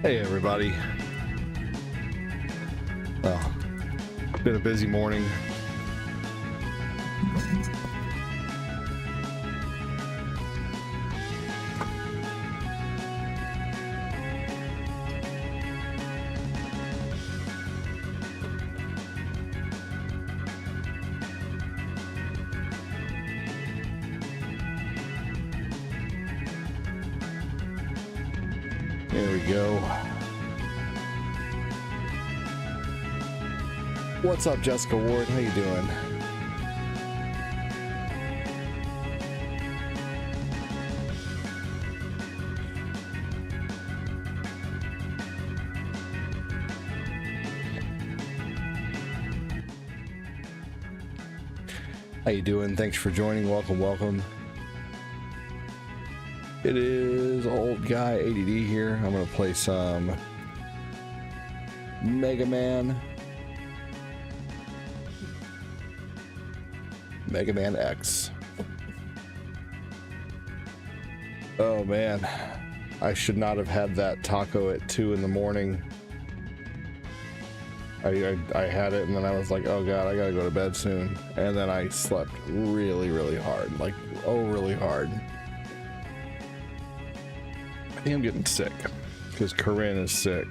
Hey everybody. Well, been a busy morning. There we go. What's up, Jessica Ward? How you doing? How you doing? Thanks for joining. Welcome, welcome. It is Old Guy ADD here. I'm gonna play some Mega Man X. Oh man, I should not have had that taco at 2 in the morning. I had it and then I was like, oh god, I gotta go to bed soon. And then I slept really hard, like really hard. I think I'm getting sick because Corinne is sick.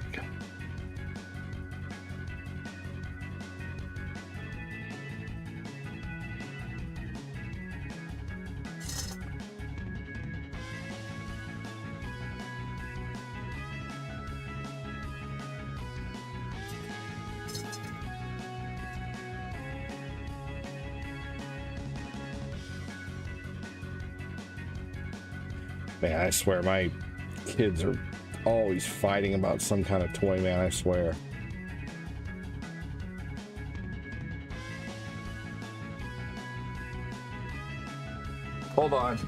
Man, I swear my kids are always fighting about some kind of toy, man, I swear. Hold on.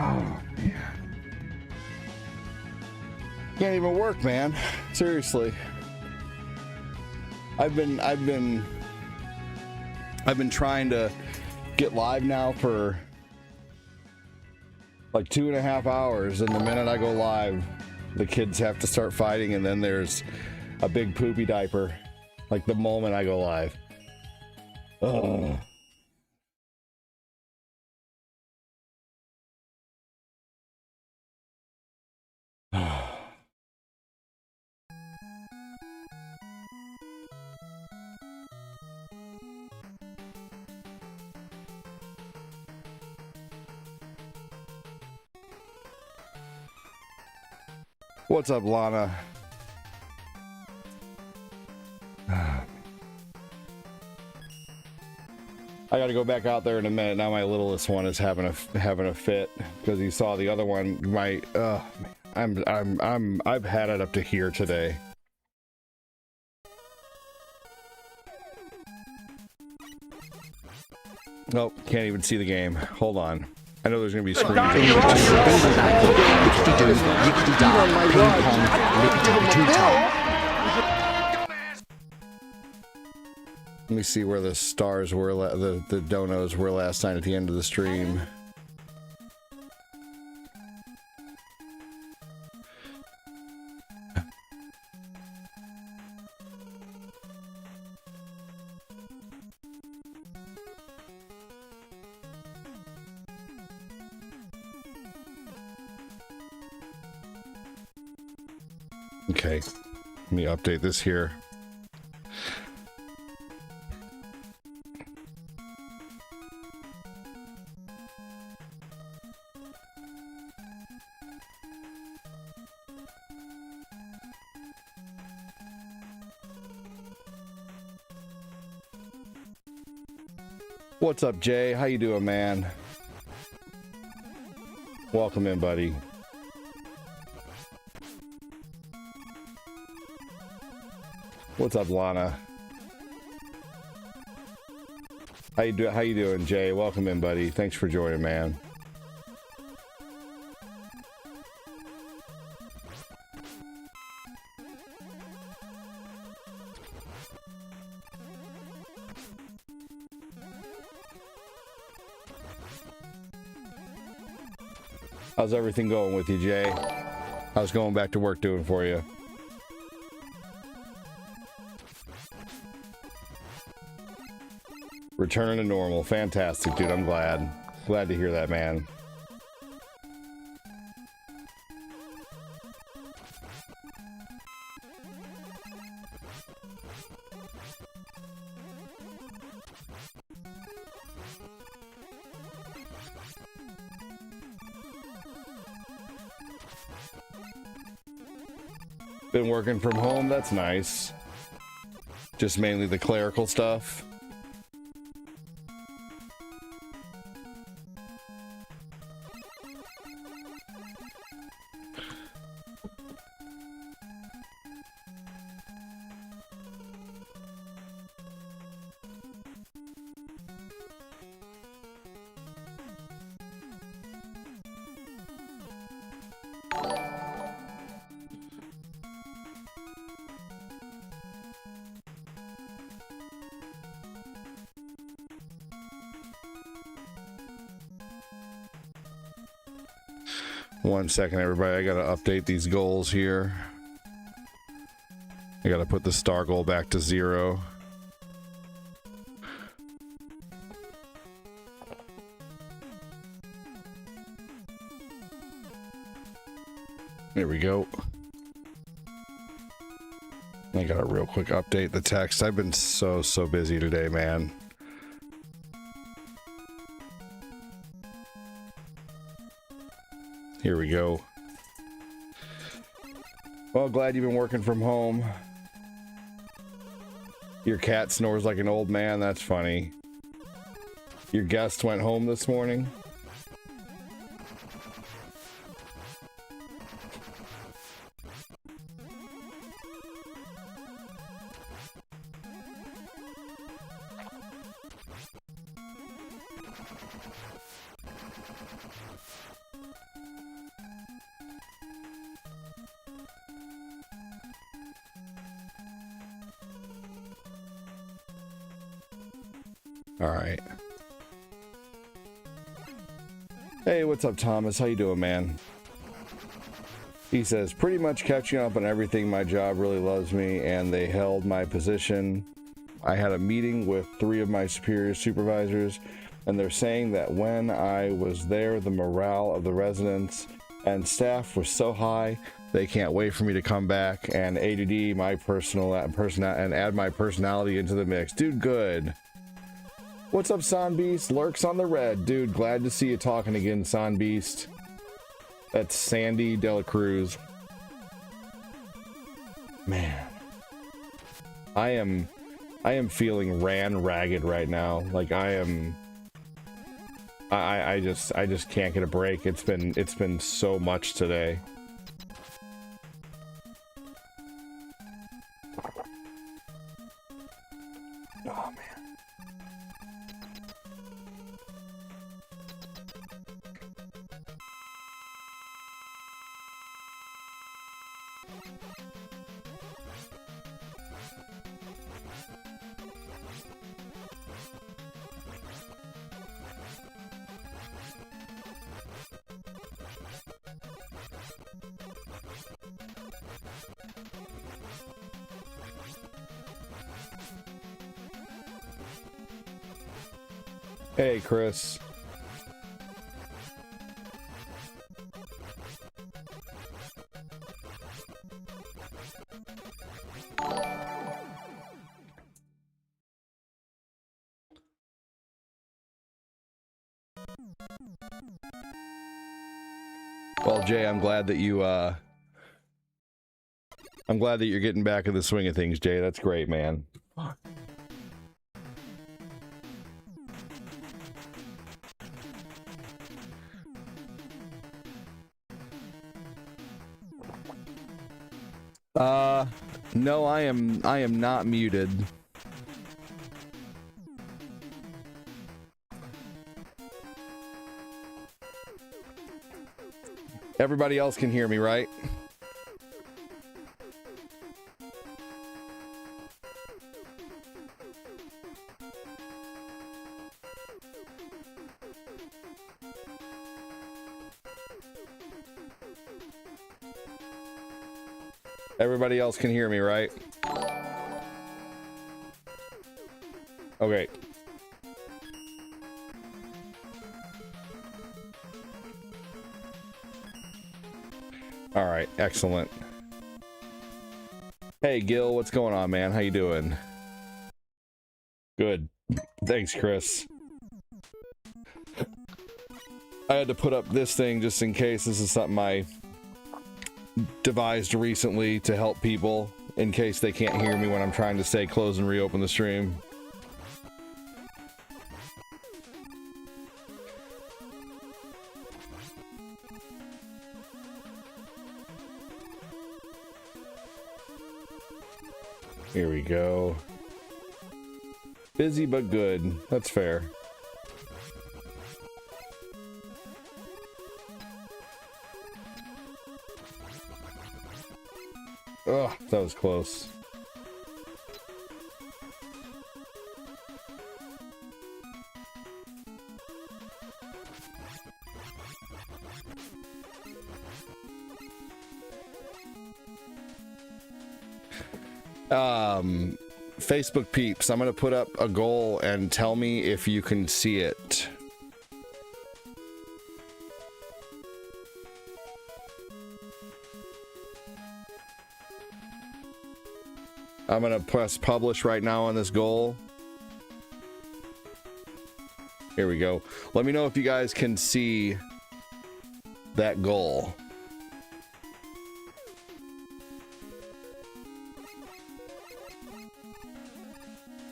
Oh man. Can't even work, man. Seriously. I've been trying to get live now for like 2.5 hours, and the minute I go live, the kids have to start fighting, and then there's a big poopy diaper. Like the moment I go live. Oh. What's up, Lana? I got to go back out there in a minute. Now my littlest one is having a fit because he saw the other one. I've had it up to here today. Nope, can't even see the game. Hold on. I know there's gonna be a screen. Let me see where the stars were, the donos were last night at the end of the stream. Okay, let me update this here. What's up, Jay? How you doing, man? Welcome in, buddy. What's up, Lana? How you doing, Jay? Welcome in, buddy. Thanks for joining, man. How's everything going with you, Jay? How's going back to work doing for you? Returning to normal. Fantastic, dude. I'm glad. Glad to hear that, man. Been working from home. That's nice. Just mainly the clerical stuff. One second, everybody. I gotta update these goals here. I gotta put the star goal back to 0. There we go. I gotta real quick update the text. I've been so busy today, man. Here we go. Well, glad you've been working from home. Your cat snores like an old man. That's funny. Your guest went home this morning. All right. Hey, what's up, Thomas? How you doing, man? He says, pretty much catching up on everything. My job really loves me, and they held my position. I had a meeting with 3 of my superior supervisors, and they're saying that when I was there, the morale of the residents and staff was so high, they can't wait for me to come back and ADD my and add my personality into the mix. Dude, good. What's up, Son Beast? Lurks on the red. Dude, glad to see you talking again, Son Beast. That's Sandy Dela Cruz. Man. I am feeling ragged right now. Like I just can't get a break. It's been so much today. Oh man. Hey, Chris. Well, Jay, I'm glad that you're getting back in the swing of things, Jay. That's great, man. No, I am not muted. Everybody else can hear me, right? Everybody else can hear me, right? Okay. All right, excellent. Hey, Gil, what's going on, man? How you doing? Good. Thanks, Chris. I had to put up this thing just in case. This is something I devised recently to help people in case they can't hear me when I'm trying to say close and reopen the stream. Here we go. Busy but good. That's fair. Ugh, that was close. Facebook peeps, I'm gonna put up a goal and tell me if you can see it. I'm gonna press publish right now on this goal. Here we go. Let me know if you guys can see that goal.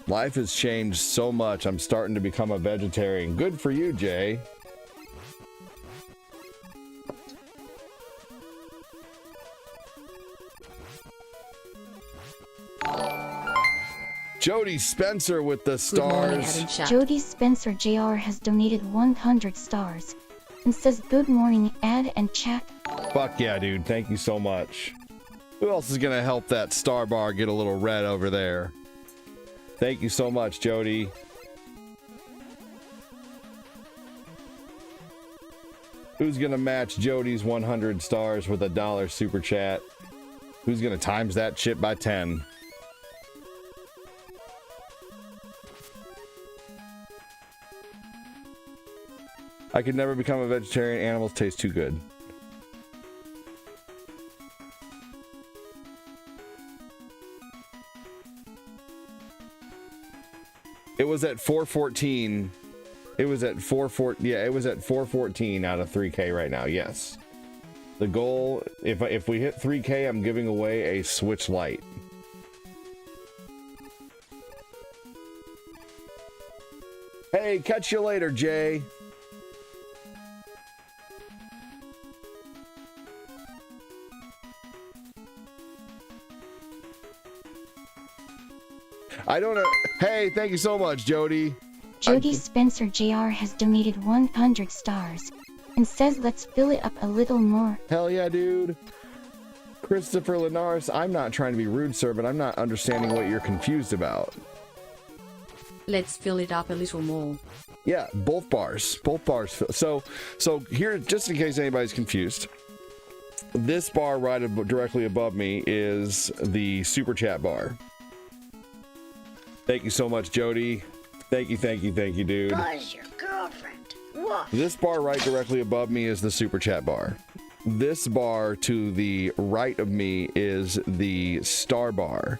Life has changed so much. I'm starting to become a vegetarian. Good for you, Jay. Jody Spencer with the stars. Jody Spencer JR has donated 100 stars. and says good morning, ad and chat. Fuck yeah, dude. Thank you so much. Who else is gonna help that star bar get a little red over there? Thank you so much, Jody. Who's gonna match Jody's 100 stars with $1 super chat? Who's gonna times that shit by 10? I could never become a vegetarian. Animals taste too good. It was at 414. It was at 414. Yeah, it was at 414 out of 3K right now. Yes. The goal, if we hit 3K, I'm giving away a Switch Lite. Hey, catch you later, Jay. I don't know. Hey, thank you so much, Jody. Jody Spencer Jr. has donated 100 stars and says let's fill it up a little more. Hell yeah, dude. Christopher Linares, I'm not trying to be rude, sir, but I'm not understanding what you're confused about. Let's fill it up a little more. Yeah, both bars. Both bars. So here, just in case anybody's confused, this bar right directly above me is the super chat bar. Thank you so much, Jody. Thank you, dude. Buzz your girlfriend. What? This bar right directly above me is the super chat bar. This bar to the right of me is the star bar.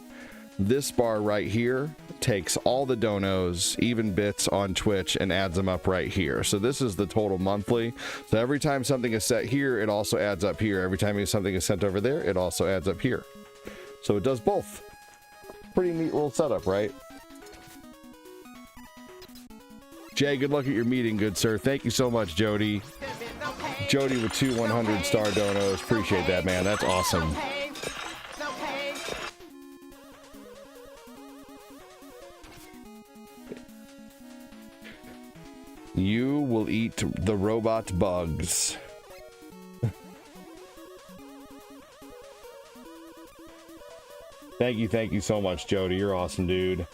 This bar right here takes all the donos, even bits on Twitch, and adds them up right here. So this is the total monthly. So every time something is set here, it also adds up here. Every time something is sent over there, it also adds up here. So it does both. Pretty neat little setup, right? Jay, good luck at your meeting, good sir. Thank you so much, Jody. Jody with 2 100-star donos. Appreciate that, man. That's awesome. You will eat the robot bugs. Thank you so much, Jody. You're awesome, dude.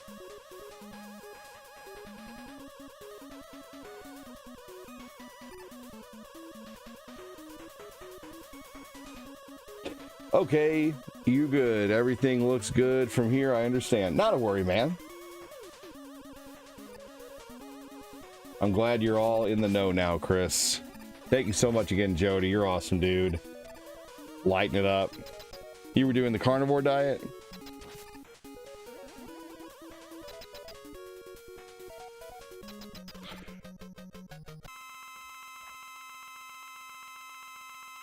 Okay, you good. Everything looks good from here. I understand. Not a worry, man. I'm glad you're all in the know now, Chris. Thank you so much again, Jody. You're awesome, dude. Lighten it up. You were doing the carnivore diet?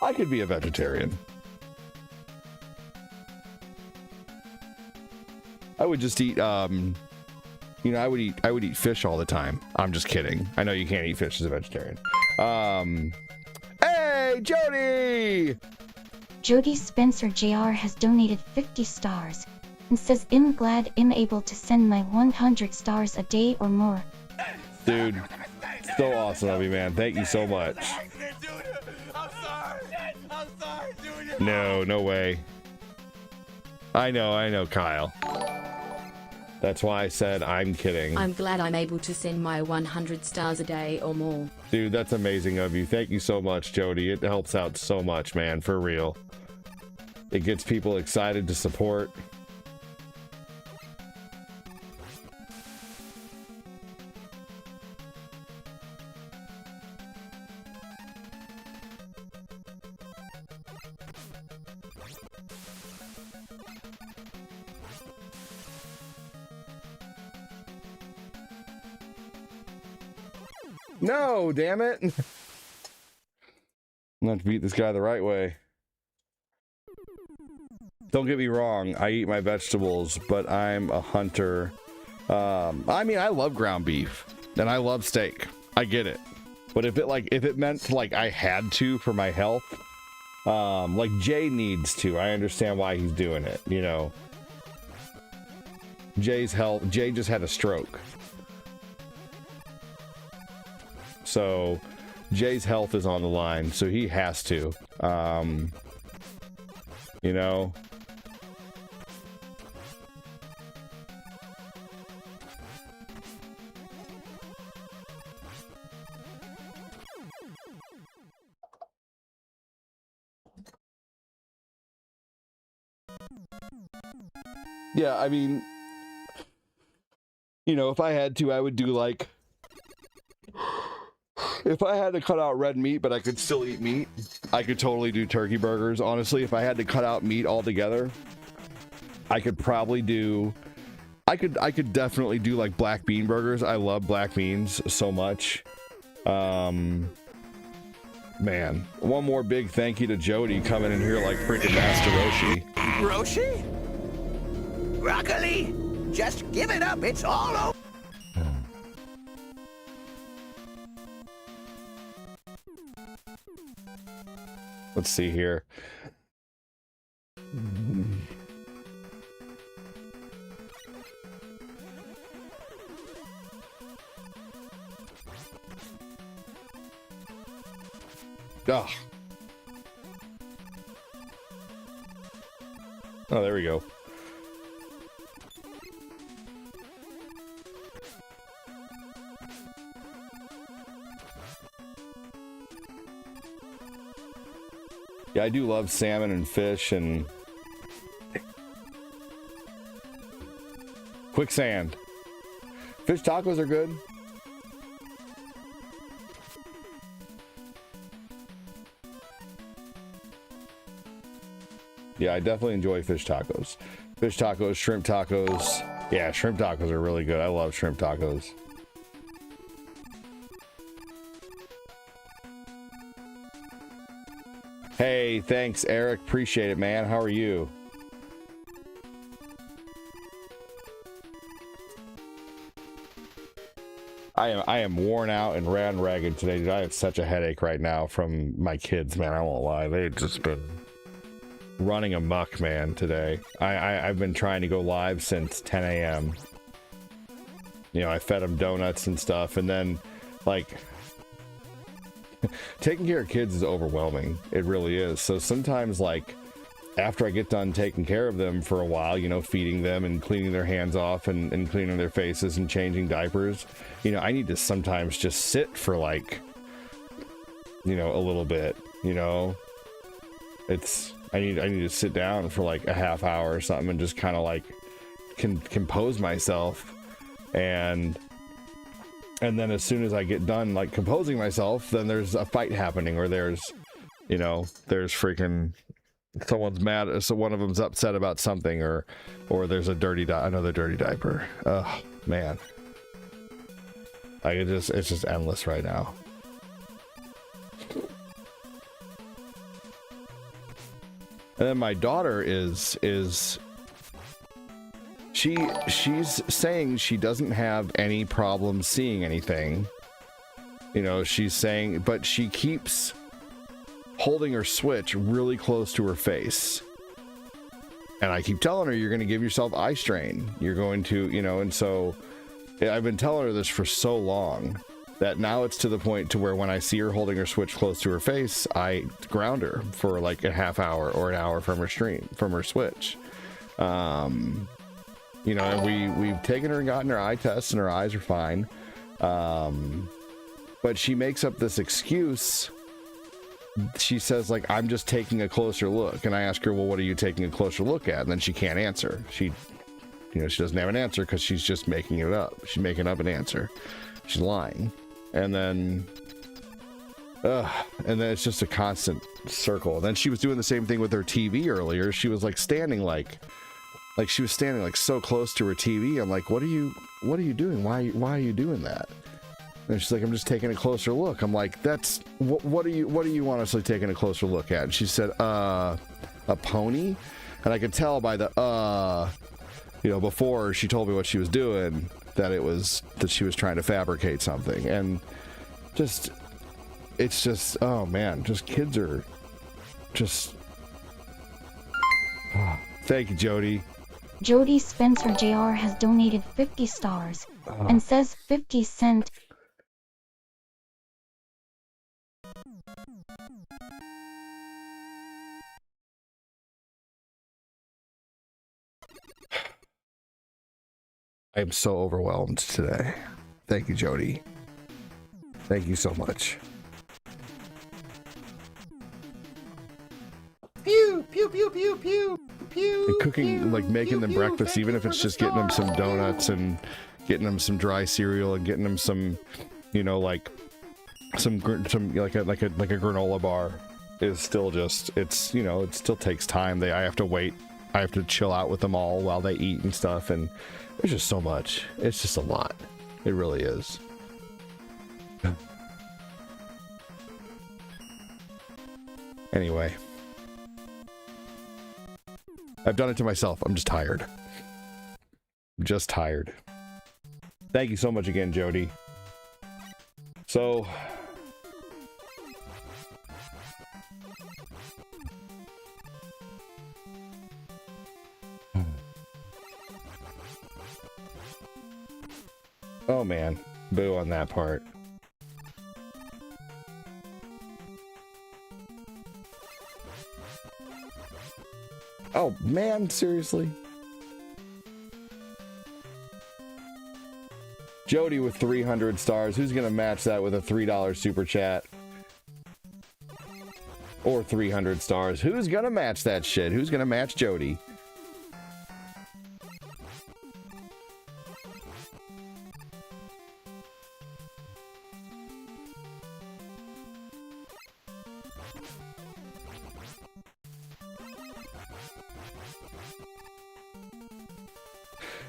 I could be a vegetarian. I would just eat, you know, I would eat fish all the time. I'm just kidding. I know you can't eat fish as a vegetarian. Hey, Jody! Jody Spencer Jr. has donated 50 stars and says I'm glad I'm able to send my 100 stars a day or more. Dude, so awesome of you, man. Thank you so much. I'm sorry, dude. No way. I know, Kyle. That's why I said I'm kidding. I'm glad I'm able to send my 100 stars a day or more. Dude, that's amazing of you. Thank you so much, Jody. It helps out so much, man, for real. It gets people excited to support. No, damn it. I'm gonna have to beat this guy the right way. Don't get me wrong, I eat my vegetables, but I'm a hunter. I mean, I love ground beef and I love steak. I get it. But if it meant like I had to for my health, like Jay needs to, I understand why he's doing it, you know. Jay's health, Jay just had a stroke. So Jay's health is on the line, so he has to. You know. Yeah, I mean, you know, if I had to, I would do like, if I had to cut out red meat, but I could still eat meat, I could totally do turkey burgers. Honestly, if I had to cut out meat altogether, I could probably do, I could definitely do like black bean burgers. I love black beans so much. Man, one more big thank you to Jody coming in here like freaking Master Roshi. Roshi? Broccoli? Just give it up. It's all over. Let's see here. Oh. Oh, there we go. Yeah, I do love salmon and fish and quicksand. Fish tacos are good. Yeah, I definitely enjoy fish tacos. Fish tacos, shrimp tacos. Yeah, shrimp tacos are really good. I love shrimp tacos. Hey, thanks, Eric. Appreciate it, man. How are you? I am worn out and ran ragged today, dude. I have such a headache right now from my kids, man. I won't lie. They've just been running amok, man, today. I've been trying to go live since 10 a.m. You know, I fed them donuts and stuff, and then, like, taking care of kids is overwhelming. It really is. So sometimes, like, after I get done taking care of them for a while, you know, feeding them and cleaning their hands off and cleaning their faces and changing diapers, you know, I need to sometimes just sit for, like, you know, a little bit, you know. I need to sit down for like a half hour or something and just kind of like compose myself, and then as soon as I get done like composing myself, then there's a fight happening, or there's, you know, there's freaking someone's mad, so one of them's upset about something, or there's another dirty diaper. Oh man, like it's just endless right now. And then my daughter she's saying she doesn't have any problem seeing anything. You know, she's saying, but she keeps holding her Switch really close to her face. And I keep telling her, you're going to give yourself eye strain. You're going to, you know, and so I've been telling her this for so long that now it's to the point to where when I see her holding her Switch close to her face, I ground her for like a half hour or an hour from her Switch. You know, and we've taken her and gotten her eye tests, and her eyes are fine. But she makes up this excuse. She says, like, I'm just taking a closer look. And I ask her, well, what are you taking a closer look at? And then she can't answer. She doesn't have an answer because she's just making it up. She's making up an answer. She's lying. And then it's just a constant circle. And then she was doing the same thing with her TV earlier. She was like standing like she was standing like so close to her TV. I'm like, what are you doing? Why are you doing that? And she's like, I'm just taking a closer look. I'm like, that's what are you honestly taking a closer look at? And she said, a pony. And I could tell by the you know, before she told me what she was doing, that she was trying to fabricate something. And it's just, oh man, just kids are just, thank you, Jody. Jody Spencer Jr. has donated 50 stars and says 50 Cent I am so overwhelmed today. Thank you, Jody. Thank you so much. Pew, pew, pew, pew, pew, pew. And cooking, like making them breakfast, even if it's just getting them some donuts and getting them some dry cereal and getting them some, you know, like some like a granola bar is still just, it's, you know, it still takes time. I have to wait. I have to chill out with them all while they eat and stuff, and there's just so much. It's just a lot. It really is. Anyway. I've done it to myself. I'm just tired. I'm just tired. Thank you so much again, Jody. So... Oh man, boo on that part. Oh man, seriously? Jody with 300 stars. Who's gonna match that with a $3 super chat? Or 300 stars. Who's gonna match that shit? Who's gonna match Jody?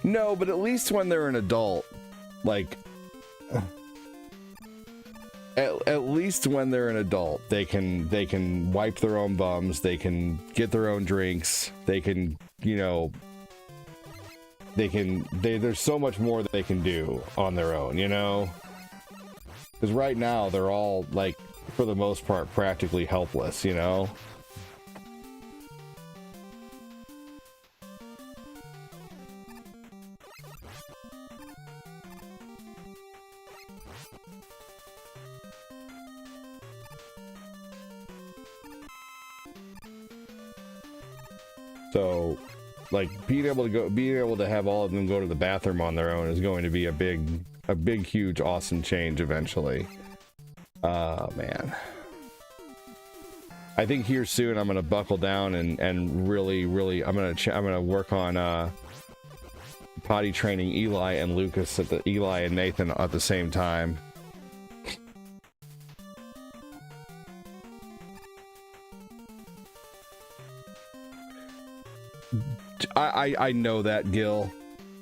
No, but at least when they're an adult, like, at least when they're an adult, they can wipe their own bums, they can get their own drinks, they can, you know, there's so much more that they can do on their own, you know? Because right now, they're all, like, for the most part, practically helpless, you know? So, like, being able to have all of them go to the bathroom on their own is going to be a big, huge, awesome change eventually. Man. I think here soon I'm gonna buckle down and really I'm gonna work on potty training Eli and Lucas Eli and Nathan at the same time. I know that, Gil,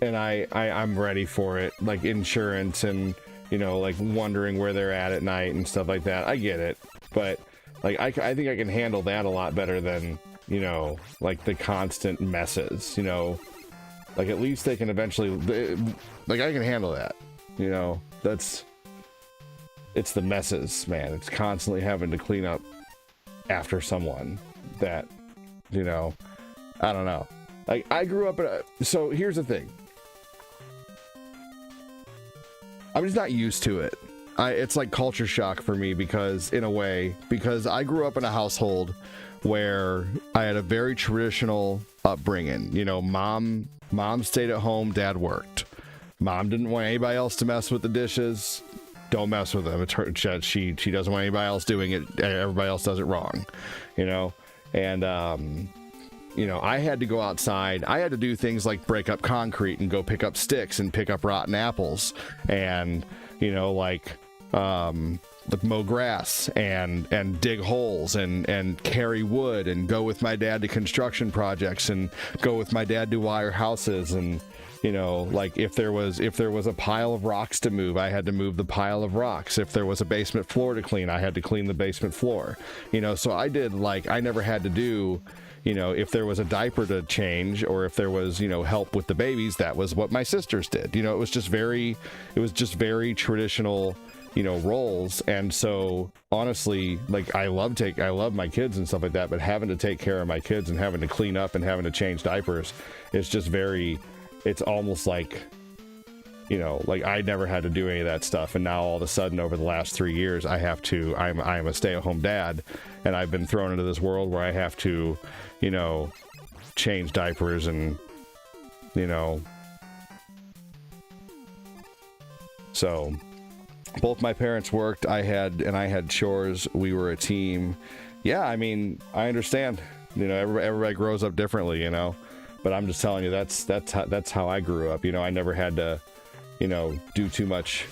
and I'm ready for it, like insurance and, you know, like wondering where they're at night and stuff like that. I get it, but like I think I can handle that a lot better than, you know, like the constant messes, you know, like at least they can eventually, like I can handle that, you know. It's the messes, man. It's constantly having to clean up after someone that, you know, I don't know. Like, I grew up in so here's the thing. I'm just not used to it. It's like culture shock for me because I grew up in a household where I had a very traditional upbringing. You know, mom stayed at home, dad worked. Mom didn't want anybody else to mess with the dishes. Don't mess with them. It's her, she doesn't want anybody else doing it. Everybody else does it wrong, you know? And, you know, I had to go outside. I had to do things like break up concrete and go pick up sticks and pick up rotten apples and, you know, like mow grass and dig holes and carry wood and go with my dad to construction projects and go with my dad to wire houses. And, you know, like if there was a pile of rocks to move, I had to move the pile of rocks. If there was a basement floor to clean, I had to clean the basement floor, you know. So I never had to do, you know, if there was a diaper to change or if there was, you know, help with the babies, that was what my sisters did. You know, it was just very traditional, you know, roles. And so honestly, like I love my kids and stuff like that, but having to take care of my kids and having to clean up and having to change diapers is just it's almost like, you know, like I never had to do any of that stuff. And now all of a sudden over the last 3 years, I'm a stay-at-home dad, and I've been thrown into this world where I have to, you know, change diapers and you know. So both my parents worked. I had chores. We were a team. Yeah, I mean, I understand. You know, everybody grows up differently, you know. But I'm just telling you, that's how I grew up. You know, I never had to, you know, do too much,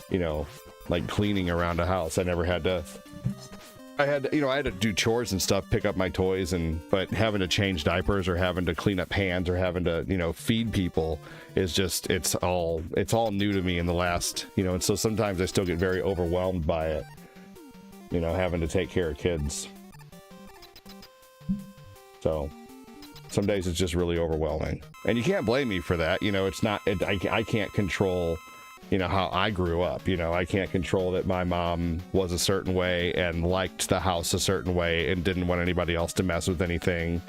you know, like cleaning around a house. I never had to. I had to do chores and stuff, pick up my toys, but having to change diapers or having to clean up pans or having to, you know, feed people is just, it's all new to me in the last, you know, and so sometimes I still get very overwhelmed by it, you know, having to take care of kids. So some days it's just really overwhelming, and you can't blame me for that. You know, I can't control, you know, how I grew up. You know, I can't control that my mom was a certain way and liked the house a certain way and didn't want anybody else to mess with anything,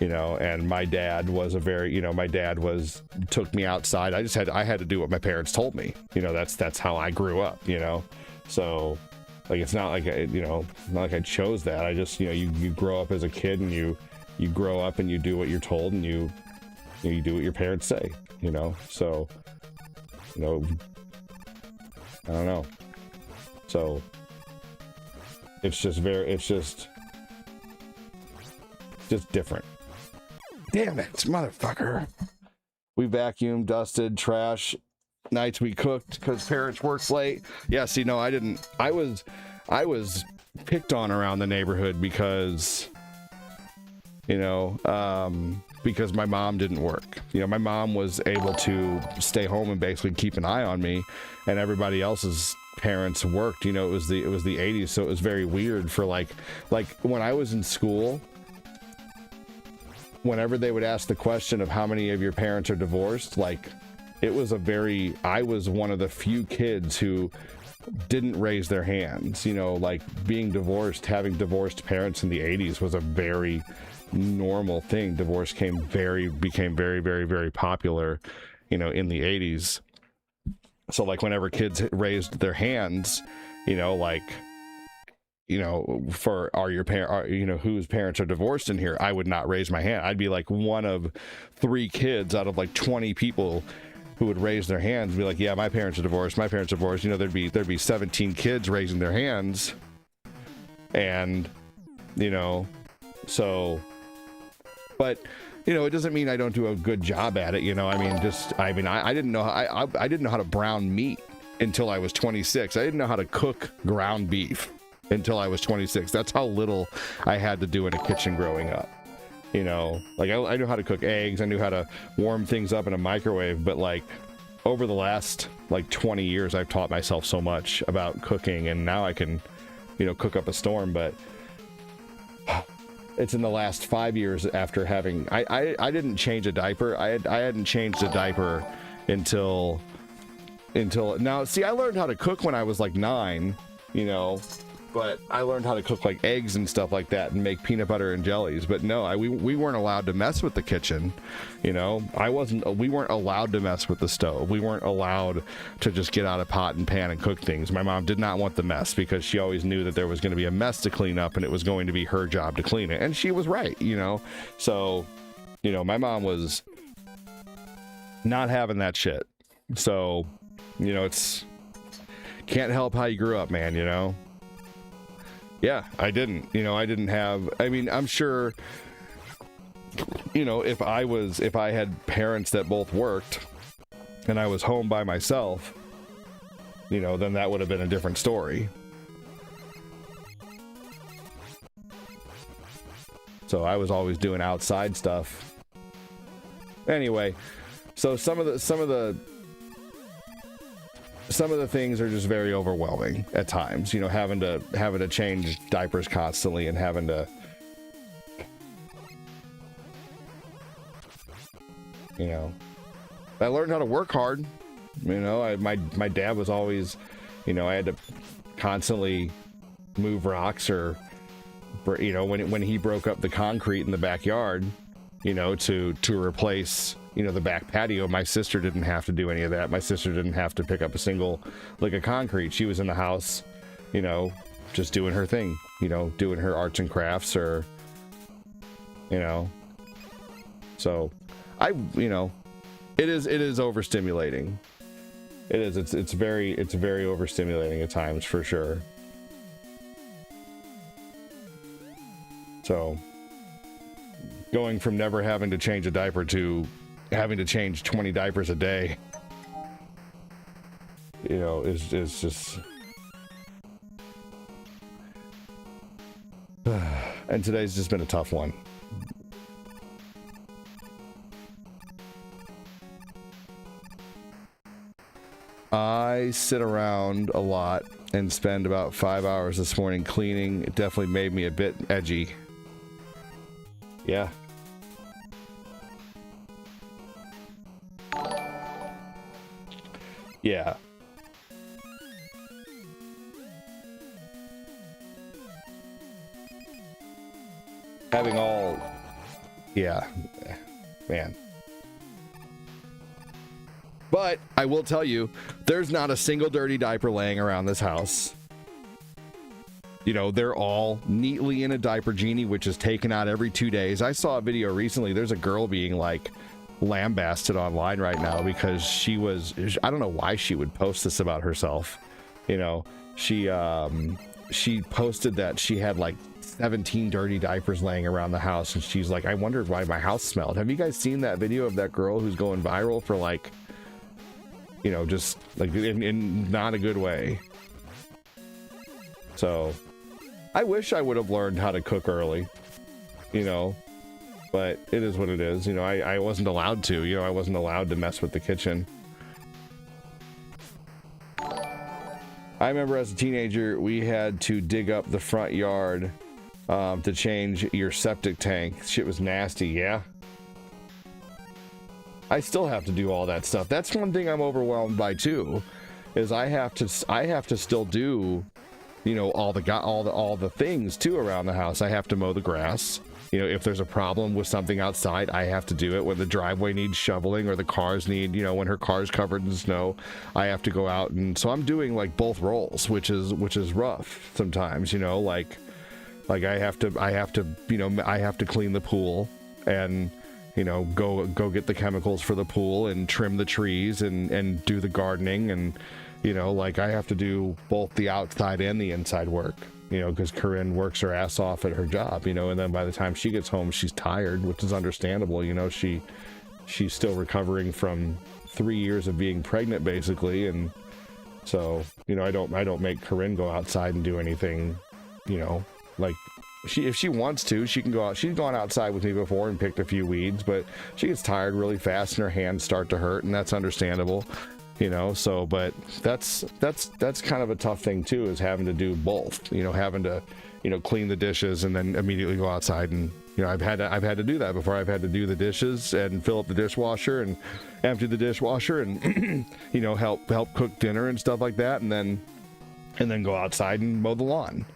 you know, and my dad was took me outside. I had to do what my parents told me, you know. That's how I grew up, you know. So like, it's not like not like I chose that. I just, you know, you grow up as a kid, and you grow up and you do what you're told, and you do what your parents say, you know. So, you know, I don't know. So it's just different. Damn it, motherfucker. We vacuumed, dusted, trash. Nights we cooked because parents worked late. Yeah, see, no, I didn't. I was picked on around the neighborhood because, you know, because my mom didn't work. You know, my mom was able to stay home and basically keep an eye on me, and everybody else's parents worked. You know, it was the 80s, so it was very weird for like when I was in school, whenever they would ask the question of how many of your parents are divorced, like, I was one of the few kids who didn't raise their hands. You know, like, being divorced, having divorced parents in the 80s was a very normal thing. Divorce became very, very, very popular, you know, in the 80s. So like, whenever kids raised their hands, you know, like, you know, for you know, whose parents are divorced in here, I would not raise my hand. I'd be like one of 3 kids out of like 20 people who would raise their hands and be like, yeah, my parents are divorced, my parents are divorced. You know, there'd be 17 kids raising their hands, and, you know, so, but, you know, it doesn't mean I don't do a good job at it. You know, I mean, I didn't know I didn't know how to brown meat until I was 26. I didn't know how to cook ground beef until I was 26. That's how little I had to do in a kitchen growing up. You know, like, I knew how to cook eggs, I knew how to warm things up in a microwave, but like, over the last like 20 years, I've taught myself so much about cooking, and now I can, you know, cook up a storm. But it's in the last 5 years after having, I didn't change a diaper. I hadn't changed a diaper until now. See, I learned how to cook when I was like 9, you know, but I learned how to cook like eggs and stuff like that and make peanut butter and jellies. But no, we weren't allowed to mess with the kitchen, you know. We weren't allowed to mess with the stove. We weren't allowed to just get out a pot and pan and cook things. My mom did not want the mess, because she always knew that there was going to be a mess to clean up, and it was going to be her job to clean it. And she was right, you know. So, you know, my mom was not having that shit. So, you know, it's, can't help how you grew up, man, you know. Yeah, I didn't, you know, I didn't have, I mean, I'm sure, you know, if I had parents that both worked and I was home by myself, you know, then that would have been a different story. So I was always doing outside stuff. Anyway, so some of the things are just very overwhelming at times, you know, having to change diapers constantly and having to, you know, I learned how to work hard. You know, my dad was always, you know, I had to constantly move rocks, or, you know, when he broke up the concrete in the backyard, you know, to replace, you know, the back patio, my sister didn't have to do any of that. My sister didn't have to pick up a single lick of concrete. She was in the house, you know, just doing her thing, you know, doing her arts and crafts, or, you know. So you know, it is overstimulating. It is. It's very overstimulating at times for sure. So going from never having to change a diaper to having to change 20 diapers a day, you know, is just. And today's just been a tough one. I sit around a lot and spend about 5 hours this morning cleaning. It definitely made me a bit edgy. Yeah. Yeah. Having all... Yeah. Man. But I will tell you, there's not a single dirty diaper laying around this house. You know, they're all neatly in a diaper genie, which is taken out every 2 days. I saw a video recently. There's a girl being like lambasted online right now because she was, I don't know why she would post this about herself. You know, she posted that she had like 17 dirty diapers laying around the house, and she's like, I wondered why my house smelled. Have you guys seen that video of that girl who's going viral for like, you know, just like in not a good way? So I wish I would have learned how to cook early, you know, but it is what it is. You know, I wasn't allowed to, you know, I wasn't allowed to mess with the kitchen. I remember as a teenager, we had to dig up the front yard to change your septic tank. Shit was nasty. Yeah. I still have to do all that stuff. That's one thing I'm overwhelmed by too, is I have to still do, you know, all the things too around the house. I have to mow the grass. You know, if there's a problem with something outside, I have to do it. When the driveway needs shoveling or the cars need, you know, when her car's covered in snow, I have to go out. And so I'm doing like both roles, which is rough sometimes, you know, like I have to, you know, I have to clean the pool and, you know, go get the chemicals for the pool and trim the trees and do the gardening. And, you know, like I have to do both the outside and the inside work, you know, because Corinne works her ass off at her job, you know, and then by the time she gets home, she's tired, which is understandable. You know, she's still recovering from 3 years of being pregnant basically. And so, you know, I don't make Corinne go outside and do anything, you know, like if she wants to, she can go out. She's gone outside with me before and picked a few weeds, but she gets tired really fast and her hands start to hurt, and that's understandable, you know. So, but that's kind of a tough thing too, is having to do both, you know, having to, you know, clean the dishes and then immediately go outside. And, you know, I've had to do that before. I've had to do the dishes and fill up the dishwasher and empty the dishwasher and you know, help cook dinner and stuff like that, and then go outside and mow the lawn.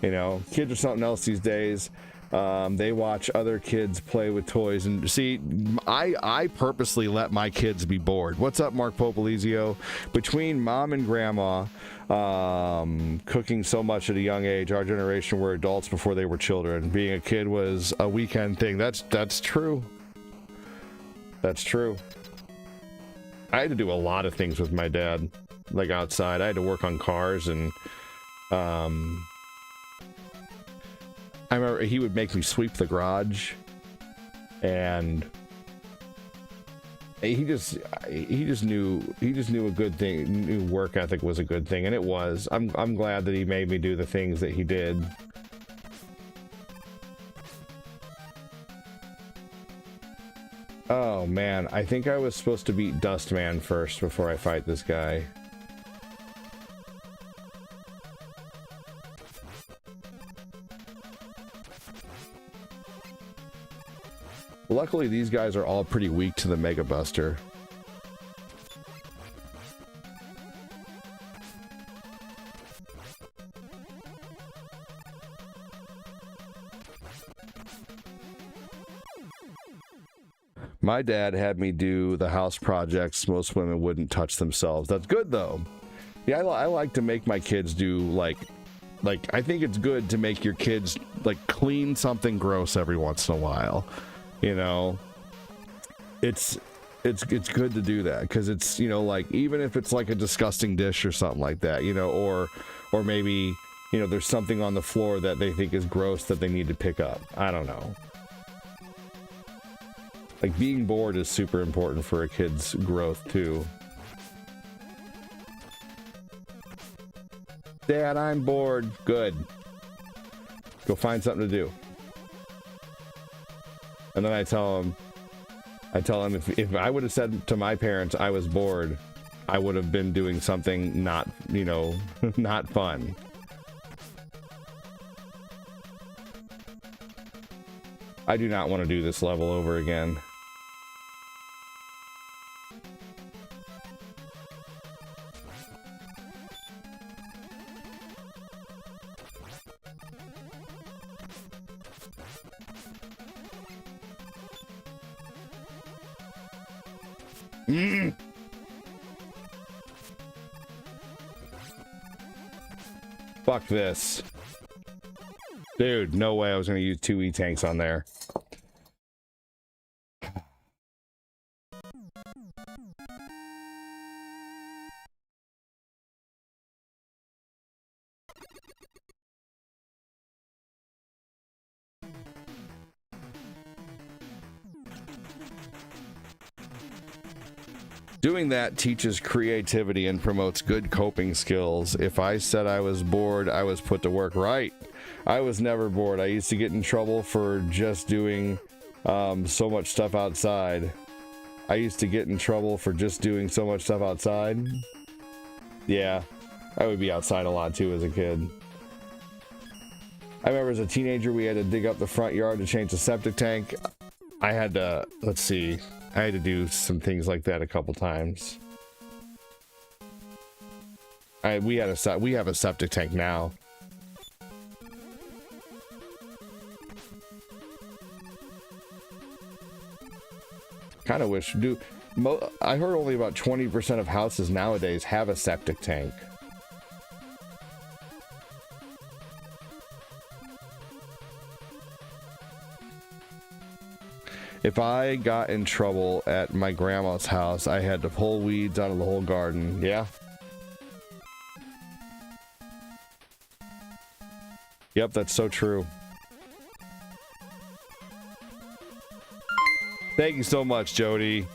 You know, kids are something else these days. They watch other kids play with toys, and see, I purposely let my kids be bored. What's up, Mark Popolizio? Between mom and grandma cooking so much at a young age, our generation were adults before they were children. Being a kid was a weekend thing. That's true. That's true. I had to do a lot of things with my dad, like outside. I had to work on cars, and I remember he would make me sweep the garage, and he just knew a good thing. Knew work ethic was a good thing, and it was. I'm glad that he made me do the things that he did. Oh man, I think I was supposed to beat Dustman first before I fight this guy. Luckily, these guys are all pretty weak to the Mega Buster. My dad had me do the house projects most women wouldn't touch themselves. That's good though. Yeah, I like to make my kids do like I think it's good to make your kids like clean something gross every once in a while. You know, it's good to do that, because it's, you know, like, even if it's like a disgusting dish or something like that, you know, or maybe, you know, there's something on the floor that they think is gross that they need to pick up. I don't know. Like, being bored is super important for a kid's growth too. Dad, I'm bored. Good. Go find something to do. And then I tell him if I would have said to my parents I was bored, I would have been doing something not, you know, not fun. I do not want to do this level over again. Fuck this. Dude, no way I was going to use 2 E-tanks on there. Doing that teaches creativity and promotes good coping skills. If I said I was bored, I was put to work. Right. I was never bored. I used to get in trouble for just doing so much stuff outside. I used to get in trouble for just doing so much stuff outside. Yeah, I would be outside a lot too as a kid. I remember as a teenager we had to dig up the front yard to change the septic tank. I had to, let's see, I had to do some things like that a couple times. We have a septic tank now. Kind of wish, I heard only about 20% of houses nowadays have a septic tank. If I got in trouble at my grandma's house, I had to pull weeds out of the whole garden. Yeah. Yep, that's so true. Thank you so much, Jody.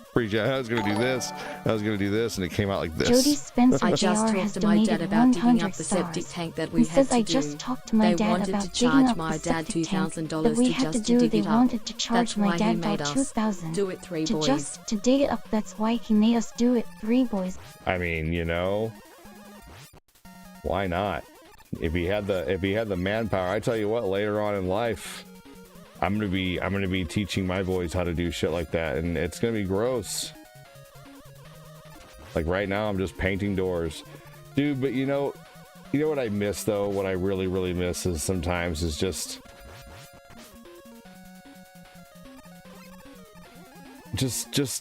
Appreciate it. I was gonna do this, I was gonna do this, and it came out like this. Jody Spencer I just JR talked has to my dad donated about digging 100 up the septic stars. tank that He we had says to I do. just talked to my They dad wanted about to digging charge up my the dad septic tank $2,000 that we to had to just do. dig They it up. wanted to charge That's my why he dad made about us 2,000 do it, 3 to boys. just to dig it up. That's why he made us do it, 3 boys. I mean, you know, why not? If he had the manpower, I tell you what, later on in life, I'm gonna be teaching my boys how to do shit like that, and it's gonna be gross. Like right now, I'm just painting doors, dude. But you know what I miss though? What I really, really miss is sometimes is just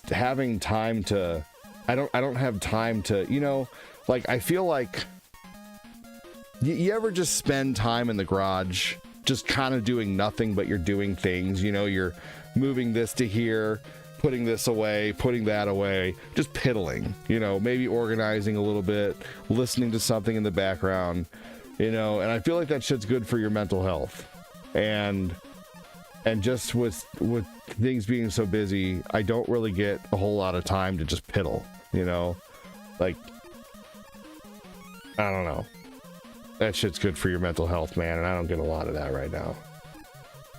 having time to. I don't have time to. You know, like I feel like. You ever just spend time in the garage, just kind of doing nothing, but you're doing things, you know, you're moving this to here, putting this away, putting that away, just piddling, you know, maybe organizing a little bit, listening to something in the background, you know, and I feel like that shit's good for your mental health. And just with things being so busy, I don't really get a whole lot of time to just piddle, you know, like, I don't know. That shit's good for your mental health, man, and I don't get a lot of that right now.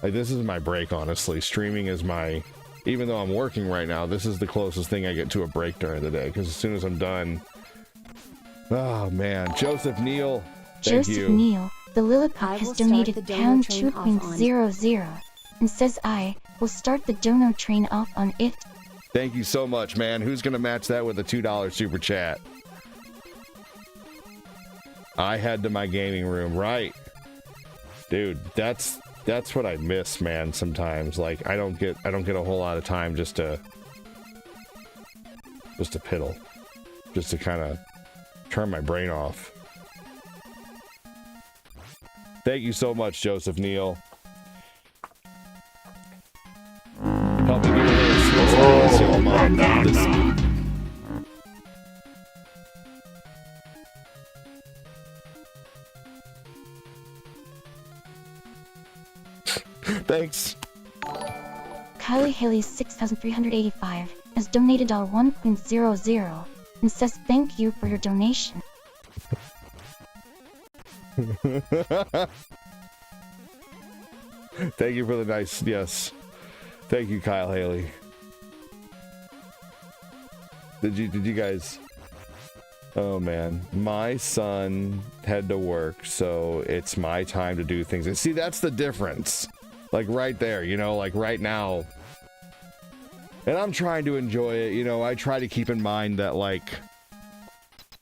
Like, this is my break, honestly. Streaming is my... Even though I'm working right now, this is the closest thing I get to a break during the day, because as soon as I'm done... Oh, man. Joseph Neal, thank you. Joseph Neal, the Lilliput I has will start donated the dono train off on- $2.00 and says I will start the dono train off on it. Thank you so much, man. Who's gonna match that with a $2 super chat? I head to my gaming room, right? Dude, that's what I miss, man, sometimes. Like I don't get a whole lot of time just to piddle. Just to kind of turn my brain off. Thank you so much, Joseph Neal. Help me get a little Thanks. Kylie Haley 6385 has donated $1.00 and says thank you for your donation. Thank you for the nice, yes. Thank you, Kyle Haley. Did you guys? Oh man, my son had to work, so it's my time to do things. And see, that's the difference. Like right there, you know, like right now. And I'm trying to enjoy it, you know, I try to keep in mind that like,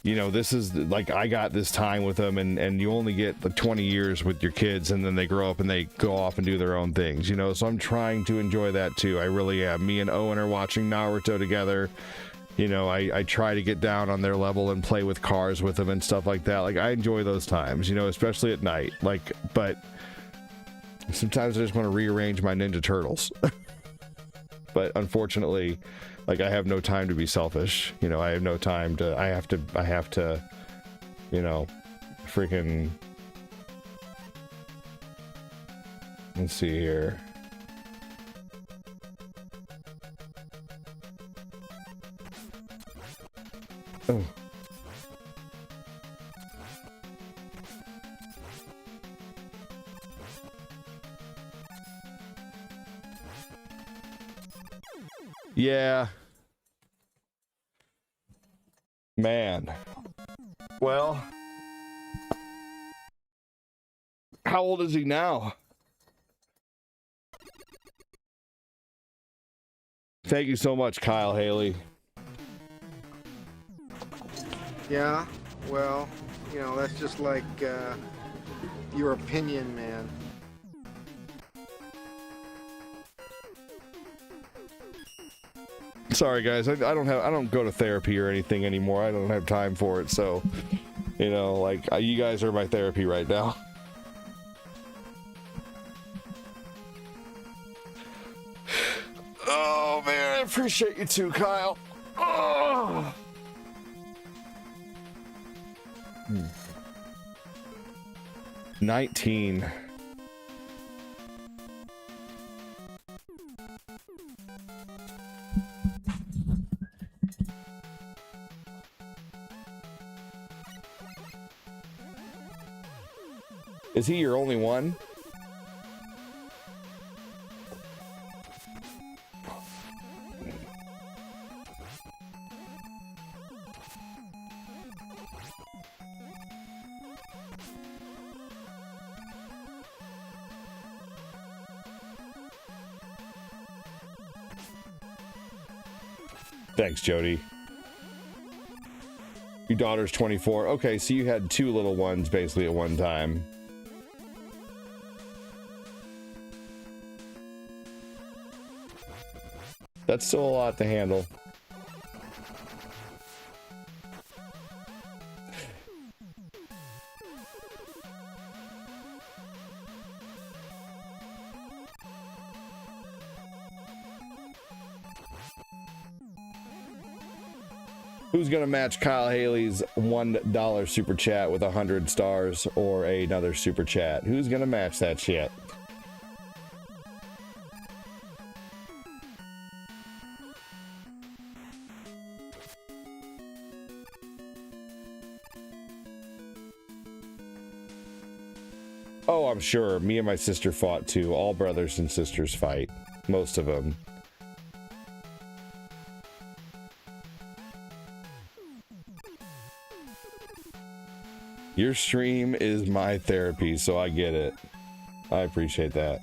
you know, this is like, I got this time with them and you only get the 20 years with your kids and then they grow up and they go off and do their own things, you know, so I'm trying to enjoy that too. I really am. Me and Owen are watching Naruto together. You know, I try to get down on their level and play with cars with them and stuff like that. Like, I enjoy those times, you know, especially at night. Like, but sometimes I just want to rearrange my Ninja Turtles. But unfortunately, like, I have no time to be selfish. You know, I have no time to, I have to, you know, freaking, let's see here. Oh. Yeah. Man. Well. How old is he now? Thank you so much, Kyle Haley. Yeah, well, you know, that's just like your opinion, man. Sorry guys, I don't go to therapy or anything anymore. I don't have time for it, so you know, like you guys are my therapy right now. Oh man, I appreciate you too, Kyle. Oh. 19. Is he your only one? Thanks, Jody. Your daughter's 24. Okay, so you had two little ones basically at one time. That's still a lot to handle. Who's gonna match Kyle Haley's $1 super chat with 100 stars or another super chat? Who's gonna match that shit? Oh, I'm sure. Me and my sister fought too. All brothers and sisters fight. Most of them. Your stream is my therapy, so I get it. I appreciate that.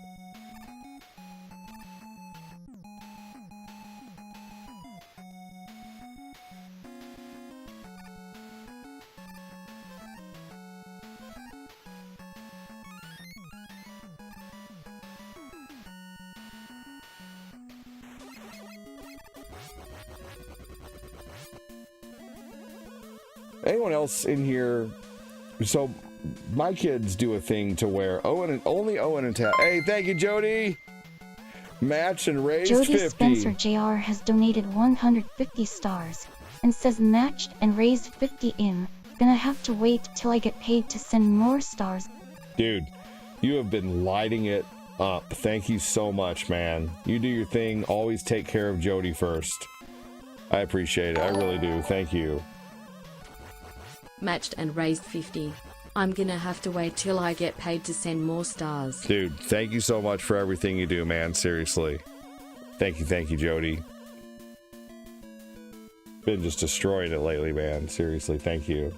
Anyone else in here? So my kids do a thing to where only Owen and Tad. Hey, thank you, Jody. Match and raised Jody 50. Spencer JR has donated 150 stars and says matched and raised 50 in. Gonna have to wait till I get paid to send more stars. Dude, you have been lighting it up. Thank you so much, man. You do your thing. Always take care of Jody first. I appreciate it. I really do. Thank you. Matched and raised 50. I'm gonna have to wait till I get paid to send more stars. Dude, thank you so much for everything you do, man. Seriously. Thank you, Jody. Been just destroying it lately, man. Seriously, thank you.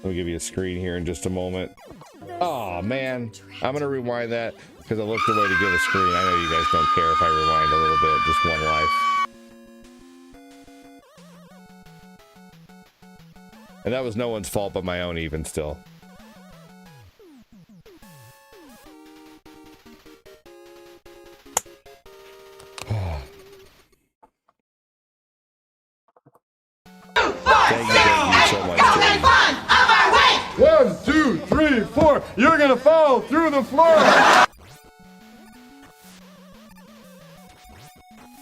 Let me give you a screen here in just a moment. Oh man, I'm gonna rewind that because I looked away to give a screen. I know you guys don't care if I rewind a little bit, just one life. And that was no one's fault but my own, even still. Thank you so much, Jody. 1, 2, 3, 4. You're gonna fall through the floor.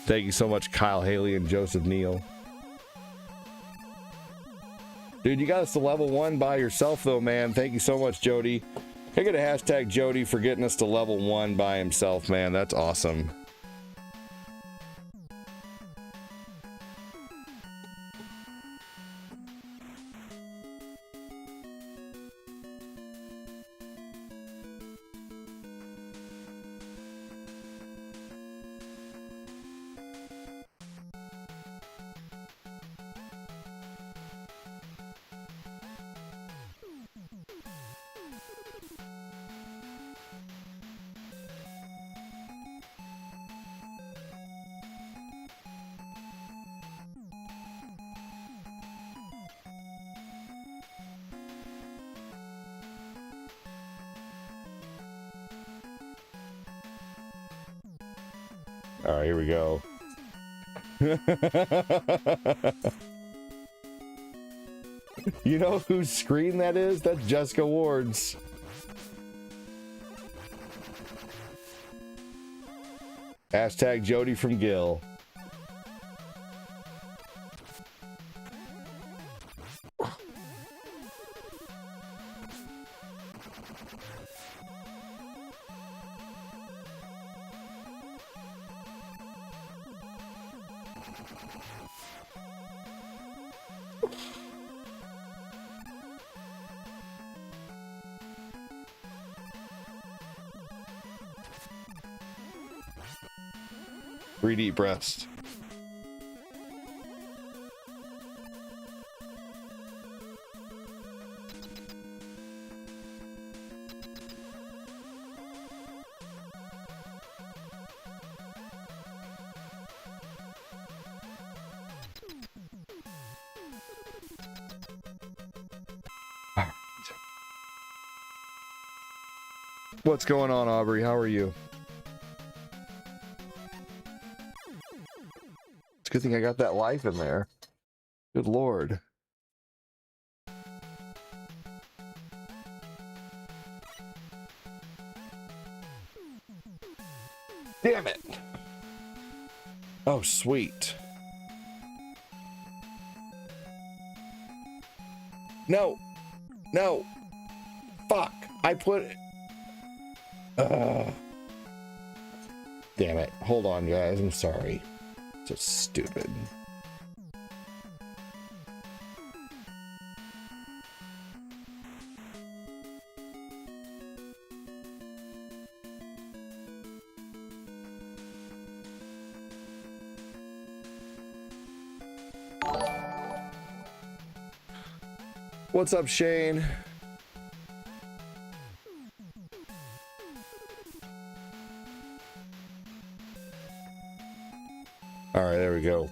Thank you so much, Kyle Haley and Joseph Neal. Dude, you got us to level 1 by yourself, though, man. Thank you so much, Jody. Can I get a hashtag Jody for getting us to level 1 by himself, man? That's awesome. All right, here we go. You know whose screen that is? That's Jessica Ward's. Hashtag Jody from Gil. Three deep breaths. What's going on, Aubrey? How are you? It's a good thing I got that life in there. Good Lord. Damn it. Oh, sweet. No. No. Fuck. I put it. Damn it. Hold on, guys. I'm sorry. So stupid. What's up, Shane? All right, there we go.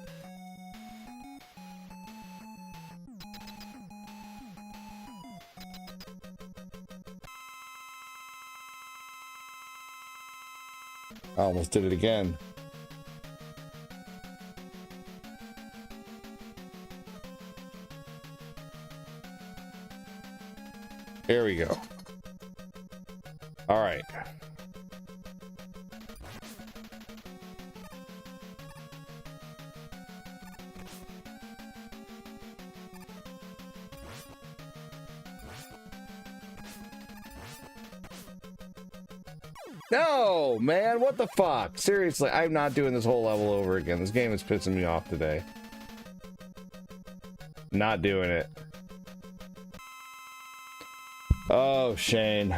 I almost did it again. There we go. All right. No, man, what the fuck? Seriously, I'm not doing this whole level over again. This game is pissing me off today. Not doing it. Oh, Shane.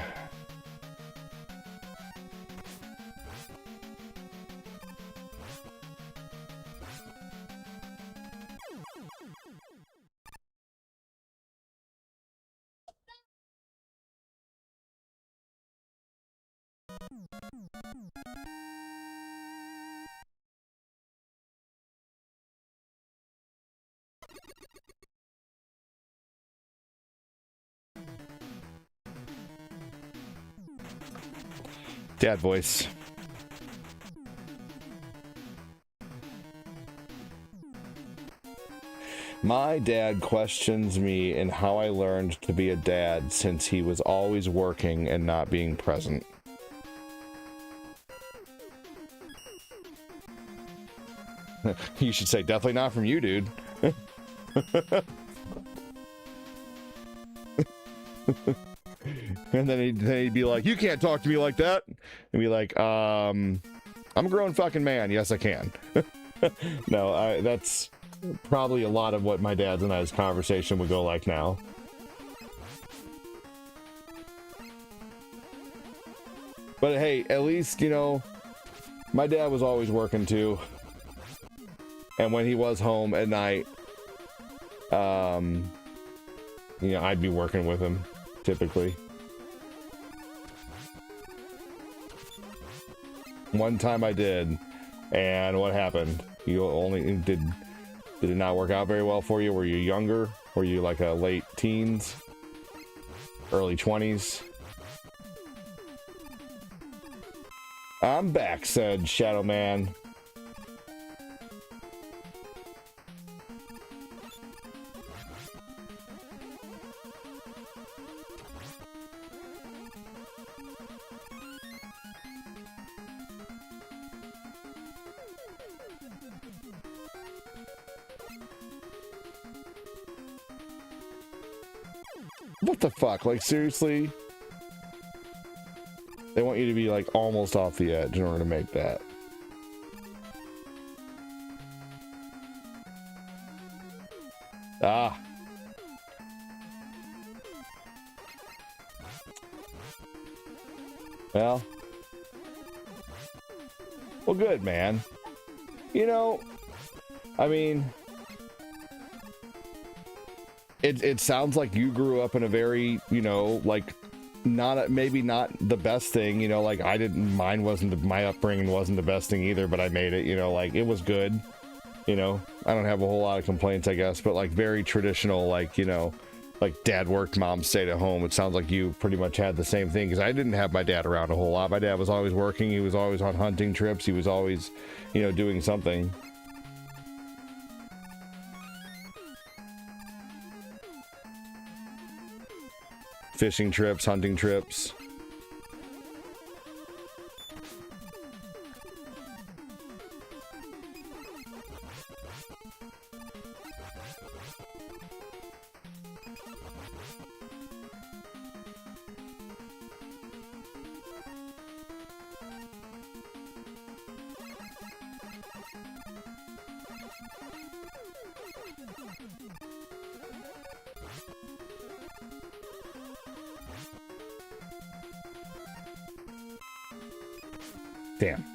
Dad voice. My dad questions me in how I learned to be a dad since he was always working and not being present. You should say, definitely not from you, dude. And then he'd be like, you can't talk to me like that. And be like, I'm a grown fucking man. Yes, I can. No, that's probably a lot of what my dad's and I's conversation would go like now. But hey, at least, you know, my dad was always working too. And when he was home at night, you know, I'd be working with him, typically. One time I did, and what happened? You only did it not work out very well for you? Were you younger? Were you like a late teens? Early 20s? I'm back, said Shadow Man. What the fuck? Like, seriously? They want you to be like almost off the edge in order to make that. Ah. Well, good, man. You know, I mean, it sounds like you grew up in a very, you know, like, maybe not the best thing, you know, like my upbringing wasn't the best thing either, but I made it, you know, like it was good, you know. I don't have a whole lot of complaints, I guess, but like very traditional, like, you know, like dad worked, mom stayed at home. It sounds like you pretty much had the same thing, because I didn't have my dad around a whole lot. My dad was always working. He was always on hunting trips. He was always, you know, doing something. Fishing trips, hunting trips. Damn.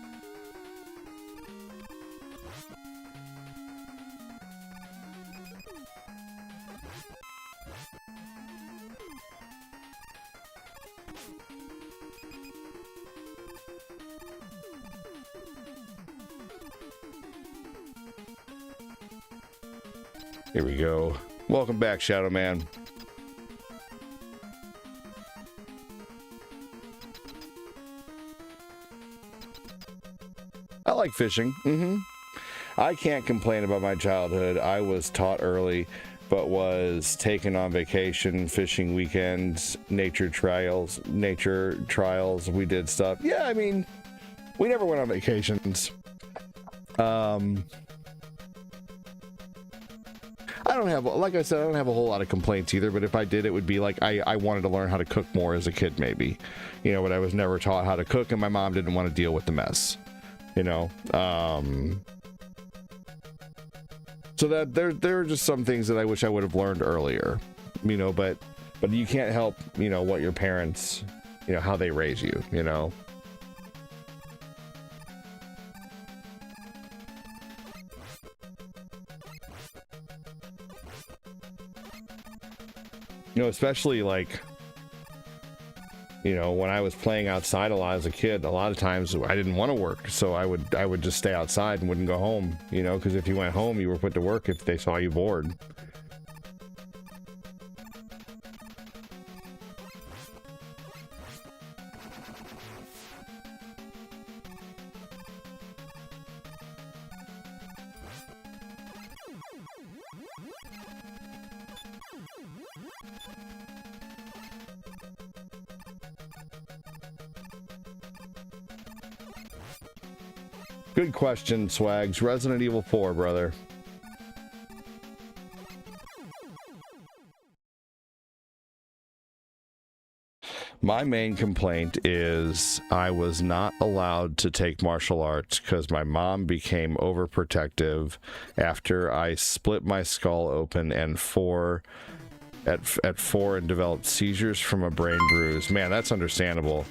Here we go. Welcome back, Shadow Man. I like fishing. I can't complain about my childhood. I was taught early, but was taken on vacation, fishing weekends, nature trials. We did stuff. Yeah, I mean, we never went on vacations. I don't have, like I said, I don't have a whole lot of complaints either, but if I did, it would be like I wanted to learn how to cook more as a kid, maybe, you know, but I was never taught how to cook, and my mom didn't want to deal with the mess, you know. So that there are just some things that I wish I would have learned earlier, you know, but you can't help, you know, what your parents, you know, how they raise you, you know. You know, especially like, you know, when I was playing outside a lot as a kid, a lot of times I didn't want to work, so I would just stay outside and wouldn't go home, you know, because if you went home, you were put to work if they saw you bored. Good question, Swags. Resident Evil 4, brother. My main complaint is I was not allowed to take martial arts because my mom became overprotective after I split my skull open and at 4 and developed seizures from a brain bruise. Man, that's understandable.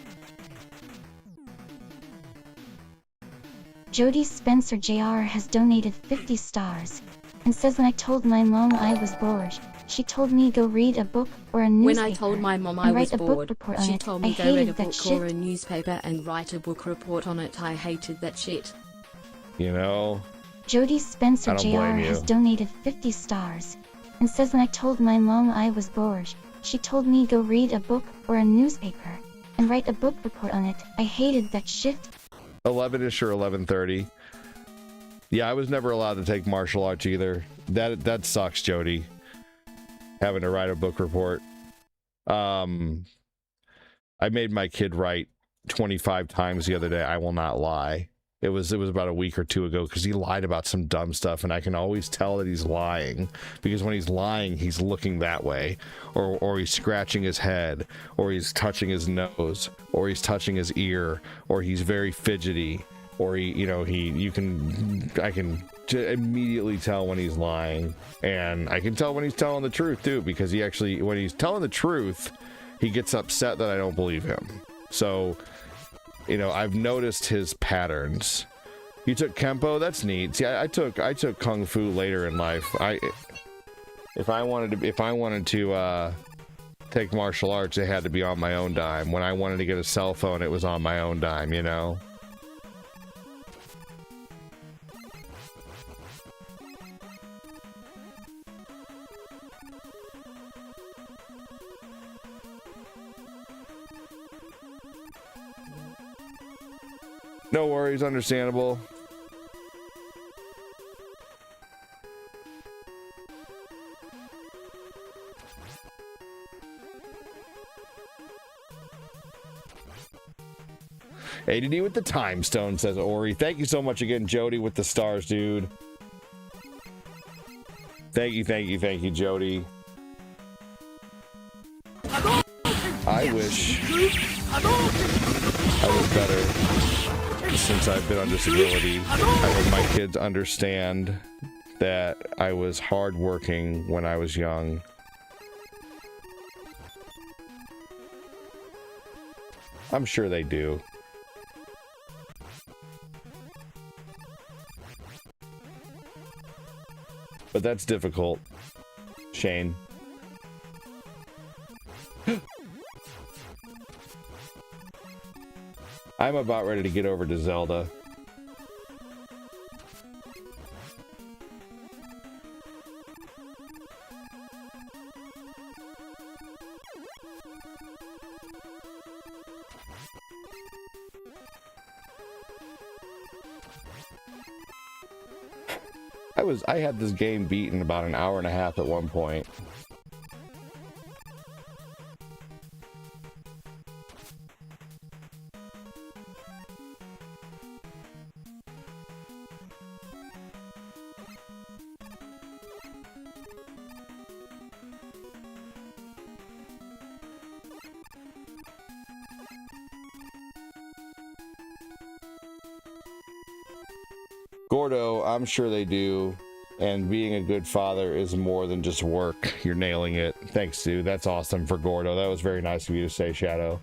Jody Spencer Jr. has donated 50 stars and says, when I told my mom I was bored, she told me go read a book or a newspaper. When I told my mom I and was write a book bored, report on she it. told I me go read a hated that book shit. or a newspaper and write a book report on it. I hated that shit. You know, Jody Spencer I don't Jr. blame you. has donated 50 stars and says, when I told my mom I was bored, she told me go read a book or a newspaper and write a book report on it. I hated that shit. 11ish or 11:30. Yeah, I was never allowed to take martial arts either. That sucks, Jody. Having to write a book report. I made my kid write 25 times the other day. I will not lie. It was about a week or two ago because he lied about some dumb stuff, and I can always tell that he's lying because when he's lying, he's looking that way, or he's scratching his head, or he's touching his nose, or he's touching his ear, or he's very fidgety. Or I can immediately tell when he's lying, and I can tell when he's telling the truth too, because when he's telling the truth, he gets upset that I don't believe him. So, you know, I've noticed his patterns. You took Kempo? That's neat. See, I took Kung Fu later in life. If I wanted to take martial arts, it had to be on my own dime. When I wanted to get a cell phone, it was on my own dime, you know? No worries, understandable. ADD with the time stone, says Ori. Thank you so much again, Jody, with the stars, dude. Thank you, Jody. I wish I was better since I've been on disability. I hope my kids understand that I was hardworking when I was young. I'm sure they do. But that's difficult, Shane. I'm about ready to get over to Zelda. I had this game beat in about an hour and a half at one point. Gordo, I'm sure they do. And being a good father is more than just work. You're nailing it. Thanks, dude. That's awesome for Gordo. That was very nice of you to say, Shadow.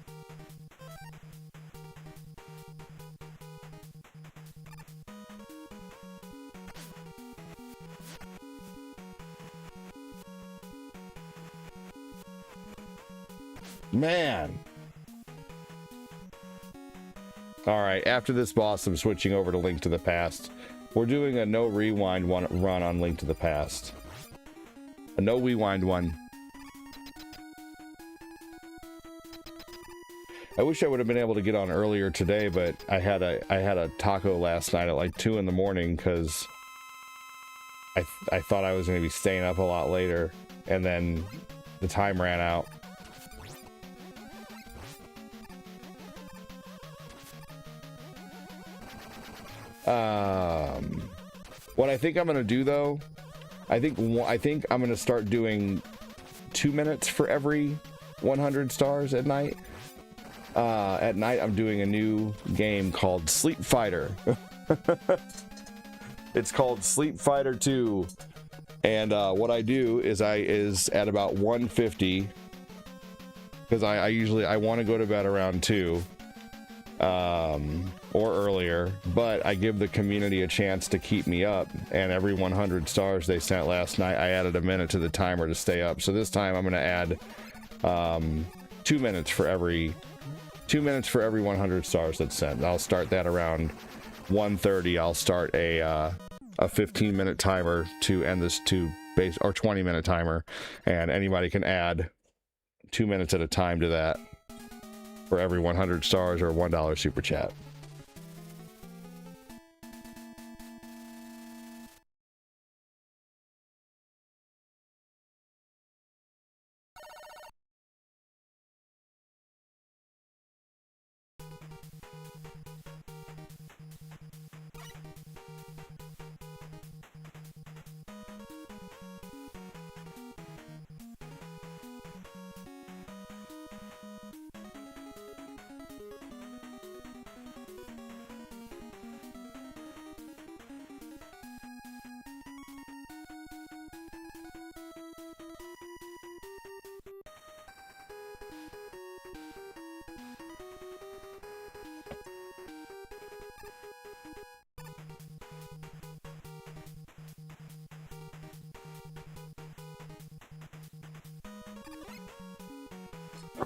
Man. Alright, after this boss, I'm switching over to Link to the Past. We're doing a no rewind run on Link to the Past. A no rewind one. I wish I would have been able to get on earlier today, but I had a taco last night at like 2 in the morning because I thought I was going to be staying up a lot later, and then the time ran out. What I think I'm gonna do though, I think I'm gonna start doing 2 minutes for every 100 stars at night. At night I'm doing a new game called Sleep Fighter. It's called Sleep Fighter 2, and what I do is at about 150, because I want to go to bed around 2. Or earlier, but I give the community a chance to keep me up, and every 100 stars they sent last night, I added a minute to the timer to stay up. So this time I'm going to add 2 minutes for every 100 stars that's sent. I'll start that around 1:30. I'll start a 15-minute timer to end this or 20-minute timer, and anybody can add 2 minutes at a time to that for every 100 stars or $1 super chat.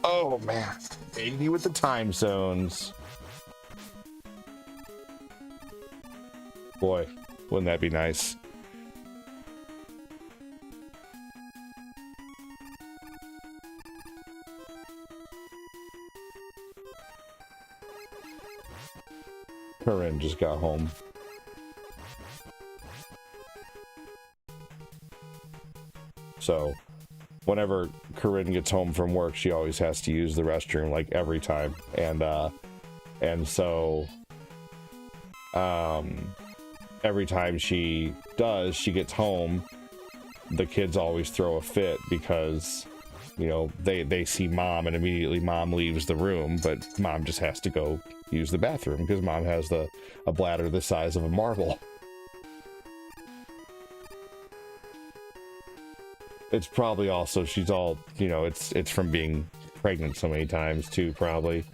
Oh man, 80 with the time zones. Boy, wouldn't that be nice? Corinne just got home. So whenever Corinne gets home from work, she always has to use the restroom, like every time. And so every time she does, she gets home, the kids always throw a fit because, you know, they see mom and immediately mom leaves the room, but mom just has to go use the bathroom because mom has a bladder the size of a marble. It's probably also, she's all, you know, it's from being pregnant so many times too, probably.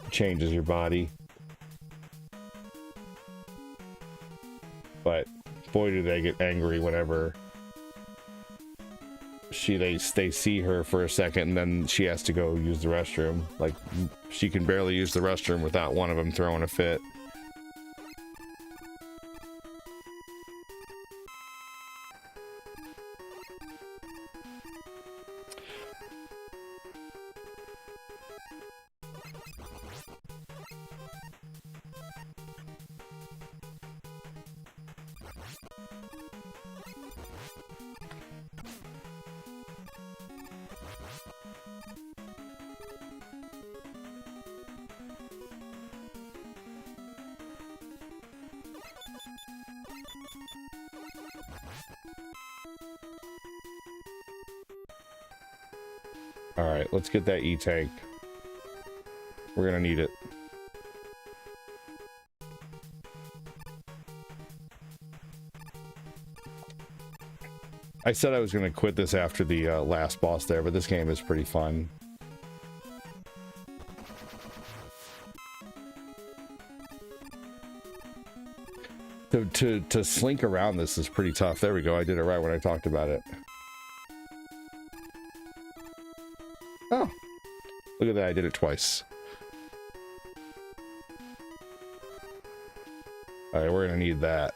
Changes your body. But boy, do they get angry whenever they see her for a second and then she has to go use the restroom. Like, she can barely use the restroom without one of them throwing a fit. Alright, let's get that E-tank. We're gonna need it. I said I was going to quit this after the last boss there, but this game is pretty fun. To slink around this is pretty tough. There we go. I did it right when I talked about it. Oh, look at that. I did it twice. All right, we're going to need that.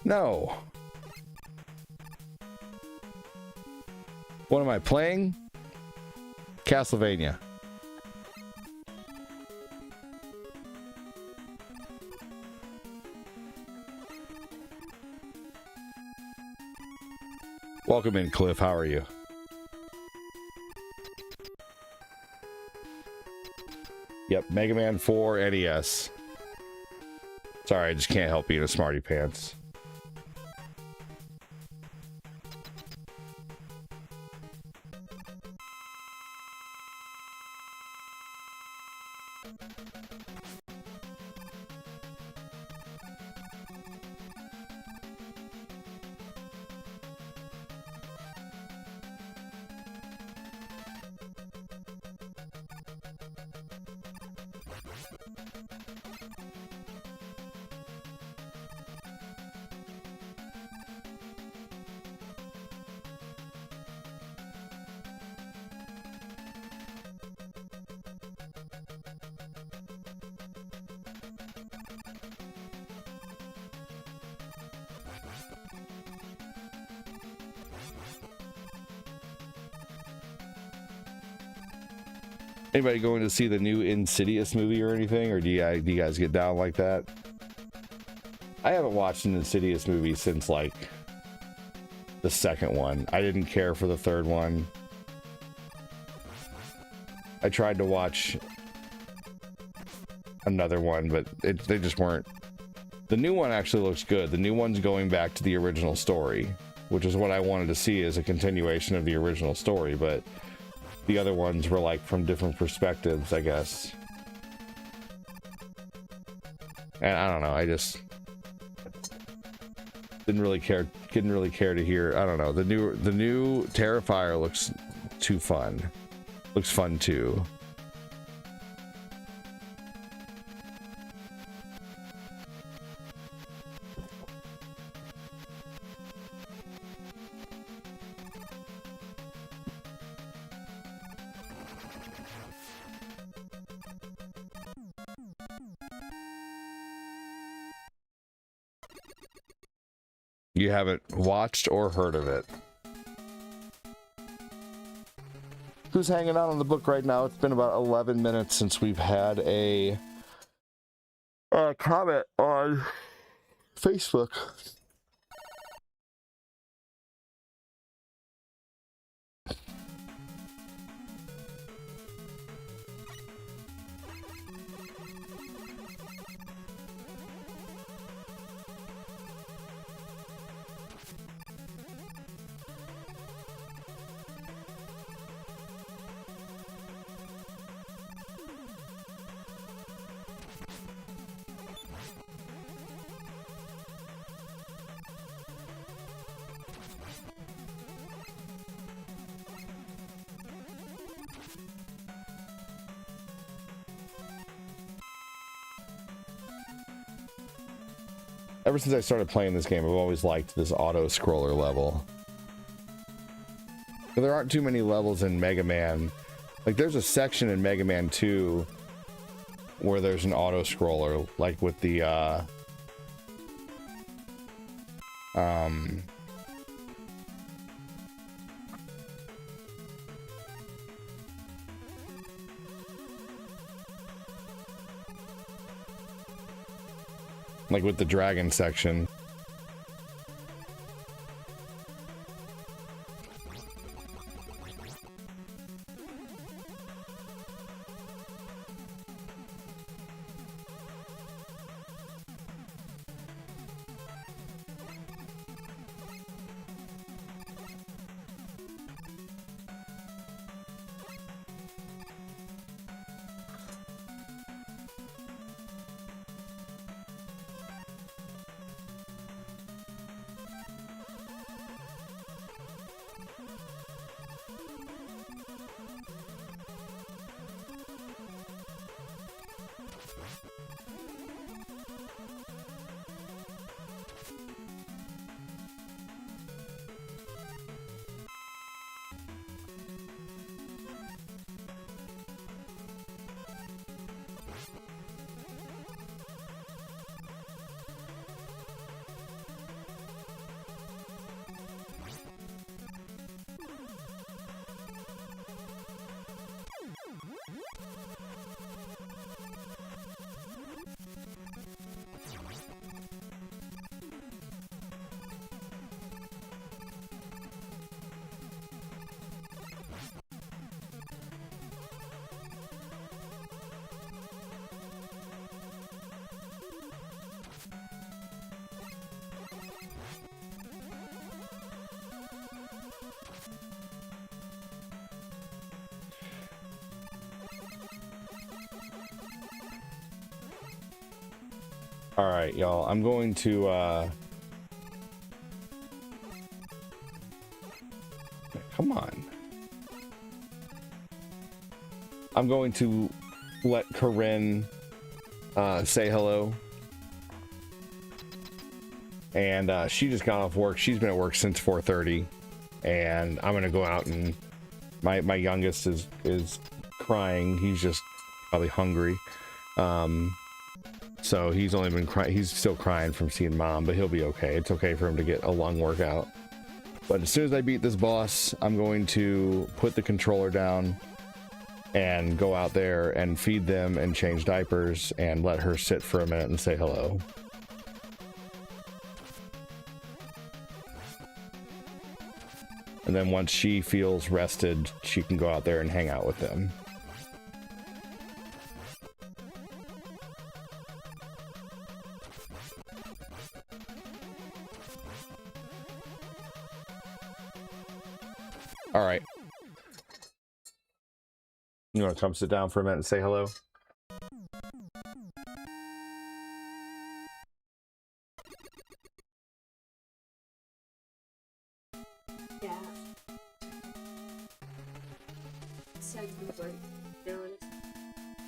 No. What am I playing? Castlevania. Welcome in, Cliff. How are you? Yep, Mega Man 4 NES. Sorry, I just can't help being a smarty pants. Anybody going to see the new Insidious movie or anything, or do you guys get down like that? I haven't watched an Insidious movie since like the second one. I didn't care for the third one. I tried to watch another one, but they just weren't. The new one actually looks good. The new one's going back to the original story, which is what I wanted to see, as a continuation of the original story, but the other ones were like from different perspectives, I guess. And I don't know, I just didn't really care to hear. I don't know, the new Terrifier looks too fun. Looks fun too. You haven't watched or heard of it. Who's hanging out on the book right now? It's been about 11 minutes since we've had a comment on Facebook. Ever since I started playing this game, I've always liked this auto-scroller level. But there aren't too many levels in Mega Man. Like, there's a section in Mega Man 2 where there's an auto-scroller, like with the, like with the dragon section. All right, y'all. I'm going to come on. I'm going to let Corinne say hello. And she just got off work. She's been at work since 4:30, and I'm gonna go out, and my youngest is crying. He's just probably hungry. So he's only been crying. He's still crying from seeing mom, but he'll be okay. It's okay for him to get a lung workout. But as soon as I beat this boss, I'm going to put the controller down and go out there and feed them and change diapers and let her sit for a minute and say hello. And then once she feels rested, she can go out there and hang out with them. All right. You want to come sit down for a minute and say hello? Yeah. Sounds good.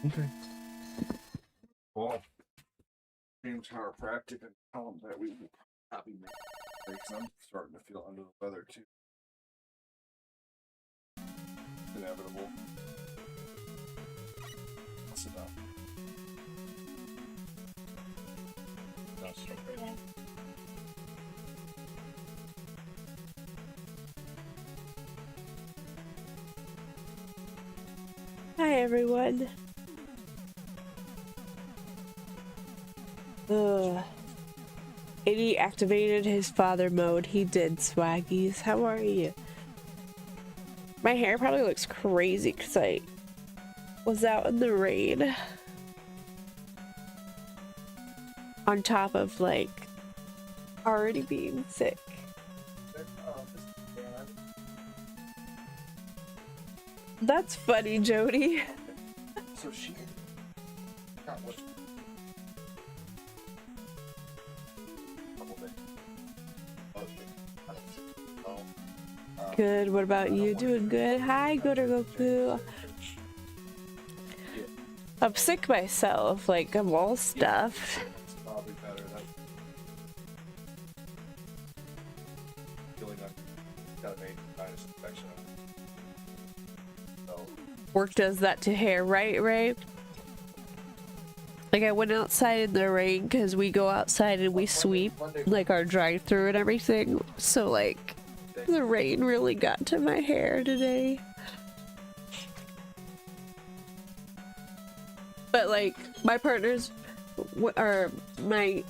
Okay. Well, James chiropractic and tell them that we will not be making mistakes. I'm starting to feel under the weather too. Inevitable. Sit down. That's okay. Hi everyone. Eddie activated his father mode. He did, Swaggies. How are you? My hair probably looks crazy because I was out in the rain. On top of like already being sick. That's funny, Jody. So she got what? Good. What about you? Doing good? Hi, Gooder Goku. I'm sick myself. Like, I'm all stuffed. It's probably better. That's feeling like got a major sinus infection. So Work does that to hair, right? Like, I went outside in the rain because we go outside and we sweep, like, our drive-through and everything. So, like, the rain really got to my hair today. But like my partner's or my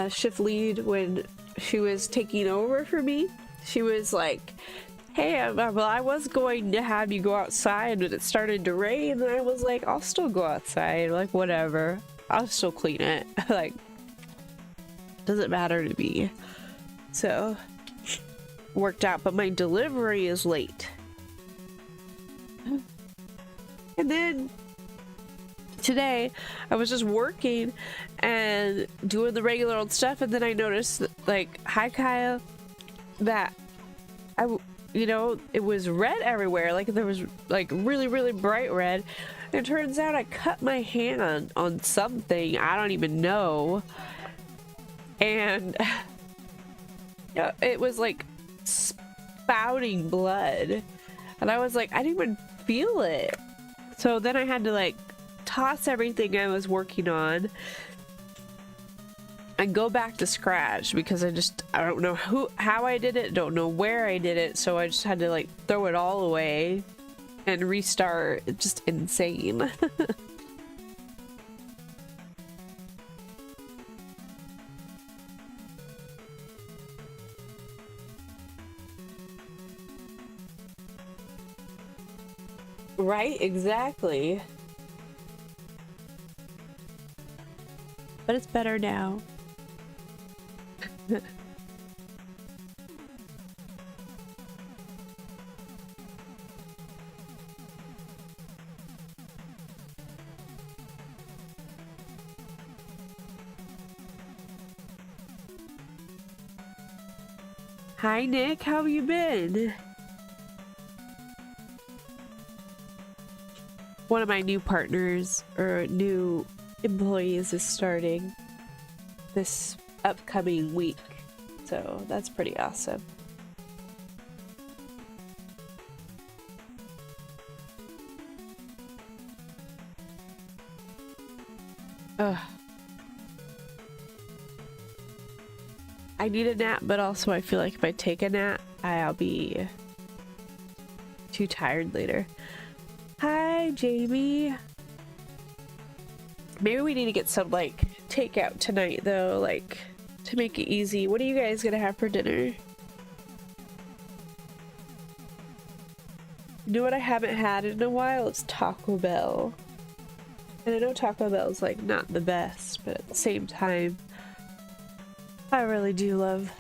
shift lead, when she was taking over for me, she was like, hey, well, I was going to have you go outside, but it started to rain, and I was like, I'll still go outside, like whatever, I'll still clean it. Like, doesn't matter to me. So worked out, but my delivery is late. And then today I was just working and doing the regular old stuff, and then I noticed that, like, hi Kyle, that you know, it was red everywhere. Like there was like really, really bright red. It turns out I cut my hand on something. I don't even know. And yeah, it was like spouting blood. And I was like, I didn't even feel it. So then I had to like toss everything I was working on and go back to scratch because I don't know how I did it, don't know where I did it, so I just had to like throw it all away and restart. It's just insane. Right, exactly. But it's better now. Hi Nick, how have you been? One of my new partners or new employees is starting this upcoming week, so that's pretty awesome. Ugh. I need a nap, but also I feel like if I take a nap, I'll be too tired later. Hi, Jamie. Maybe we need to get some like takeout tonight though, like to make it easy. What are you guys gonna have for dinner? You know what I haven't had in a while? It's Taco Bell. And I know Taco Bell's like not the best, but at the same time, I really do love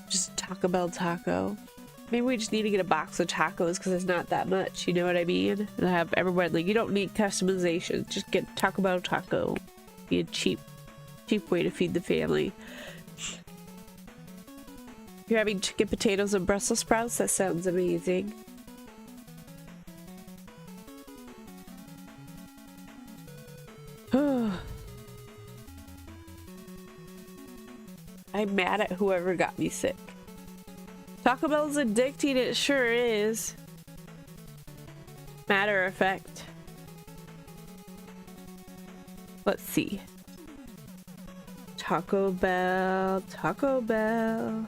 just Taco Bell taco. Maybe we just need to get a box of tacos because it's not that much, you know what I mean? And have everyone like, you don't need customization, just get Taco Bell taco. Be a cheap way to feed the family. If you're having chicken potatoes and Brussels sprouts, that sounds amazing. I'm mad at whoever got me sick. Taco Bell's addicting, it sure is. Matter of fact. Let's see. Taco Bell, Taco Bell.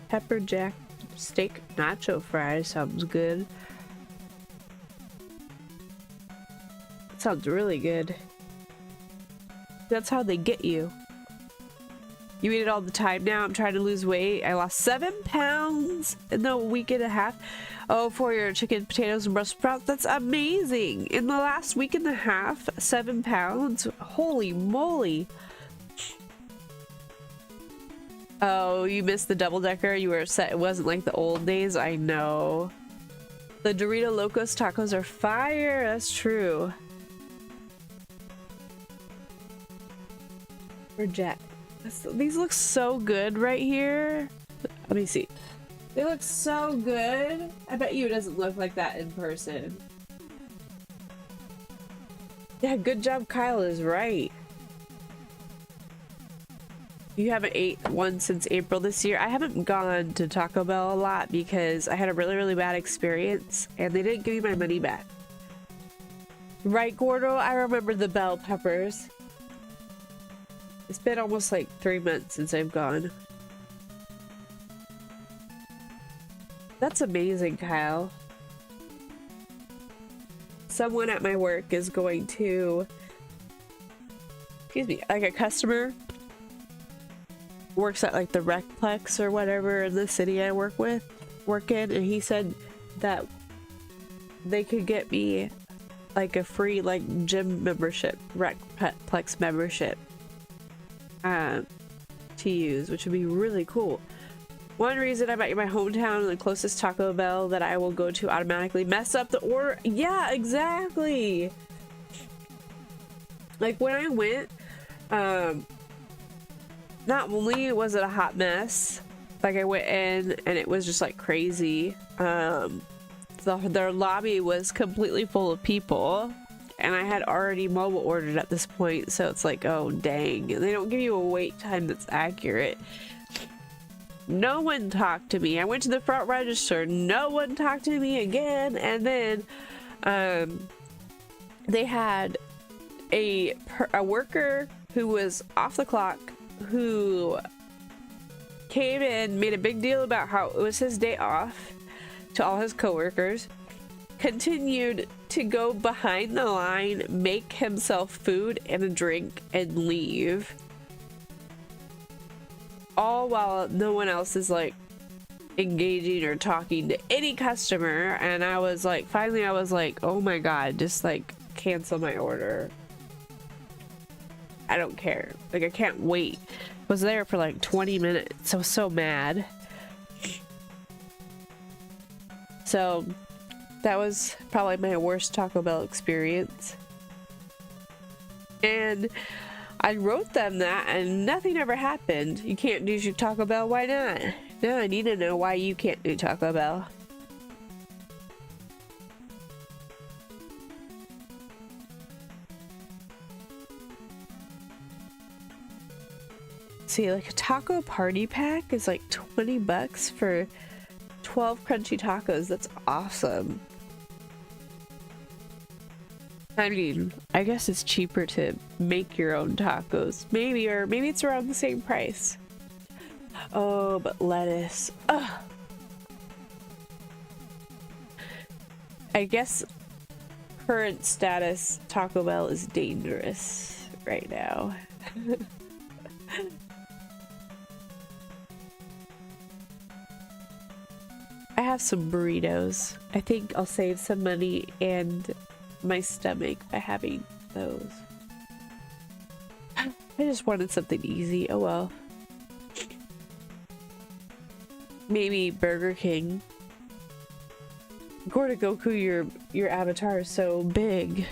Pepper jack steak nacho fries sounds good. Sounds really good. That's how they get you. You eat it all the time now. I'm trying to lose weight. I lost 7 pounds in a week and a half. Oh, for your chicken, potatoes, and Brussels sprouts. That's amazing. In the last week and a half, 7 pounds. Holy moly. Oh, you missed the double decker. You were upset it wasn't like the old days. I know. The Dorito Locos tacos are fire. That's true. Or Jack. These look so good right here. Let me see. They look so good. I bet you it doesn't look like that in person. Yeah, good job. Kyle is right. You haven't ate one since April this year. I haven't gone to Taco Bell a lot because I had a really, really bad experience and they didn't give me my money back. Right, Gordo? I remember the bell peppers. It's been almost like 3 months since I've gone. That's amazing, Kyle. Someone at my work is going to, excuse me, like a customer works at like the Recplex or whatever in the city I work in, and he said that they could get me like a free like gym membership, Recplex membership. To use, which would be really cool. One reason I'm at my hometown and the closest Taco Bell that I will go to automatically mess up the order. Yeah, exactly. Like when I went, not only was it a hot mess, Like I went in and it was just like crazy. Their lobby was completely full of people, and I had already mobile ordered at this point, so it's like, oh dang. They don't give you a wait time that's accurate. No one talked to me. I went to the front register, no one talked to me again, and then they had a worker who was off the clock who came in, made a big deal about how it was his day off to all his coworkers, continued to go behind the line, make himself food and a drink, and leave. All while no one else is like engaging or talking to any customer. And I was like, finally I was like, oh my god, just like cancel my order. I don't care. Like, I can't wait. Was there for like 20 minutes. I was so mad. So that was probably my worst Taco Bell experience. And I wrote them that and nothing ever happened. You can't do your Taco Bell, why not? Now I need to know why you can't do Taco Bell. See, like a taco party pack is like 20 bucks for 12 crunchy tacos. That's awesome. I mean, I guess it's cheaper to make your own tacos. Maybe, or maybe it's around the same price. Oh, but lettuce. Ugh. I guess current status Taco Bell is dangerous right now. I have some burritos. I think I'll save some money and my stomach by having those. I just wanted something easy. Oh well. Maybe Burger King. Gorda Goku, your avatar is so big.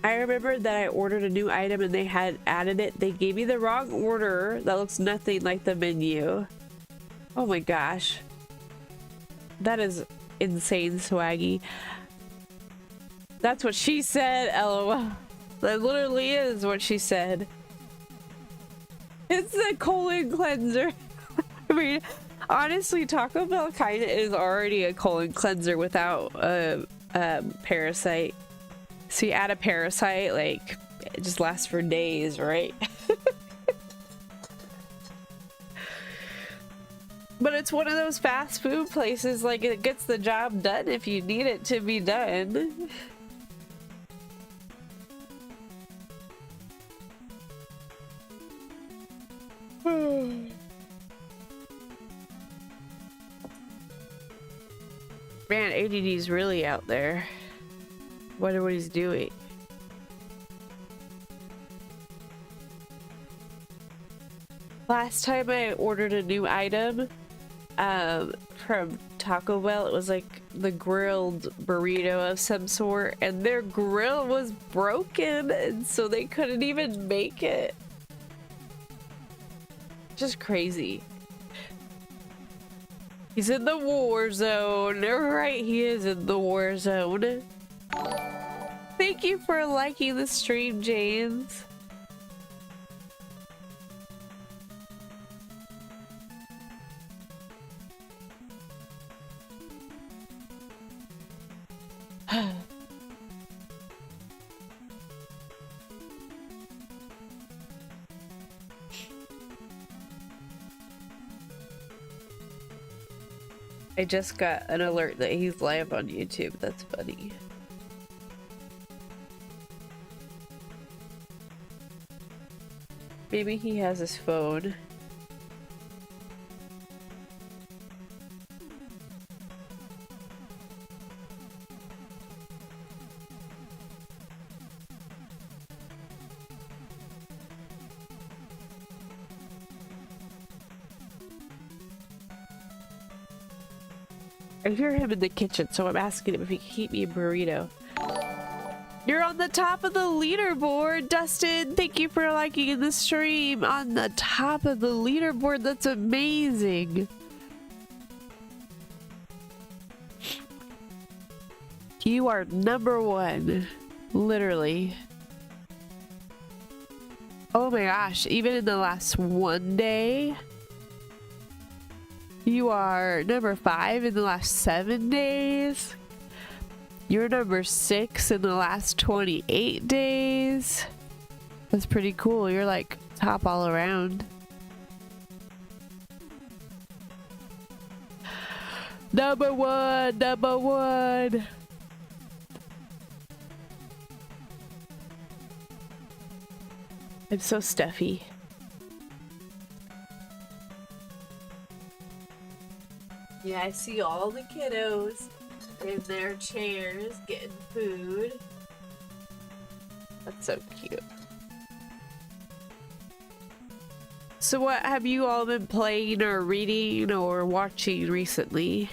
I remember that I ordered a new item and they had added it. They gave me the wrong order that looks nothing like the menu. Oh my gosh. That is insane, Swaggy. That's what she said, LOL. That literally is what she said. It's a colon cleanser. I mean, honestly, Taco Bell kinda is already a colon cleanser without a parasite. So you add a parasite, like, it just lasts for days, right? But it's one of those fast food places, like, it gets the job done if you need it to be done. Man, ADD's really out there. Wonder what he's doing. Last time I ordered a new item from Taco Bell, it was like the grilled burrito of some sort, and their grill was broken, and so they couldn't even make it. Just crazy. He's in the war zone. Right, he is in the war zone. Thank you for liking the stream, James. I just got an alert that he's live on YouTube. That's funny. Maybe he has his phone. I hear him in the kitchen, so I'm asking him if he can keep me a burrito. You're on the top of the leaderboard, Dustin. Thank you for liking the stream. On the top of the leaderboard. That's amazing. You are number one. Literally. Oh my gosh. Even in the last one day. You are number 5 in the last 7 days. You're number 6 in the last 28 days. That's pretty cool. You're like top all around. Number one, number one. I'm so stuffy. Yeah, I see all the kiddos in their chairs getting food. That's so cute. So what have you all been playing or reading or watching recently?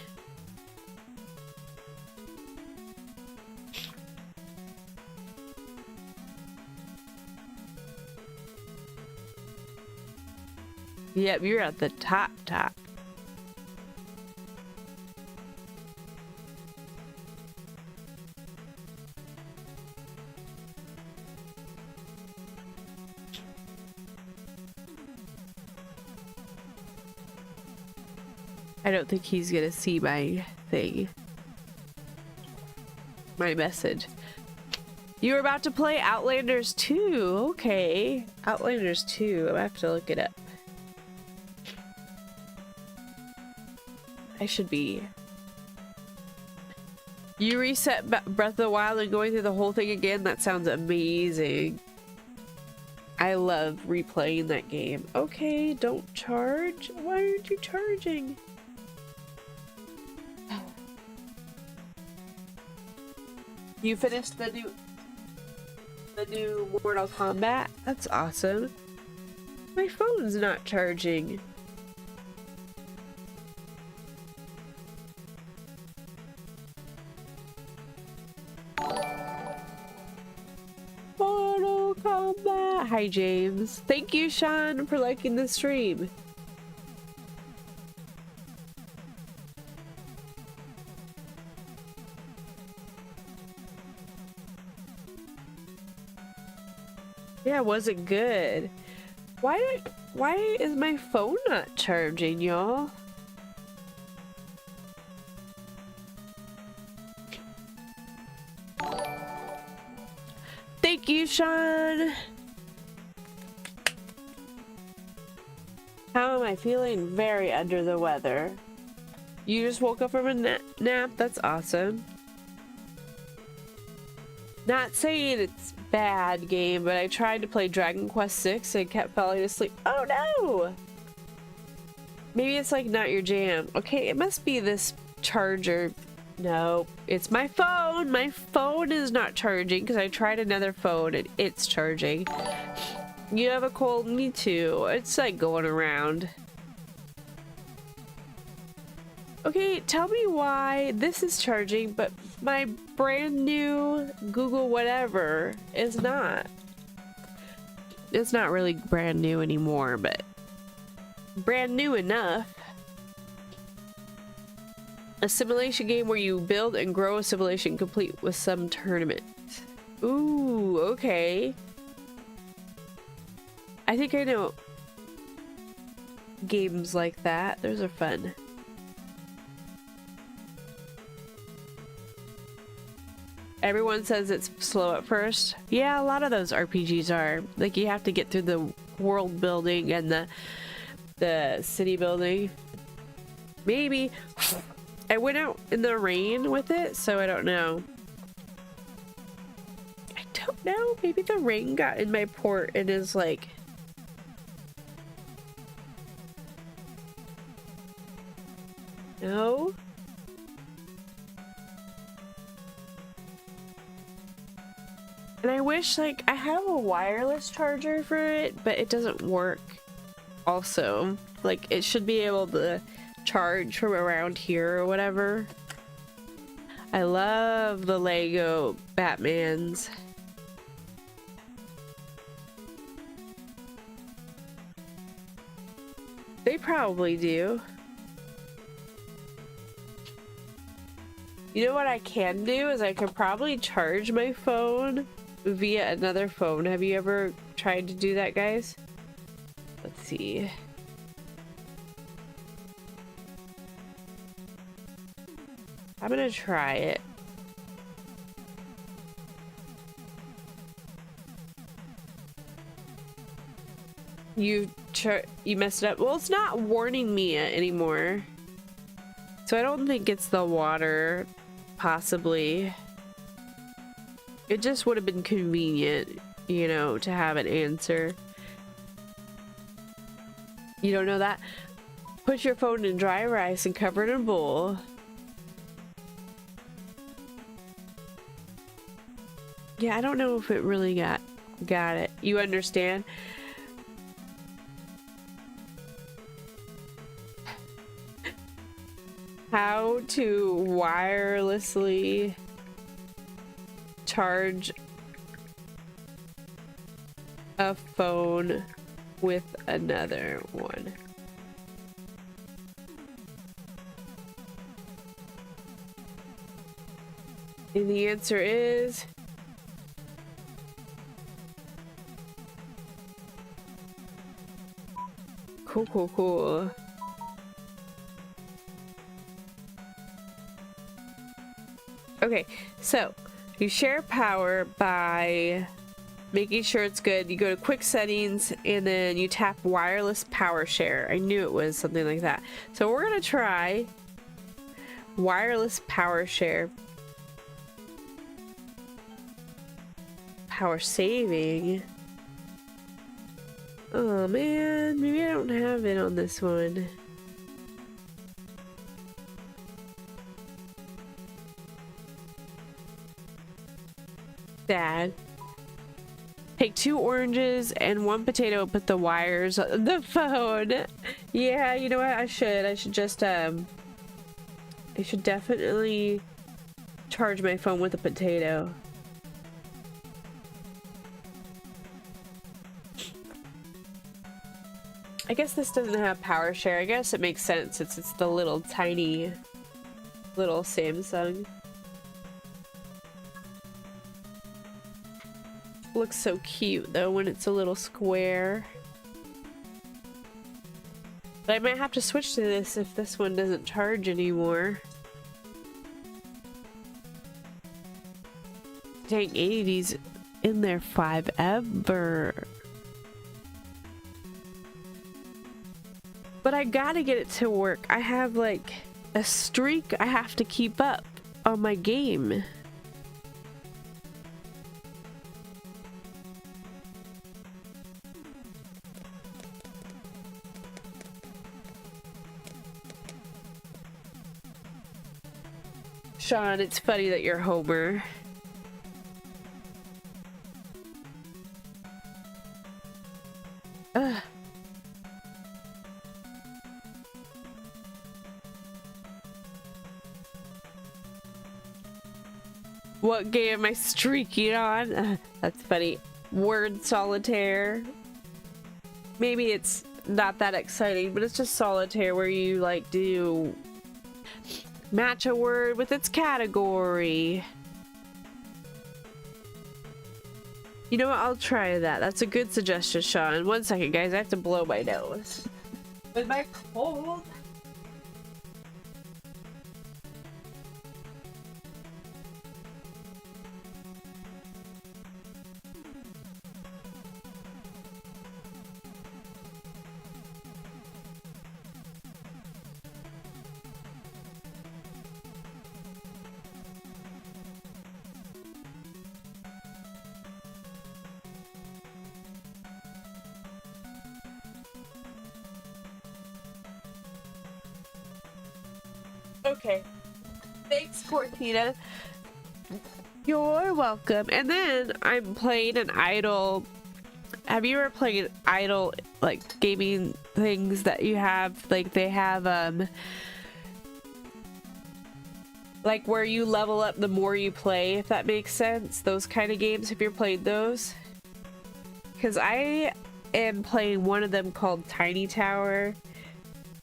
Yep, you're at the top. I don't think he's gonna see my thing. My message. You were about to play Outlanders 2. Okay. Outlanders 2. I'm gonna have to look it up. I should be. You reset Breath of the Wild and going through the whole thing again? That sounds amazing. I love replaying that game. Okay, don't charge. Why aren't you charging? You finished the new Mortal Kombat? That's awesome. My phone's not charging. Mortal Kombat. Hi James. Thank you Sean for liking the stream. Yeah, was it good? Why is my phone not charging, y'all? Thank you, Sean. How am I feeling? Very under the weather. You just woke up from a nap? That's awesome. Not saying it's bad game, but I tried to play Dragon Quest 6 and kept falling asleep. Oh no! Maybe it's like not your jam. Okay, it must be this charger. No, it's my phone. My phone is not charging because I tried another phone and it's charging. You have a cold? Me too. It's like going around. Okay, tell me why this is charging, but my brand new Google whatever is not. It's not really brand new anymore, but brand new enough. A simulation game where you build and grow a civilization complete with some tournament. Ooh, okay. I think I know games like that. Those are fun. Everyone says it's slow at first. Yeah, a lot of those RPGs are. Like, you have to get through the world building and the city building. Maybe. I went out in the rain with it, so I don't know. I don't know. Maybe the rain got in my port and is like... No? And I wish, like, I have a wireless charger for it, but it doesn't work also. Like, it should be able to charge from around here or whatever. I love the Lego Batmans. They probably do. You know what I can do is I could probably charge my phone via another phone. Have you ever tried to do that, guys? Let's see. I'm gonna try it. You messed it up. Well, it's not warning me anymore. So I don't think it's the water, possibly. It just would have been convenient, you know, to have an answer. You don't know that? Put your phone in dry rice and cover it in a bowl. Yeah, I don't know if it really got it. You understand? How to wirelessly charge a phone with another one. And the answer is cool. Okay, so you share power by making sure it's good. You go to quick settings and then you tap wireless power share. I knew it was something like that. So we're gonna try wireless power share. Power saving. Oh man, maybe I don't have it on this one. Dad. Take 2 oranges and 1 potato and put the wires on the phone. Yeah, you know what? I should just I should definitely charge my phone with a potato. I guess this doesn't have power share. I guess it makes sense since it's the little tiny little Samsung. Looks so cute though when it's a little square. But I might have to switch to this if this one doesn't charge anymore. Dang, 80's in there forever. But I gotta get it to work. I have like a streak I have to keep up on my game. Sean, it's funny that you're Homer. Ugh. What game am I streaking on? That's funny. Word solitaire. Maybe it's not that exciting, but it's just solitaire where you like do match a word with its category. You know what? I'll try that. That's a good suggestion, Sean. 1 second, guys. I have to blow my nose. With my cold. Okay. Thanks, Cortina. You're welcome. And then I'm playing an idle. Have you ever played idle like gaming things that you have? Like they have Like where you level up the more you play, if that makes sense. Those kind of games, have you ever played those? Because I am playing one of them called Tiny Tower.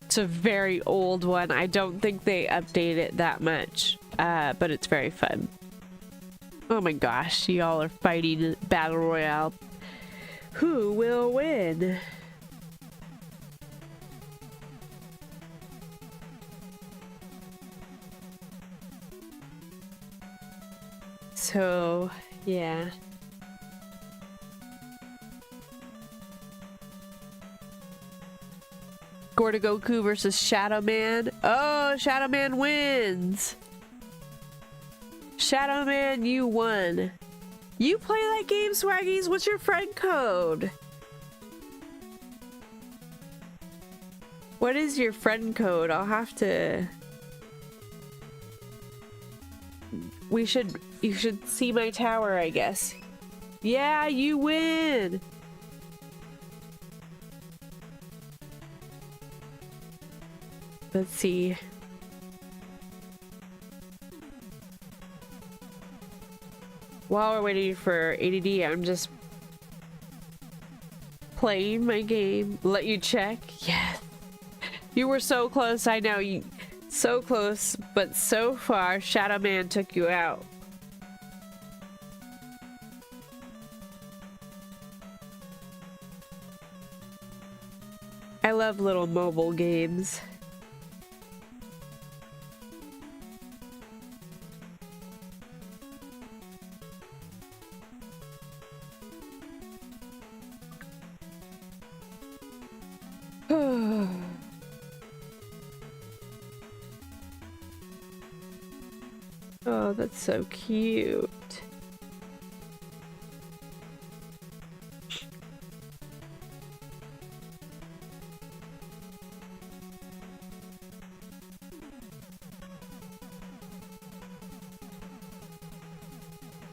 It's a very old one. I don't think they update it that much, but it's very fun. Oh my gosh, y'all are fighting Battle Royale. Who will win? So, yeah. Goku versus Shadow Man. Oh, Shadow Man wins. Shadow Man, you won. You play that game, Swaggies? What's your friend code? What is your friend code? I'll have to... You should see my tower, I guess. Yeah, you win! Let's see. While we're waiting for ADD, I'm just playing my game. Let you check. Yes. You were so close. I know you. So close, but so far, Shadow Man took you out. I love little mobile games. Oh, that's so cute.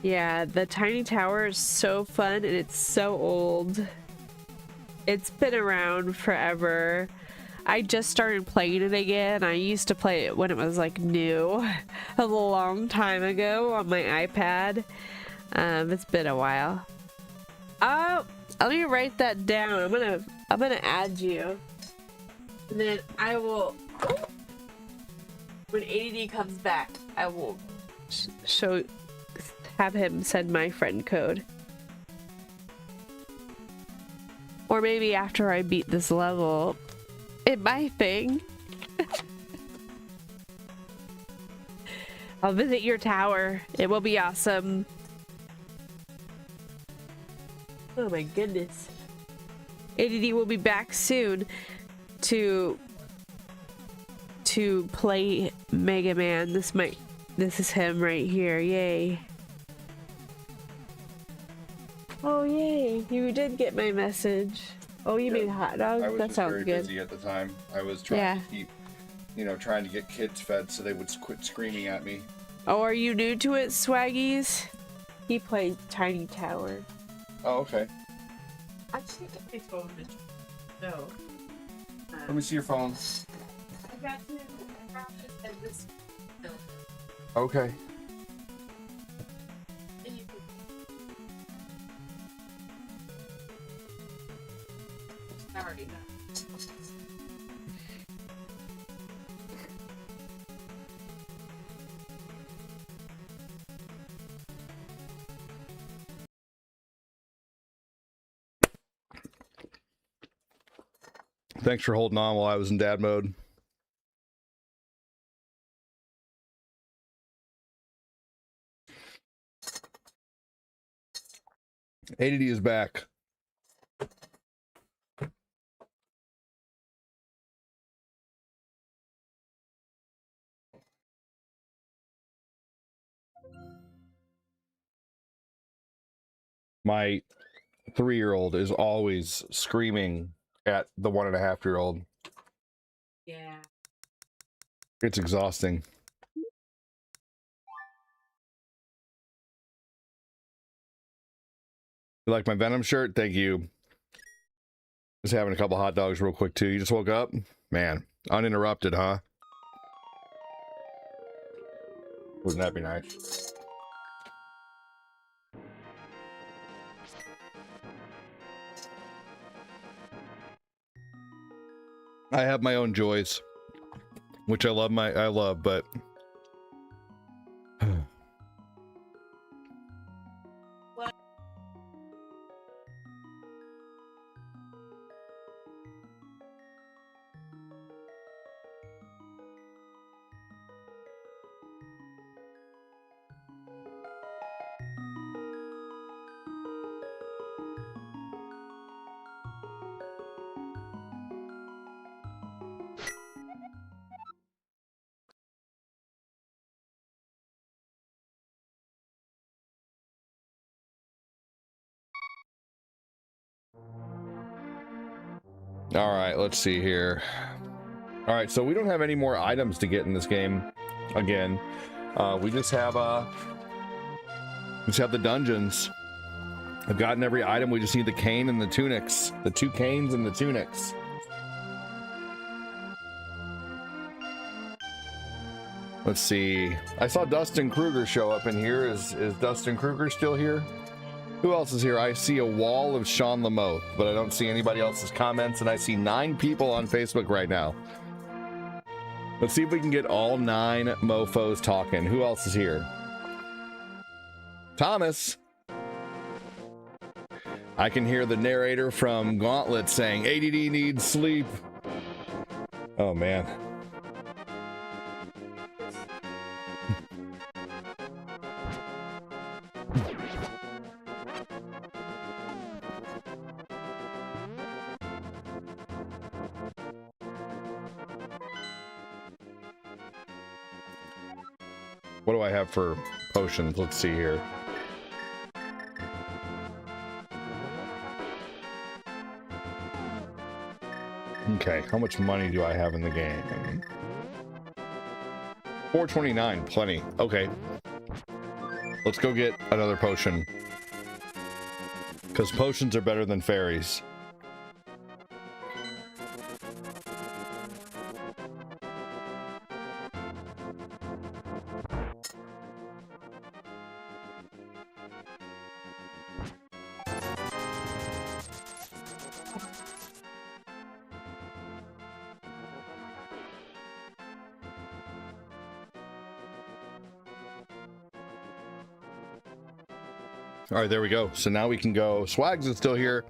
Yeah, the Tiny Tower is so fun and it's so old. It's been around forever. I just started playing it again. I used to play it when it was like new, a long time ago on my iPad. It's been a while. Oh, let me write that down. I'm gonna add you, and then I will. When ADD comes back, I will have him send my friend code. Or maybe after I beat this level in my thing. I'll visit your tower. It will be awesome. Oh my goodness. ADD will be back soon to play Mega Man. This is him right here. Yay. Oh yay, you did get my message. Oh, you made hot dogs? That sounds good. I was busy at the time. I was trying to keep, trying to get kids fed so they would quit screaming at me. Oh, are you new to it, Swaggies? He played Tiny Tower. Oh, okay. I just need to get my phone. No. Let me see your phone. I got you. This. Okay. Already done. Thanks for holding on while I was in dad mode. ADD is back. My 3-year-old is always screaming at the 1.5-year-old. Yeah. It's exhausting. You like my Venom shirt? Thank you. Just having a couple hot dogs real quick too. You just woke up? Man, uninterrupted, huh? Wouldn't that be nice? I have my own joys, which I love, but all right, let's see here. All right, so we don't have any more items to get in this game. Again, we just have the dungeons. I've gotten every item. We just need the cane and the tunics, the 2 canes and the tunics. Let's see. I saw Dustin Kruger show up in here. Is Dustin Kruger still here? Who else is here? I see a wall of Sean Lamoth, but I don't see anybody else's comments, and I see 9 people on Facebook right now. Let's see if we can get all 9 mofos talking. Who else is here? Thomas. I can hear the narrator from Gauntlet saying ADD needs sleep. Oh man. What do I have for potions? Let's see here. Okay, how much money do I have in the game? 429, plenty. Okay. Let's go get another potion. Because potions are better than fairies. All right, there we go. So now we can go. Swags is still here.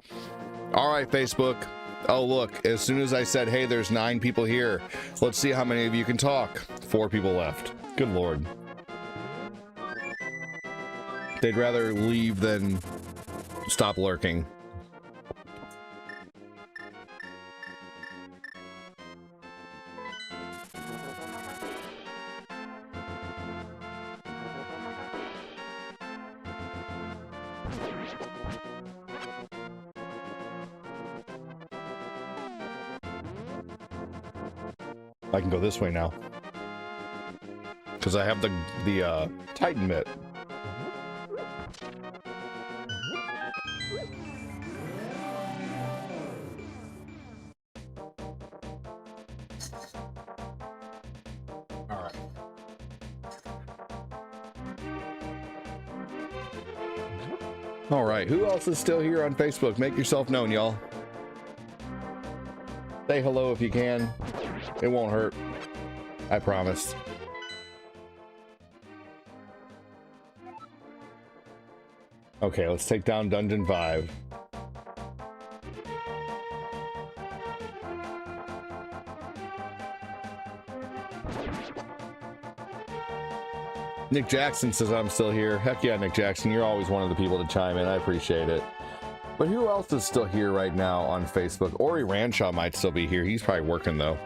All right, Facebook. Oh, look, as soon as I said, hey, there's 9 people here. Let's see how many of you can talk. 4 people left. Good Lord. They'd rather leave than stop lurking. I can go this way now because I have the Titan mitt. All right. All right. Who else is still here on Facebook? Make yourself known, y'all. Say hello if you can. It won't hurt. I promise. Okay, let's take down Dungeon 5. Nick Jackson says I'm still here. Heck yeah, Nick Jackson. You're always one of the people to chime in. I appreciate it. But who else is still here right now on Facebook? Ori Ranshaw might still be here. He's probably working though.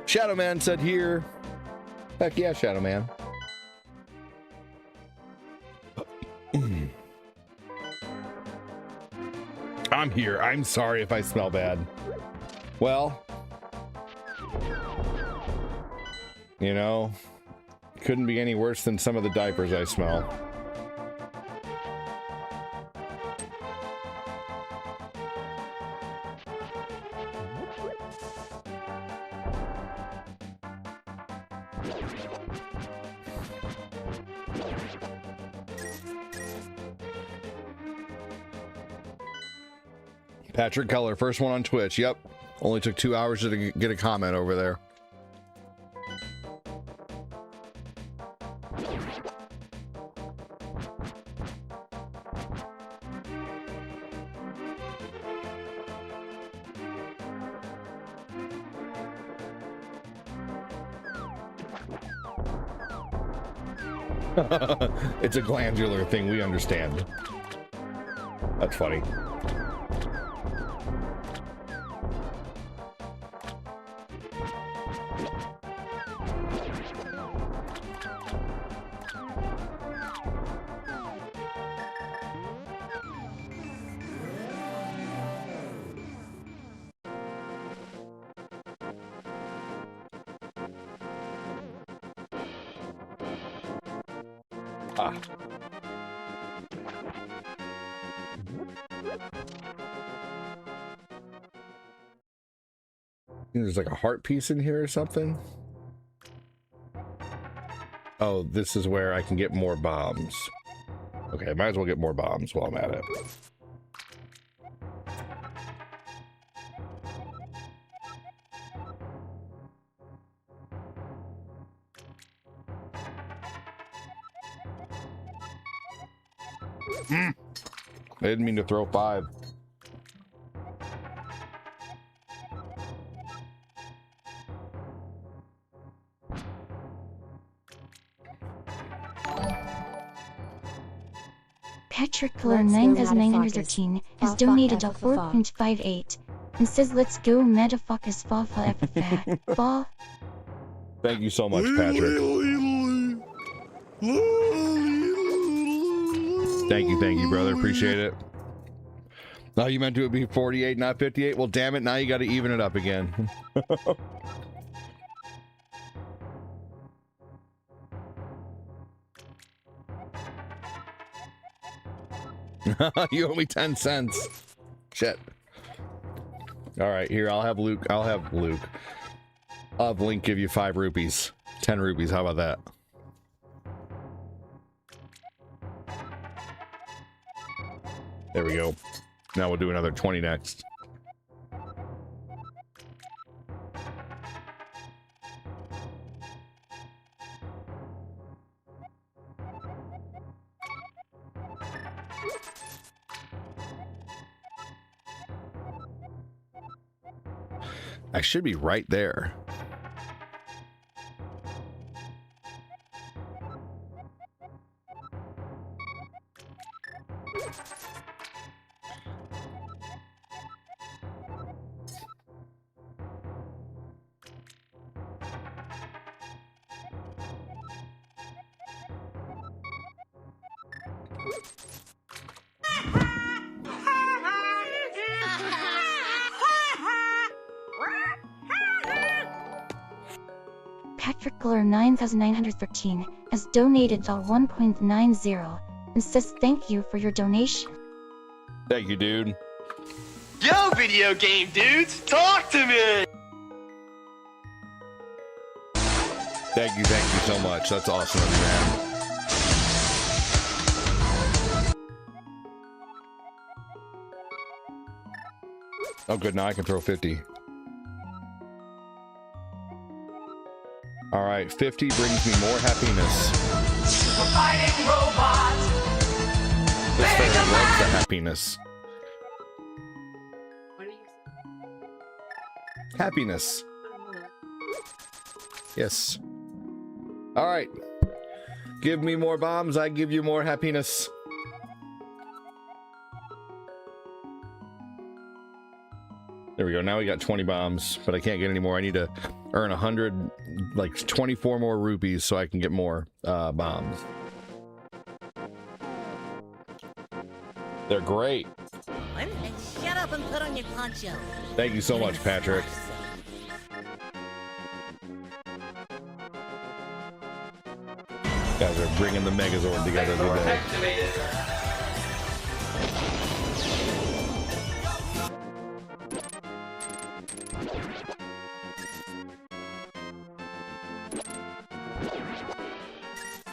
Shadow Man said here. Heck yeah, Shadow Man. I'm here. I'm sorry if I smell bad. Well, you know, couldn't be any worse than some of the diapers I smell. Patrick Keller, first one on Twitch. Yep. Only took 2 hours to get a comment over there. It's a glandular thing, we understand. That's funny. Ah. There's like a heart piece in here or something. Oh, this is where I can get more bombs. Okay, might as well get more bombs while I'm at it. I didn't mean to throw 5. Patrick Keller 9913 has donated a 4.58 and says let's go motherfuckers fa fa fa fa. Thank you so much, Patrick. Thank you, brother. Appreciate it. No, you meant to be 48, not 58? Well, damn it, now you got to even it up again. You owe me 10 cents. Shit. All right, here, I'll have Luke. I'll have Link give you 5 rupees. 10 rupees, how about that? There we go. Now we'll do another 20 next. I should be right there. Patrick Keller 9913 has donated a 1.90 and says thank you for your donation. Thank you, dude. Yo, video game dudes, talk to me! Thank you so much. That's awesome, man. Oh, good. Now I can throw 50. All right, 50 brings me more happiness. We're fighting robots. This fairy loves the happiness. What are you Happiness. Yes. All right. Give me more bombs. I give you more happiness. There we go. Now we got 20 bombs, but I can't get any more. I need to earn 100, like 24 more rupees so I can get more bombs. They're great. one, and shut up and put on your poncho. Thank you so much, Patrick. Guys are bringing the Megazord together today.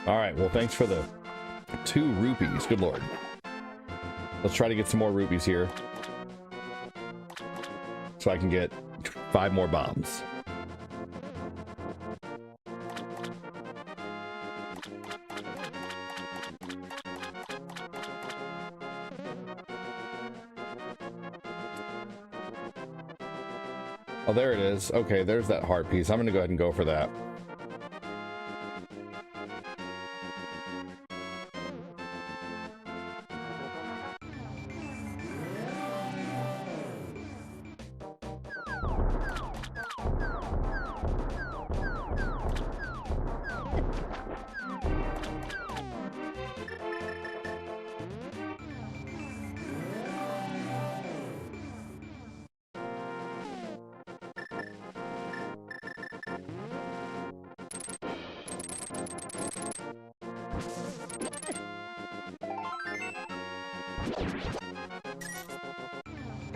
All right, well, thanks for the 2 rupees. Good lord. Let's try to get some more rupees here so I can get 5 more bombs. Oh, there it is. Okay, there's that heart piece. I'm gonna go ahead and go for that.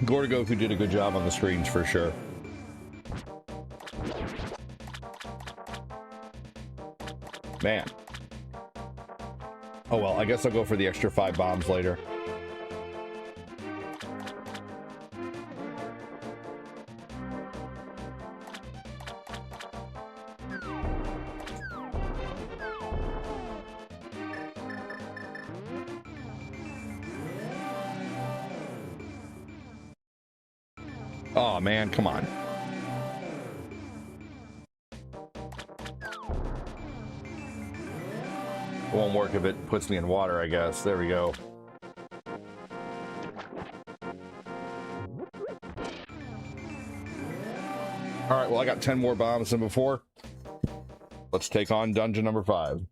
Gorgoku did a good job on the screens for sure. Man. Oh well, I guess I'll go for the extra 5 bombs later. Oh man, come on. It won't work if it puts me in water, I guess. There we go. All right, well, I got 10 more bombs than before. Let's take on dungeon number 5.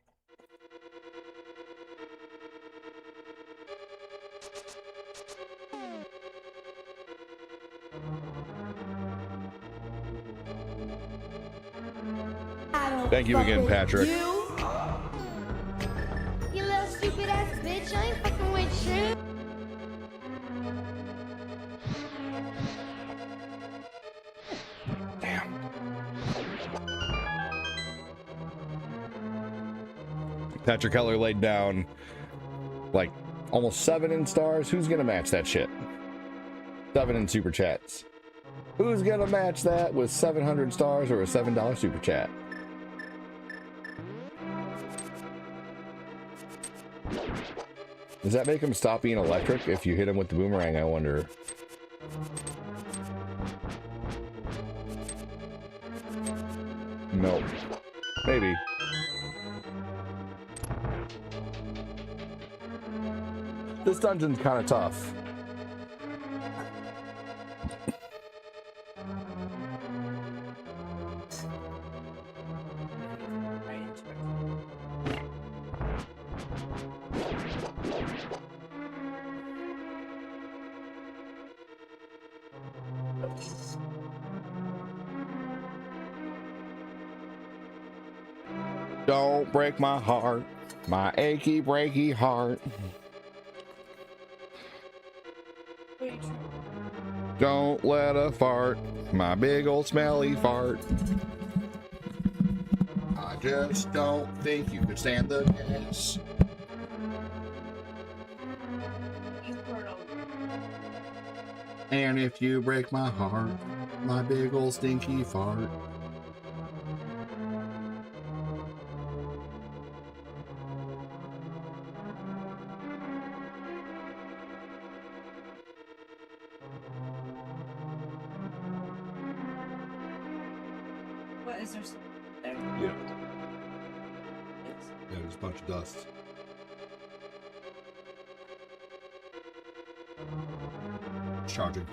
Thank you again, Patrick. You little stupid ass bitch, I ain't fucking with you. Damn. Patrick Keller laid down like almost 7 in stars. Who's gonna match that shit? 7 in super chats. Who's gonna match that with 700 stars or a $7 super chat? Does that make him stop being electric if you hit him with the boomerang, I wonder? Nope. Maybe. This dungeon's kind of tough. Don't break my heart, my achy breaky heart. Don't let a fart, my big old smelly fart. I just don't think you could stand the gas. And if you break my heart, my big old stinky fart. What is there? There? Yeah. Yeah, there's a bunch of dust. Charging.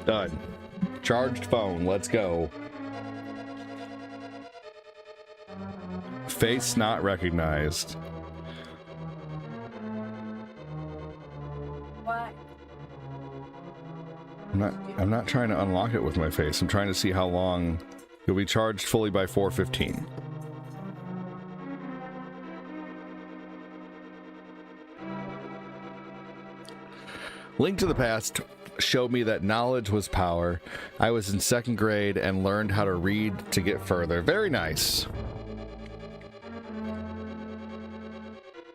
Done. Charged phone. Let's go. Face not recognized. What? I'm not trying to unlock it with my face. I'm trying to see how long you'll be charged fully by 4:15. Link to the Past showed me that knowledge was power. I was in 2nd grade and learned how to read to get further. Very nice.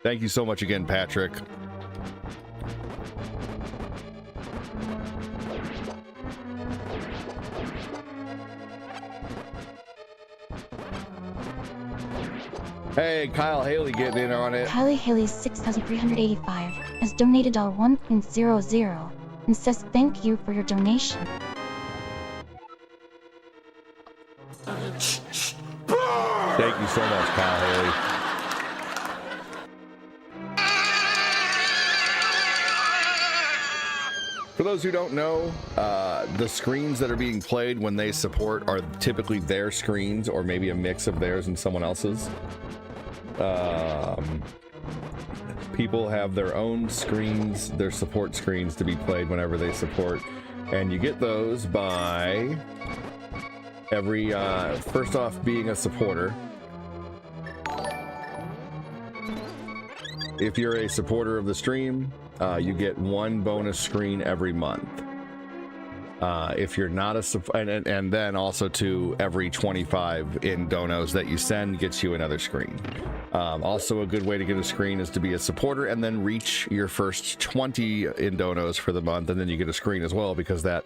Thank you so much again, Patrick. Hey, Kyle Haley getting in on it. Kylie Haley's 6,385 has donated $1.00 and says thank you for your donation. Thank you so much, Kyle Haley. For those who don't know, the screens that are being played when they support are typically their screens or maybe a mix of theirs and someone else's. People have their own screens, their support screens to be played whenever they support, and you get those by every first off being a supporter. If you're a supporter of the stream, you get 1 bonus screen every month. If you're not a and then also to every 25 in donos that you send gets you another screen. Also a good way to get a screen is to be a supporter and then reach your first 20 in donos for the month, and then you get a screen as well, because that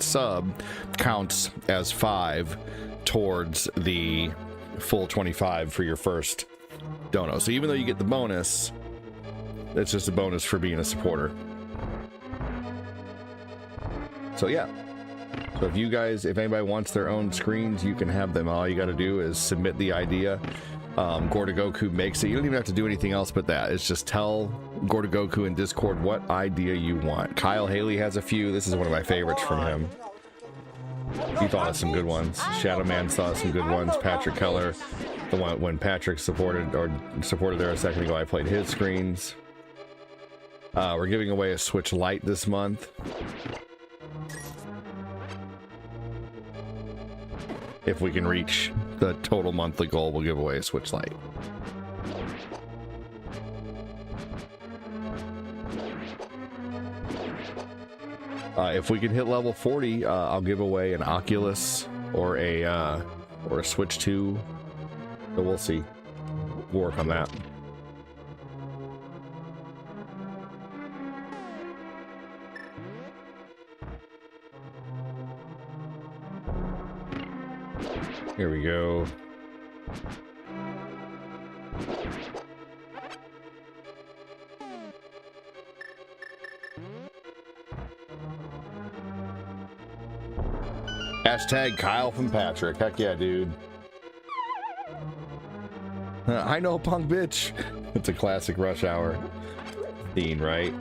sub counts as 5 towards the full 25 for your first dono. So even though you get the bonus, it's just a bonus for being a supporter. So yeah, so if anybody wants their own screens, you can have them. All you got to do is submit the idea. Gordogoku makes it. You don't even have to do anything else but that. It's just tell Gordogoku in Discord what idea you want. Kyle Haley has a few. This is one of my favorites from him. He thought of some good ones. Shadow Man thought of some good ones. Patrick Keller, the one when Patrick supported there a second ago, I played his screens. We're giving away a Switch Lite this month. If we can reach the total monthly goal, we'll give away a Switch Lite. If we can hit level 40, I'll give away an Oculus or a Switch 2. So we'll see. We'll work on that. Here we go. Hashtag Kyle from Patrick. Heck yeah, dude. I know, punk bitch. It's a classic Rush Hour theme, right?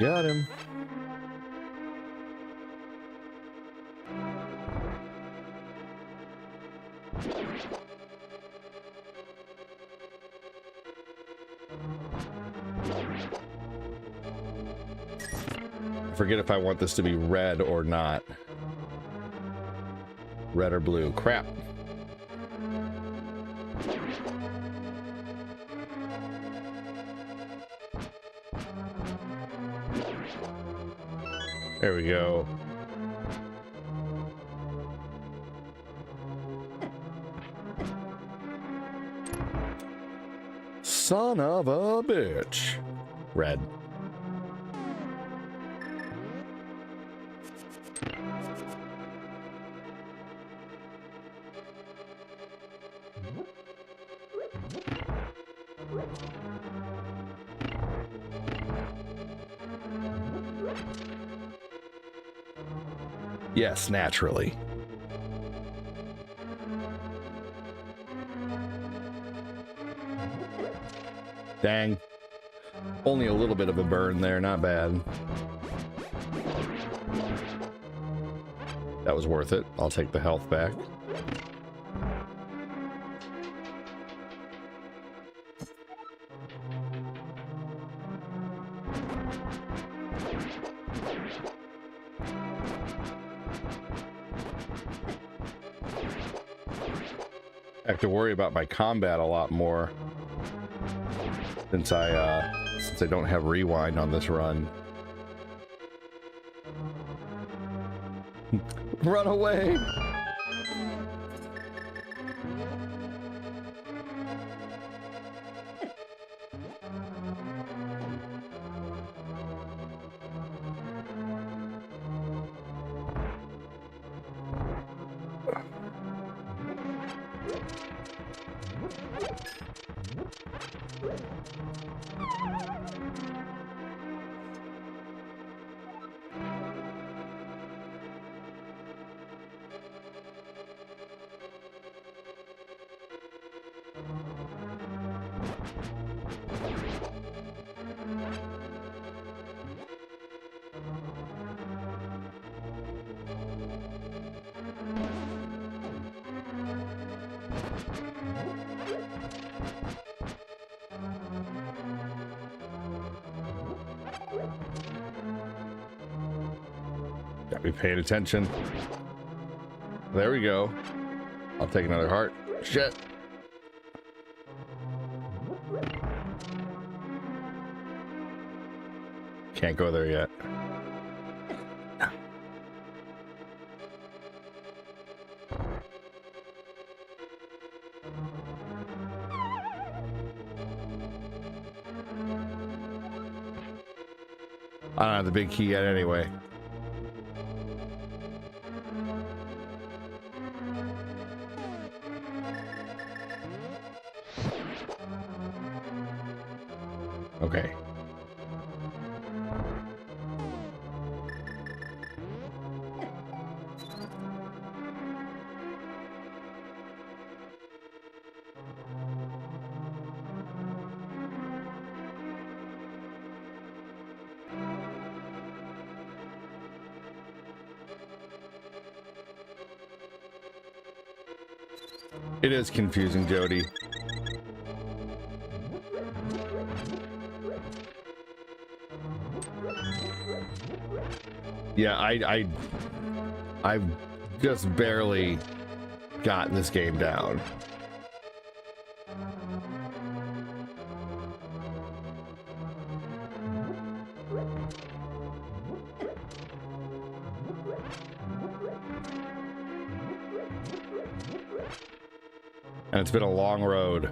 Got him. Forget if I want this to be red or not. Red or blue. Crap. There we go. Son of a bitch. Red. Yes, naturally. Dang. Only a little bit of a burn there, not bad. That was worth it. I'll take the health back. I have to worry about my combat a lot more since I don't have rewind on this run. Run away! Gotta be paying attention. There we go. I'll take another heart. Shit. Can't go there yet. I don't have the big key yet anyway. Okay. It is confusing, Jody. Yeah, I've just barely got this game down. And it's been a long road.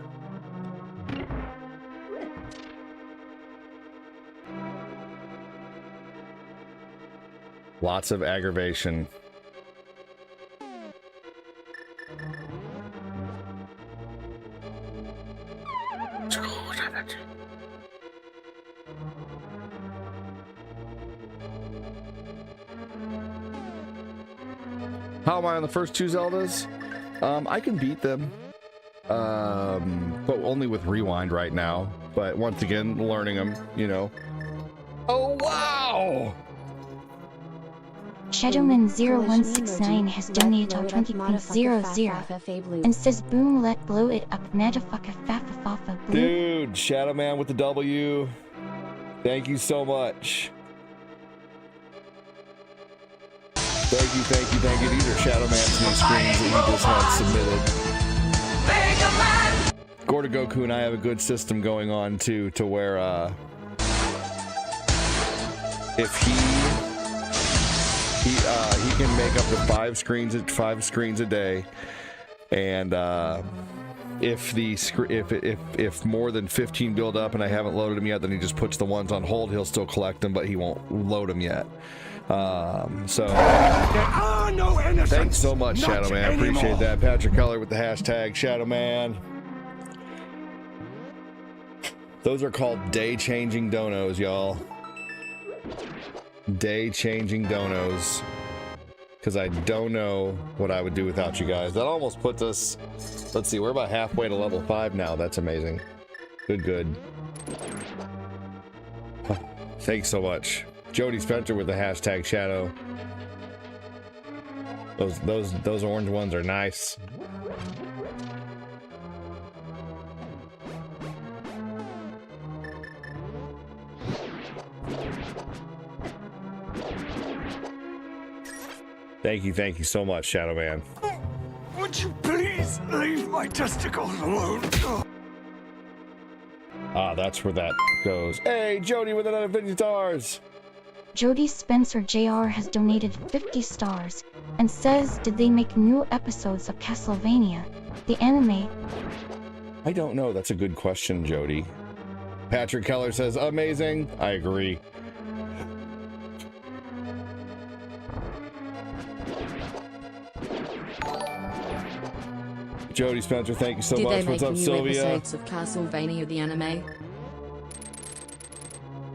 Lots of aggravation. How am I on the first two Zeldas? I can beat them. But only with rewind right now. But once again, learning them, you know. Oh, wow! Shadowman0169 has donated 20.00 and says boom, let blow it up, motherfucker, fafa blue. Dude, Shadowman with the W. Thank you so much. Thank you. These are Shadowman's new screens that he just had submitted. Gorda Goku and I have a good system going on too, to where if he can make up to 5 screens a day, and if more than 15 build up and I haven't loaded them yet, then he just puts the ones on hold. He'll still collect them, but he won't load them yet. So thanks so much, Shadowman. Appreciate that. Patrick Keller with the hashtag Shadowman. Those are called day-changing donos, y'all. Day-changing donos. Because I don't know what I would do without you guys. That almost puts us... Let's see, we're about halfway to level 5 now. That's amazing. Good. Thanks so much. Jody Spencer with the hashtag Shadow. Those orange ones are nice. Thank you so much, Shadow Man. Would you please leave my testicles alone? Ah, that's where that goes. Hey, Jody with another 50 stars. Jody Spencer Jr. has donated 50 stars and says, did they make new episodes of Castlevania, the anime? I don't know. That's a good question, Jody. Patrick Keller says, amazing. I agree. Jody Spencer, thank you so Did much. they What's make up, new Sylvia? episodes of Castlevania the anime?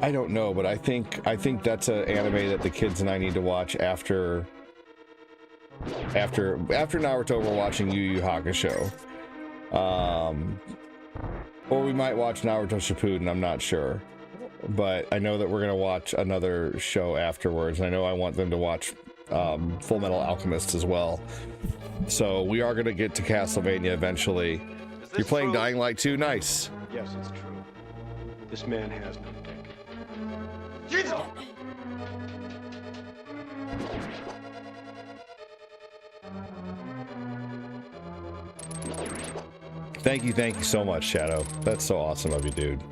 I don't know, but I think that's an anime that the kids and I need to watch after Naruto. We're watching Yu Yu Hakusho, or we might watch Naruto Shippuden. I'm not sure, but I know that we're gonna watch another show afterwards. And I know I want them to watch Full Metal Alchemist as well. So we are gonna get to Castlevania eventually. You're playing true? Dying Light 2? Nice. Yes, it's true. This man has no dick. Thank you so much, Shadow. That's so awesome of you, dude.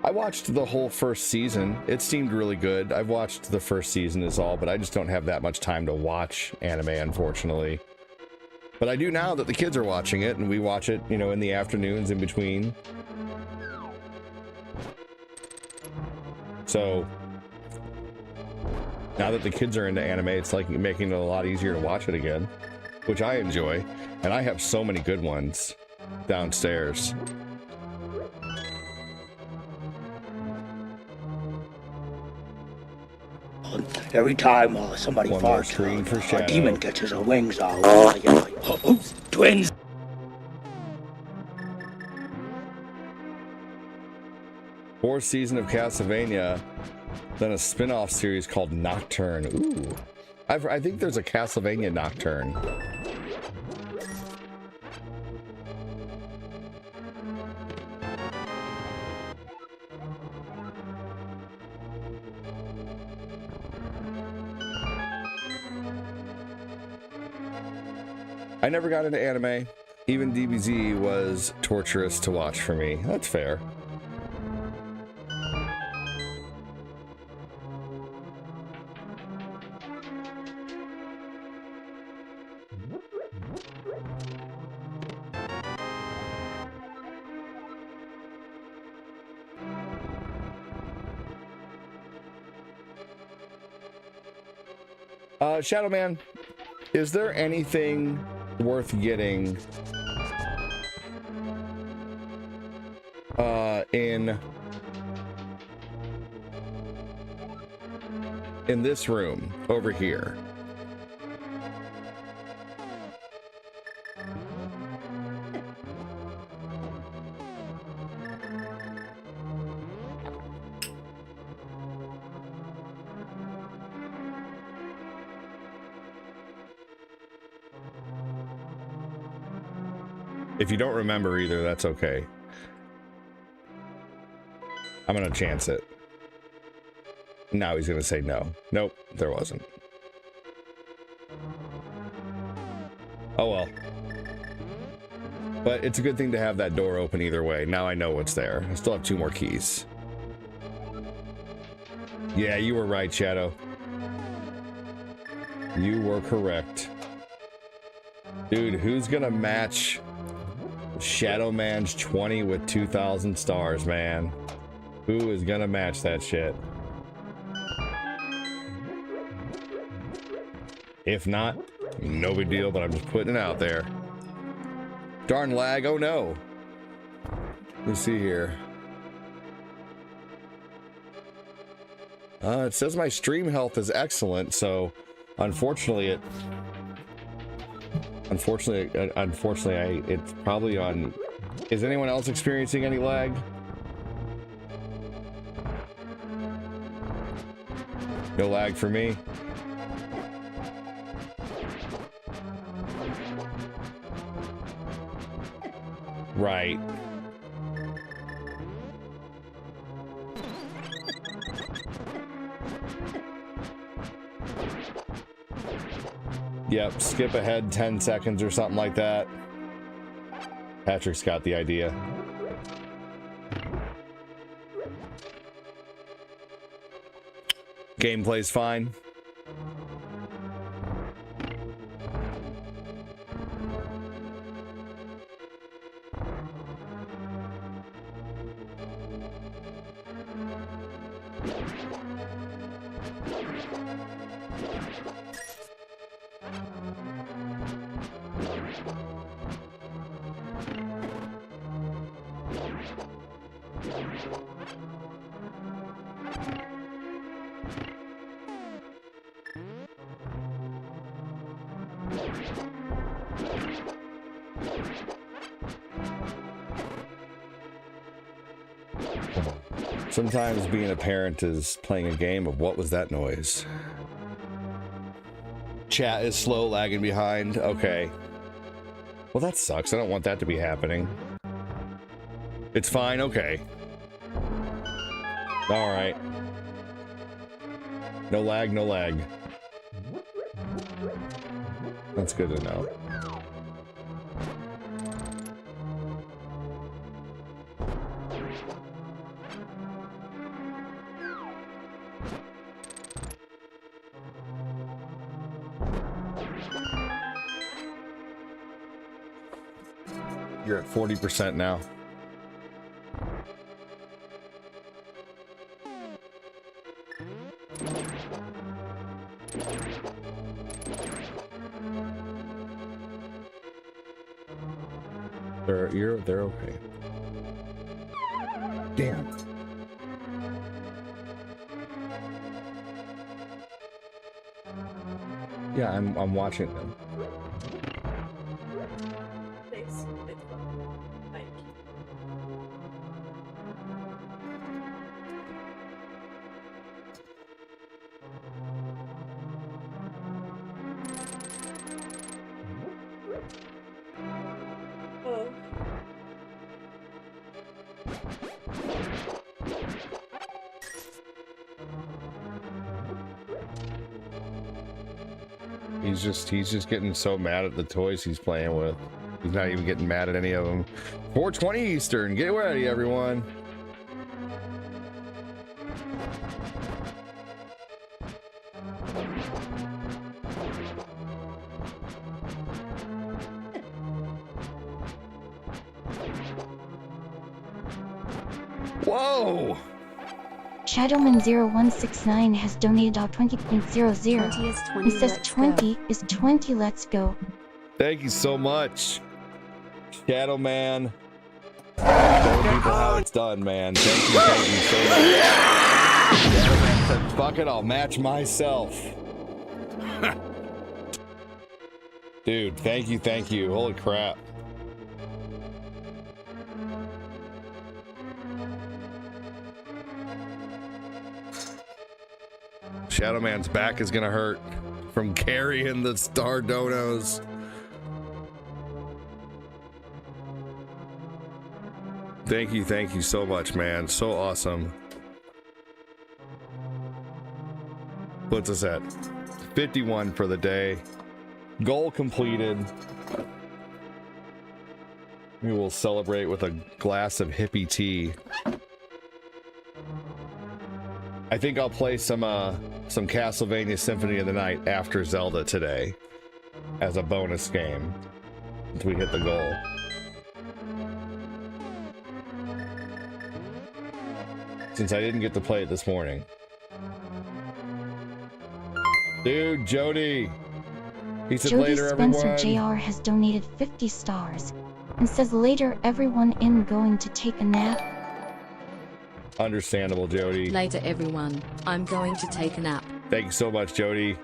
I watched the whole first season. It seemed really good. I've watched the first season is all, but I just don't have that much time to watch anime, unfortunately. But I do now that the kids are watching it, and we watch it, you know, in the afternoons in between. So now that the kids are into anime, it's like making it a lot easier to watch it again, which I enjoy. And I have so many good ones downstairs. Every time somebody One more farts, screen for a Shadow. demon catches her wings out. Twins. Fourth season of Castlevania, then a spin-off series called Nocturne. Ooh, I think there's a Castlevania Nocturne. I never got into anime. Even DBZ was torturous to watch for me. That's fair. Shadow Man, is there anything worth getting in this room over here? If you don't remember either, that's okay. I'm gonna chance it. Now he's gonna say no. Nope, there wasn't. Oh well. But it's a good thing to have that door open either way. Now I know what's there. I still have 2 more keys. Yeah, you were right, Shadow. You were correct. Dude, who's gonna match Shadow Man's 20 with 2,000 stars, man? Who is gonna match that shit? If not, no big deal, but I'm just putting it out there. Darn lag, oh no. Let's see here. It says my stream health is excellent, so Unfortunately, it's probably on. Is anyone else experiencing any lag? No lag for me. Right. Yep, skip ahead 10 seconds or something like that. Patrick's got the idea. Gameplay's fine. Sometimes being a parent is playing a game of what was that noise? Chat is slow, lagging behind. Okay. Well, that sucks. I don't want that to be happening. It's fine. Okay. All right. No lag, no lag. That's good to know. You're at 40% now. They're okay. Damn. Yeah, I'm watching them. He's just getting so mad at the toys he's playing with. He's not even getting mad at any of them. 4:20 Eastern. Get ready, everyone. Whoa! Shadowman0169 has donated $20.00 and says 20 is 20, let's go. Thank you so much, Shadowman. Show people how it's done, man. Thank you so much. Shadowman said, fuck it, I'll match myself. Dude, thank you. Holy crap. Shadowman's back is gonna hurt from carrying the Star Donos. Thank you so much, man. So awesome. Puts us at 51 for the day. Goal completed. We will celebrate with a glass of hippie tea. I think I'll play some Castlevania Symphony of the Night after Zelda today as a bonus game until we hit the goal. Since I didn't get to play it this morning. Dude, Jody. He said Jody later, Spencer everyone. Jr. has donated 50 stars and says later everyone in going to take a nap. Understandable, Jody. Later, everyone. I'm going to take a nap. Thank you so much, Jody.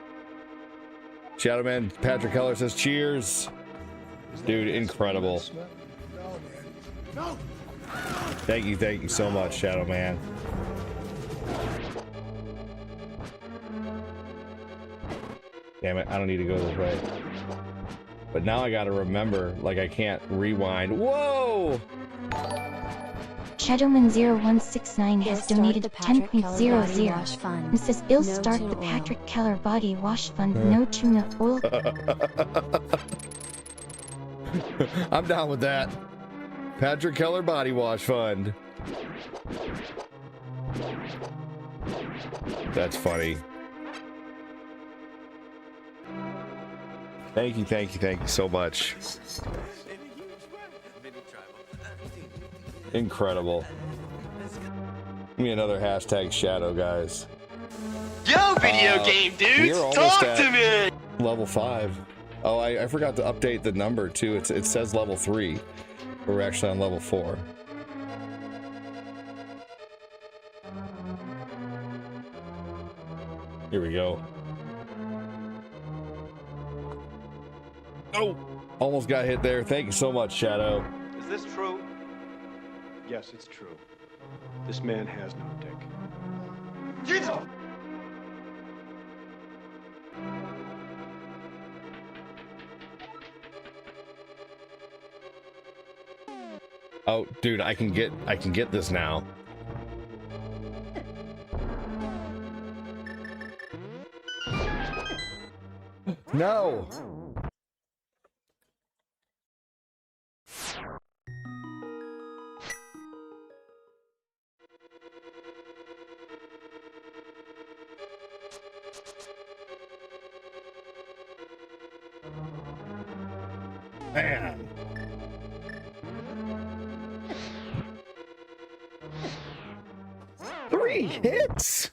Shadow Man Patrick Keller says cheers. Dude, incredible. Thank you so much, Shadow Man. Damn it, I don't need to go this way. But now I gotta remember, like I can't rewind. Whoa! Shadowman0169 has donated 10.00 and says, "Ill No start tuna the oil." Patrick Keller Body Wash Fund, no tuna oil." I'm down with that. Patrick Keller Body Wash Fund. That's funny. Thank you so much. Incredible. Give me another hashtag shadow, guys. Yo, video game dudes, talk to me! Level 5. Oh, I forgot to update the number too. It says level 3. We're actually on level 4. Here we go. Oh, almost got hit there. Thank you so much, Shadow. Is this true? Yes, it's true. This man has no dick. Oh, dude, I can get this now. No. Man. Three hits.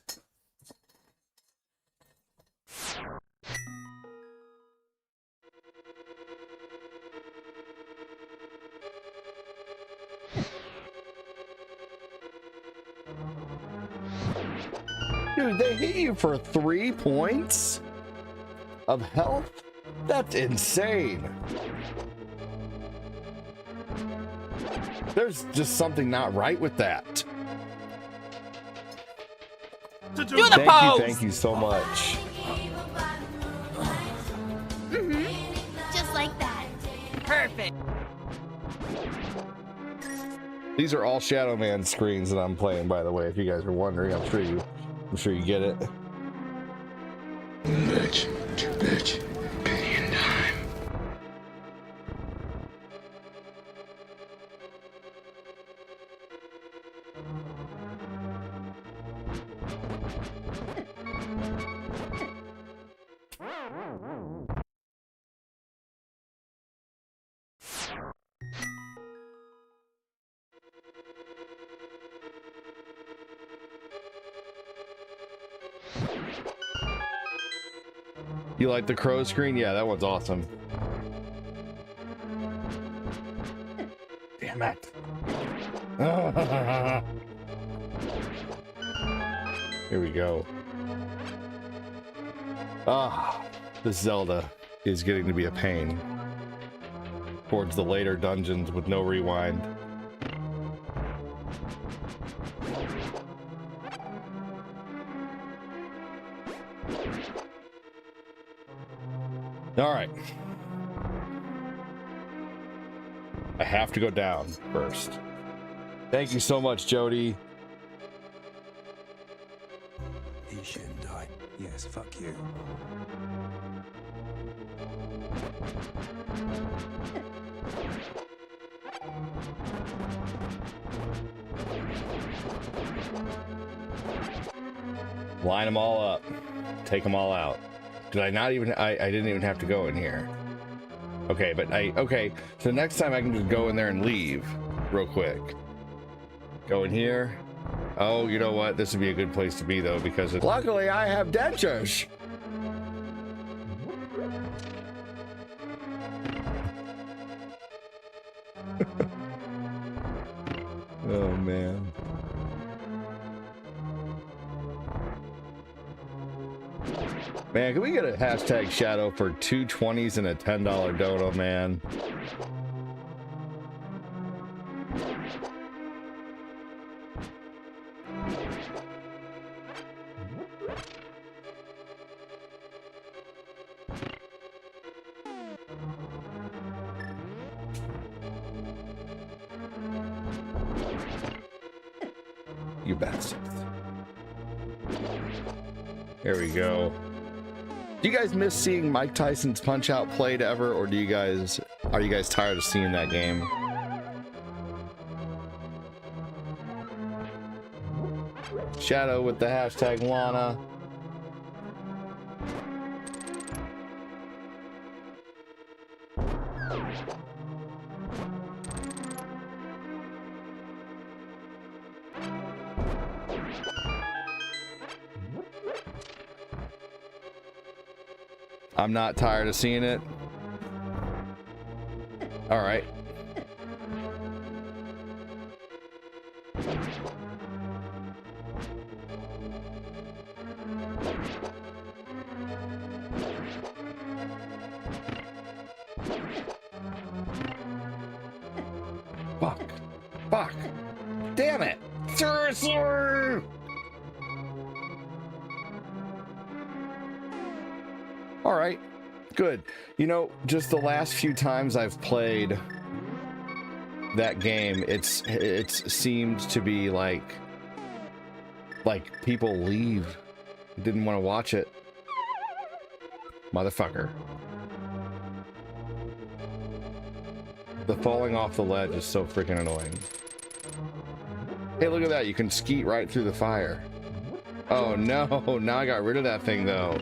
Dude, they hit you for 3 points of health? That's insane. There's just something not right with that. Thank you so much. Just like that. Perfect. These are all Shadow Man screens that I'm playing, by the way, if you guys are wondering. I'm sure you get it. Bitch, bitch, penny and dime. You like the crow screen? Yeah, that one's awesome. Damn it. Here we go. Ah, this Zelda is getting to be a pain. Towards the later dungeons with no rewind. All right. I have to go down first. Thank you so much, Jody. He shouldn't die. Yes, fuck you. Line them all up. Take them all out. Did I not even, I didn't even have to go in here. Okay, but okay, so next time I can just go in there and leave real quick. Go in here. Oh, you know what? This would be a good place to be though, because luckily I have dentures. Oh man. Man, can we get a hashtag shadow for 2 20s and a $10 dono, man? You bastards. There we go. Do you guys miss seeing Mike Tyson's Punch-Out played ever, or are you guys tired of seeing that game? Shadow with the hashtag Lana. I'm not tired of seeing it. All right. Fuck. Fuck. Damn it. Seriously. All right, good. You know, just the last few times I've played that game, it's seemed to be like people leave, didn't want to watch it. Motherfucker. The falling off the ledge is so freaking annoying. Hey, look at that. You can skeet right through the fire. Oh no, now I got rid of that thing though.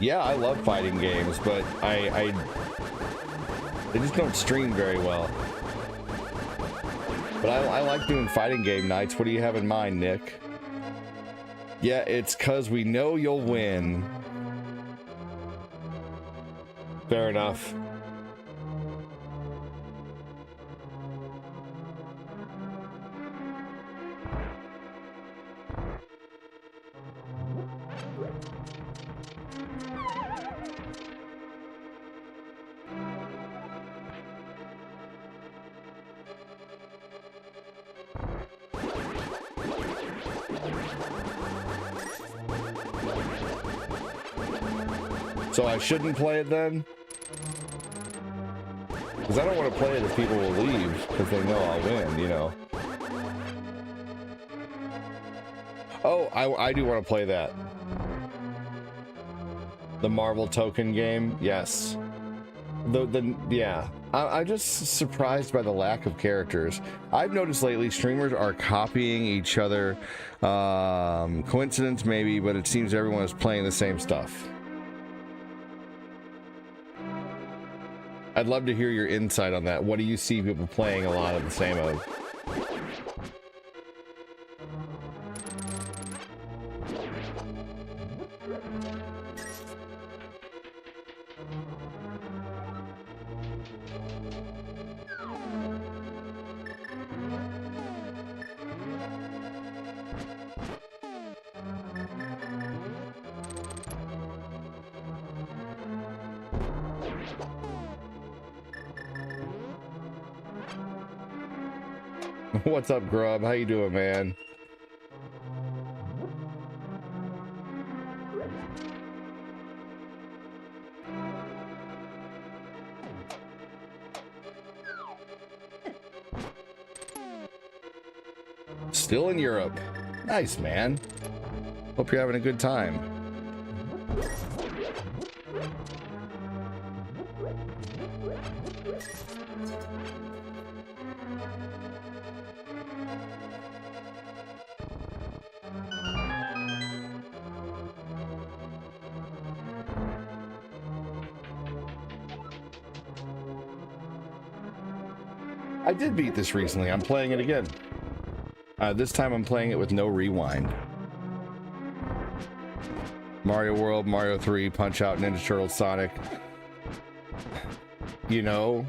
Yeah, I love fighting games, but they just don't stream very well. But I like doing fighting game nights. What do you have in mind, Nick? Yeah, it's 'cause we know you'll win. Fair enough. So I shouldn't play it then? Because I don't want to play it if people will leave, because they know I'll win, you know. Oh, I do want to play that. The Marvel token game, yes. Yeah. I'm just surprised by the lack of characters. I've noticed lately streamers are copying each other. Coincidence maybe, but it seems everyone is playing the same stuff. I'd love to hear your insight on that. What do you see people playing a lot of the same of? What's up, Grub? How you doing, man? Still in Europe. Nice, man. Hope you're having a good time. I did beat this recently. I'm playing it again. This time I'm playing it with no rewind. Mario World, Mario 3, Punch-Out, Ninja Turtles, Sonic. you know,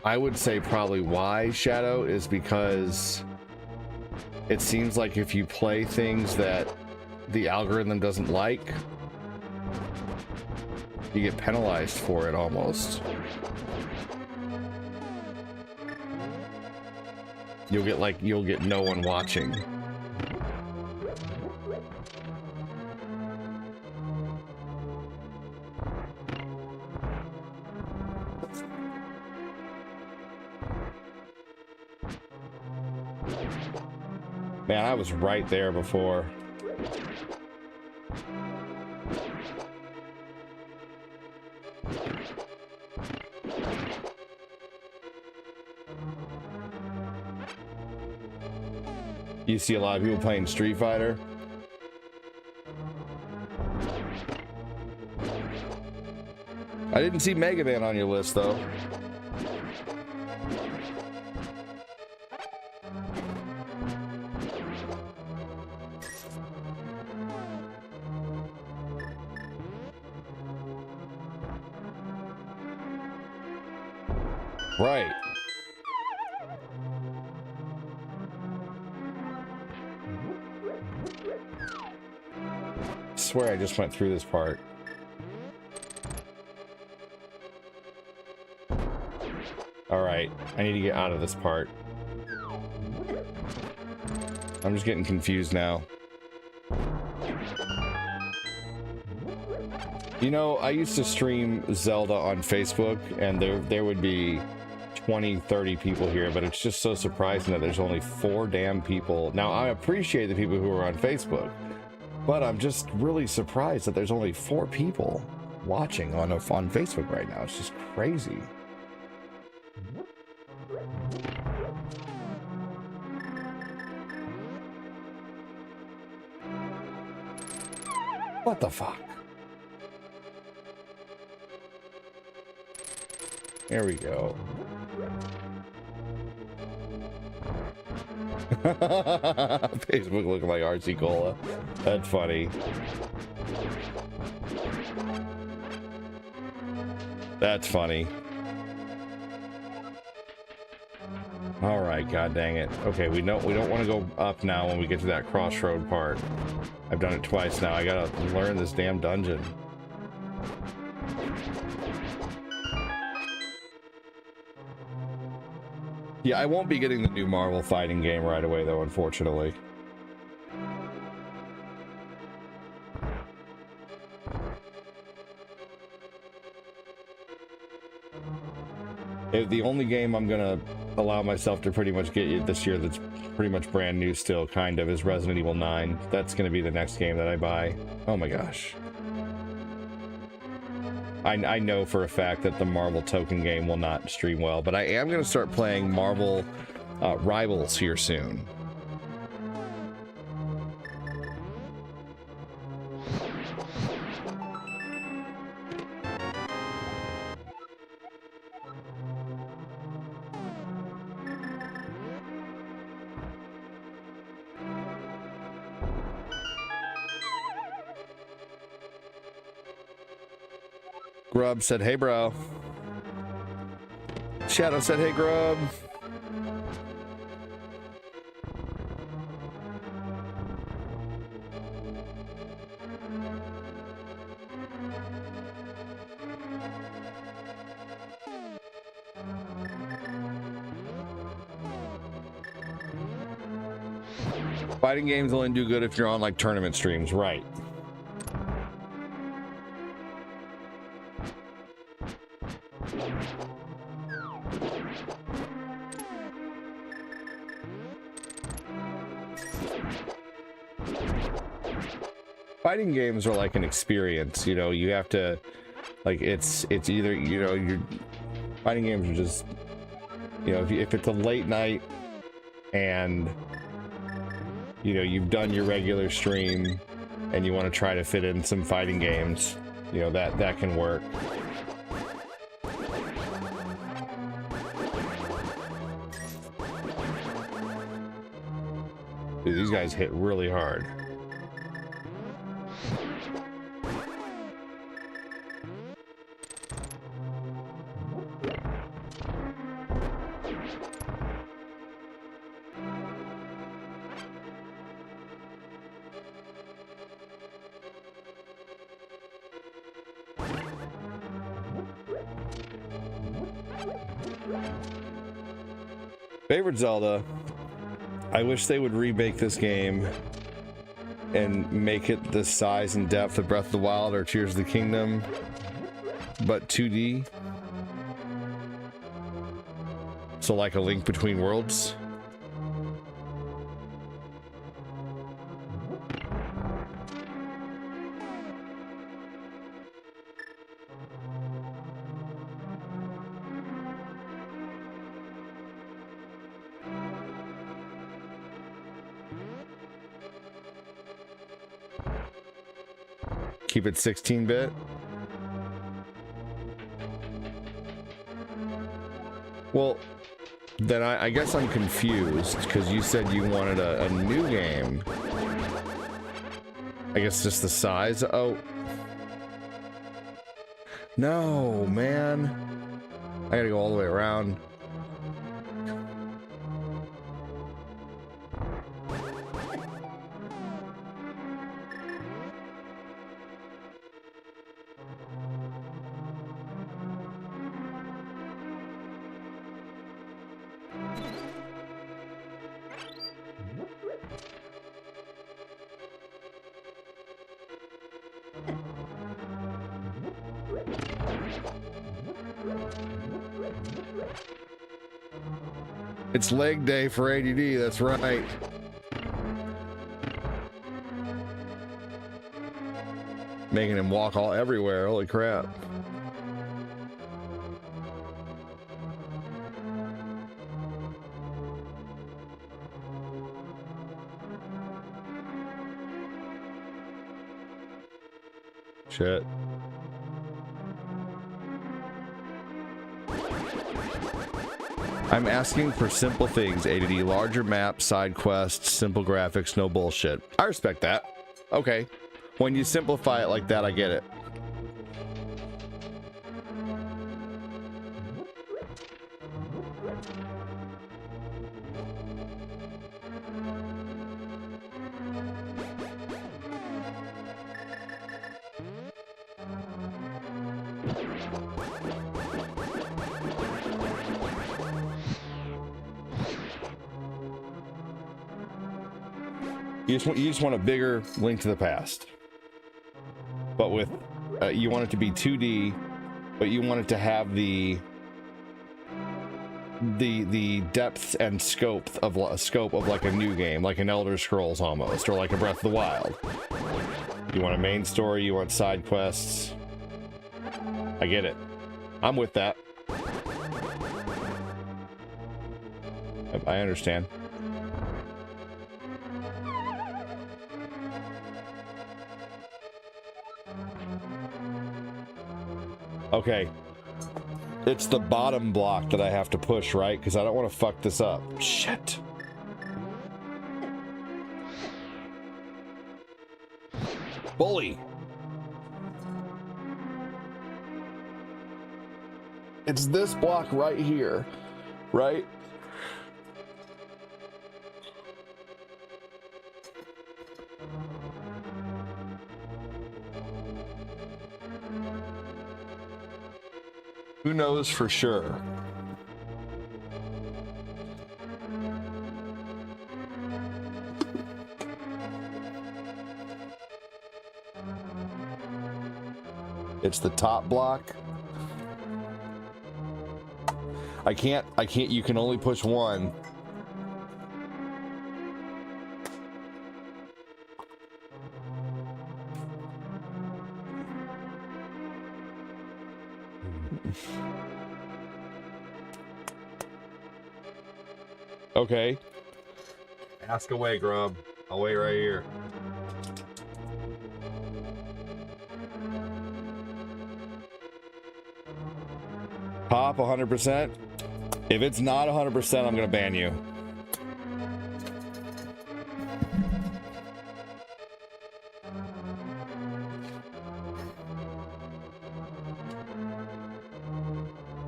I would say probably why, Shadow, is because it seems like if you play things that the algorithm doesn't like, you get penalized for it almost. You'll get no one watching. Man, I was right there before. You see a lot of people playing Street Fighter. I didn't see Mega Man on your list, though. Right. I swear I just went through this part. All right, I need to get out of this part. I'm just getting confused now. You know, I used to stream Zelda on Facebook, and there would be 20, 30 people here, but it's just so surprising that there's only 4 damn people. Now, I appreciate the people who are on Facebook, but I'm just really surprised that there's only 4 people watching on Facebook right now. It's just crazy. What the fuck? There we go. Facebook looking like RC Cola. That's funny. That's funny. All right, god dang it. Okay, we don't want to go up now when we get to that crossroad part. I've done it twice now. I gotta learn this damn dungeon. Yeah, I won't be getting the new Marvel fighting game right away, though, unfortunately. The only game I'm gonna allow myself to pretty much get this year that's pretty much brand new still, kind of, is Resident Evil 9. That's gonna be the next game that I buy. Oh my gosh. I know for a fact that the Marvel token game will not stream well, but I am going to start playing Marvel Rivals here soon. Grub said, hey, bro. Shadow said, hey, Grub. Fighting games only do good if you're on, like, tournament streams, right? Fighting games are like an experience, you know. You have to, like, it's either, you know, your fighting games are just, you know, if it's a late night and, you know, you've done your regular stream and you want to try to fit in some fighting games, you know, that can work. Dude, these guys hit really hard. Favorite Zelda. I wish they would remake this game and make it the size and depth of Breath of the Wild or Tears of the Kingdom, but 2D. So like a Link Between Worlds. Keep it 16-bit. Well, then I guess I'm confused because you said you wanted a new game. I guess just the size. Oh. No, man. I gotta go all the way around. It's leg day for ADD, that's right. Making him walk all everywhere, holy crap. Shit. I'm asking for simple things, ADD, larger map, side quests, simple graphics, no bullshit. I respect that. Okay. When you simplify it like that, I get it. You just want a bigger Link to the Past, but with you want it to be 2D, but you want it to have the depth and scope of like a new game, like an Elder Scrolls almost, or like a Breath of the Wild. You want a main story, you want side quests. I get it. I'm with that. I understand. Okay, it's the bottom block that I have to push, right? Because I don't want to fuck this up. Shit. Bully. It's this block right here, right? Who knows for sure? It's the top block. I can't, you can only push one. Okay. Ask away, Grub. I'll wait right here. Pop 100%. If it's not 100%, I'm gonna ban you.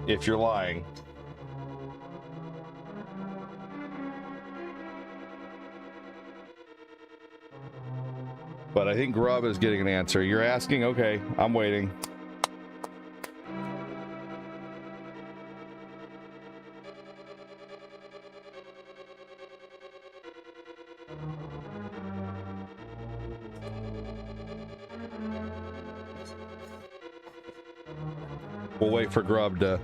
If you're lying. But I think Grub is getting an answer. You're asking? Okay, I'm waiting. We'll wait for Grub to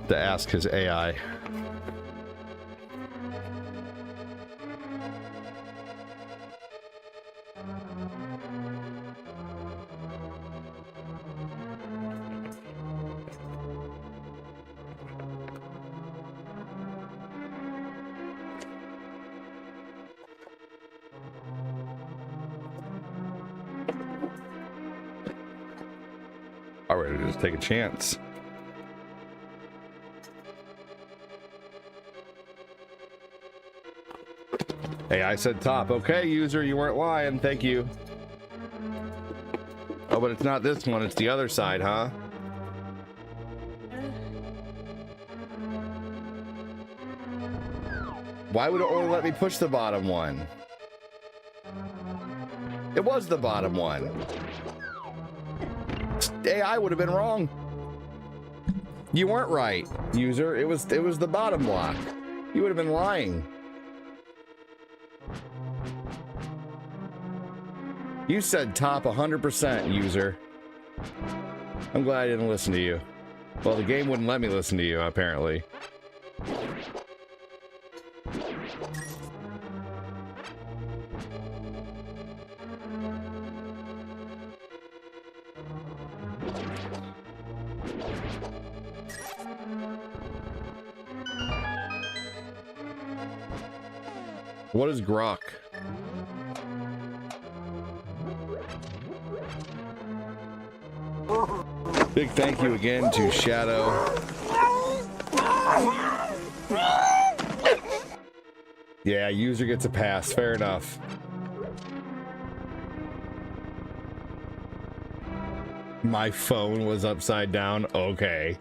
ask his AI. All right, just take a chance. Hey, I said top. Okay, user, you weren't lying. Thank you. Oh, but it's not this one. It's the other side, huh? Why would it only let me push the bottom one? It was the bottom one. AI would have been wrong. You weren't right, user. It was the bottom block. You would have been lying. You said top 100%, user. I'm glad I didn't listen to you. Well, the game wouldn't let me listen to you, apparently. What is Grok? Big thank you again to Shadow. Yeah, user gets a pass. Fair enough. My phone was upside down. Okay.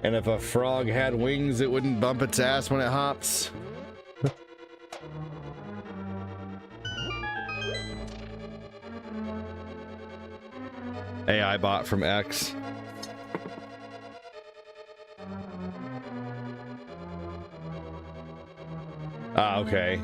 And if a frog had wings, it wouldn't bump its ass when it hops. AI bot from X. Ah, okay.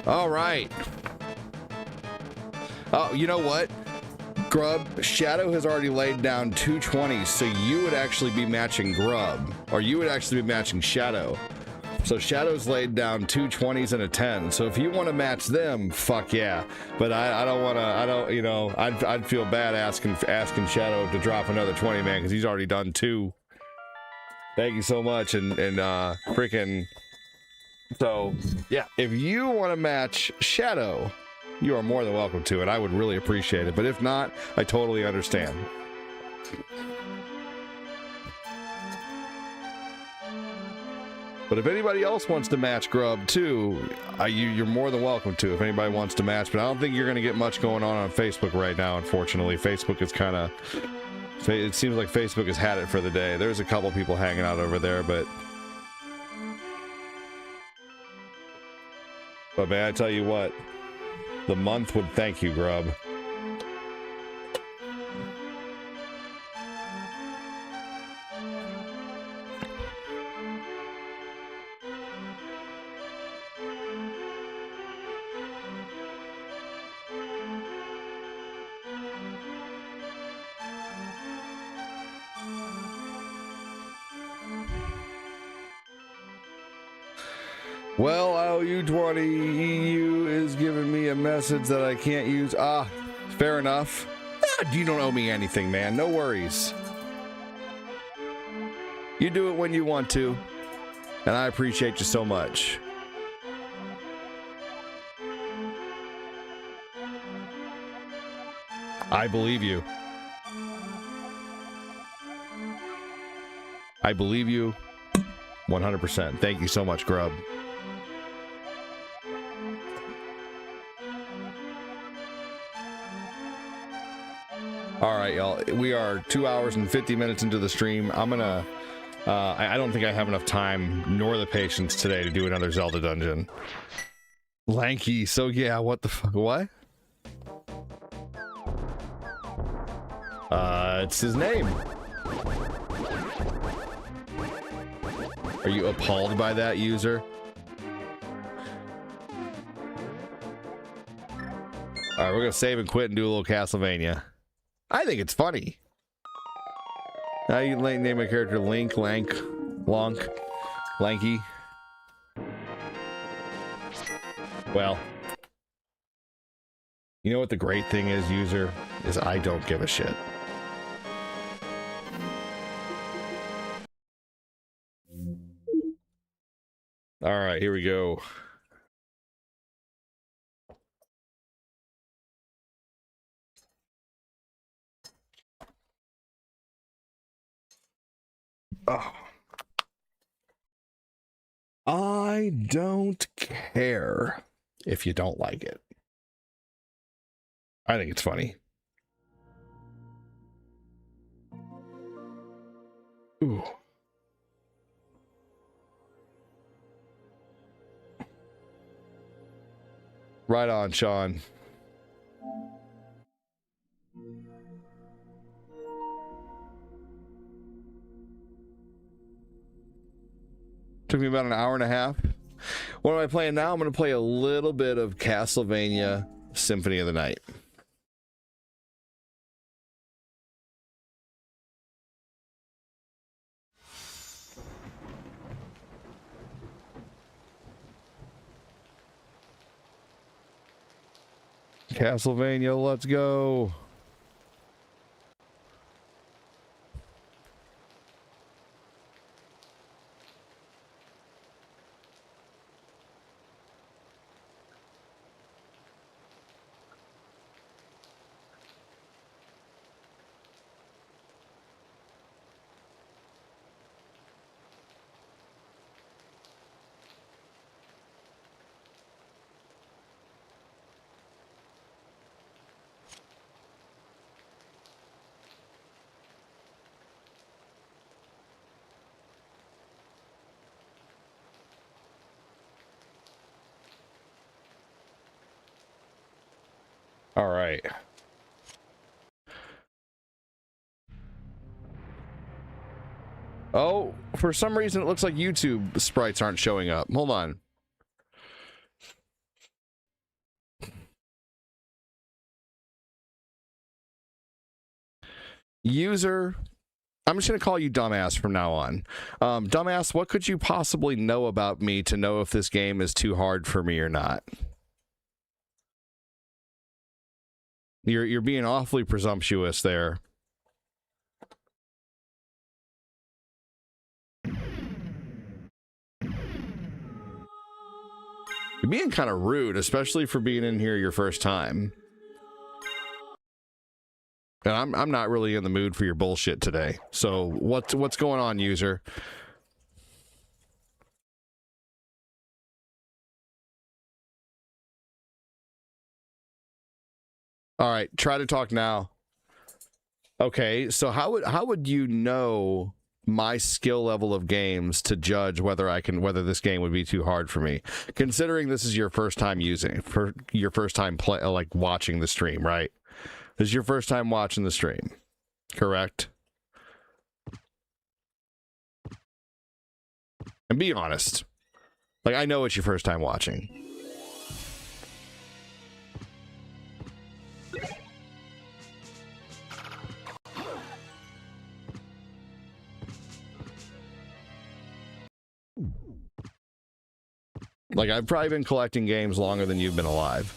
All right. Oh, you know what? Grub, Shadow has already laid down 220s, so you would actually be matching Grub, or you would actually be matching Shadow. So Shadow's laid down 220s and a 10. So if you want to match them, fuck yeah. But I don't want to. You know, I'd feel bad asking Shadow to drop another 20 man because he's already done 2. Thank you so much, and freaking. So, yeah, if you want to match Shadow, you are more than welcome to it. I would really appreciate it. But if not, I totally understand. But if anybody else wants to match Grub too, you're more than welcome to. If anybody wants to match, but I don't think you're going to get much going on Facebook right now, unfortunately. Facebook is kind of... It seems like Facebook has had it for the day. There's a couple people hanging out over there, but may I tell you what? The month would thank you, Grub. Well, IOU20 EU is giving me a message that I can't use. Ah, fair enough. Ah, you don't owe me anything, man. No worries. You do it when you want to, and I appreciate you so much. I believe you. I believe you 100%. Thank you so much, Grub. All right, y'all. We are 2 hours and 50 minutes into the stream. I'm gonna... I don't think I have enough time nor the patience today to do another Zelda dungeon. Lanky, so yeah, what the fuck? What? It's his name. Are you appalled by that, user? Alright, we're gonna save and quit and do a little Castlevania. I think it's funny. Now you can name a character Link, Lank, Lonk, Lanky. Well, you know what the great thing is, user? Is I don't give a shit. All right, here we go. Oh. I don't care if you don't like it. I think it's funny. Ooh. Right on, Sean. Took me about an hour and a half. What am I playing now? I'm going to play a little bit of Castlevania Symphony of the Night. Castlevania, let's go. All right. Oh, for some reason it looks like YouTube sprites aren't showing up. Hold on. User, I'm just going to call you Dumbass from now on. Dumbass, what could you possibly know about me to know if this game is too hard for me or not? You're being awfully presumptuous there. You're being kind of rude, especially for being in here your first time. And I'm not really in the mood for your bullshit today. So what's going on, user? All right, try to talk now. Okay, so how would you know my skill level of games to judge whether this game would be too hard for me? Considering this is your first time watching the stream, right? This is your first time watching the stream, correct? And be honest. Like, I know it's your first time watching. Like, I've probably been collecting games longer than you've been alive.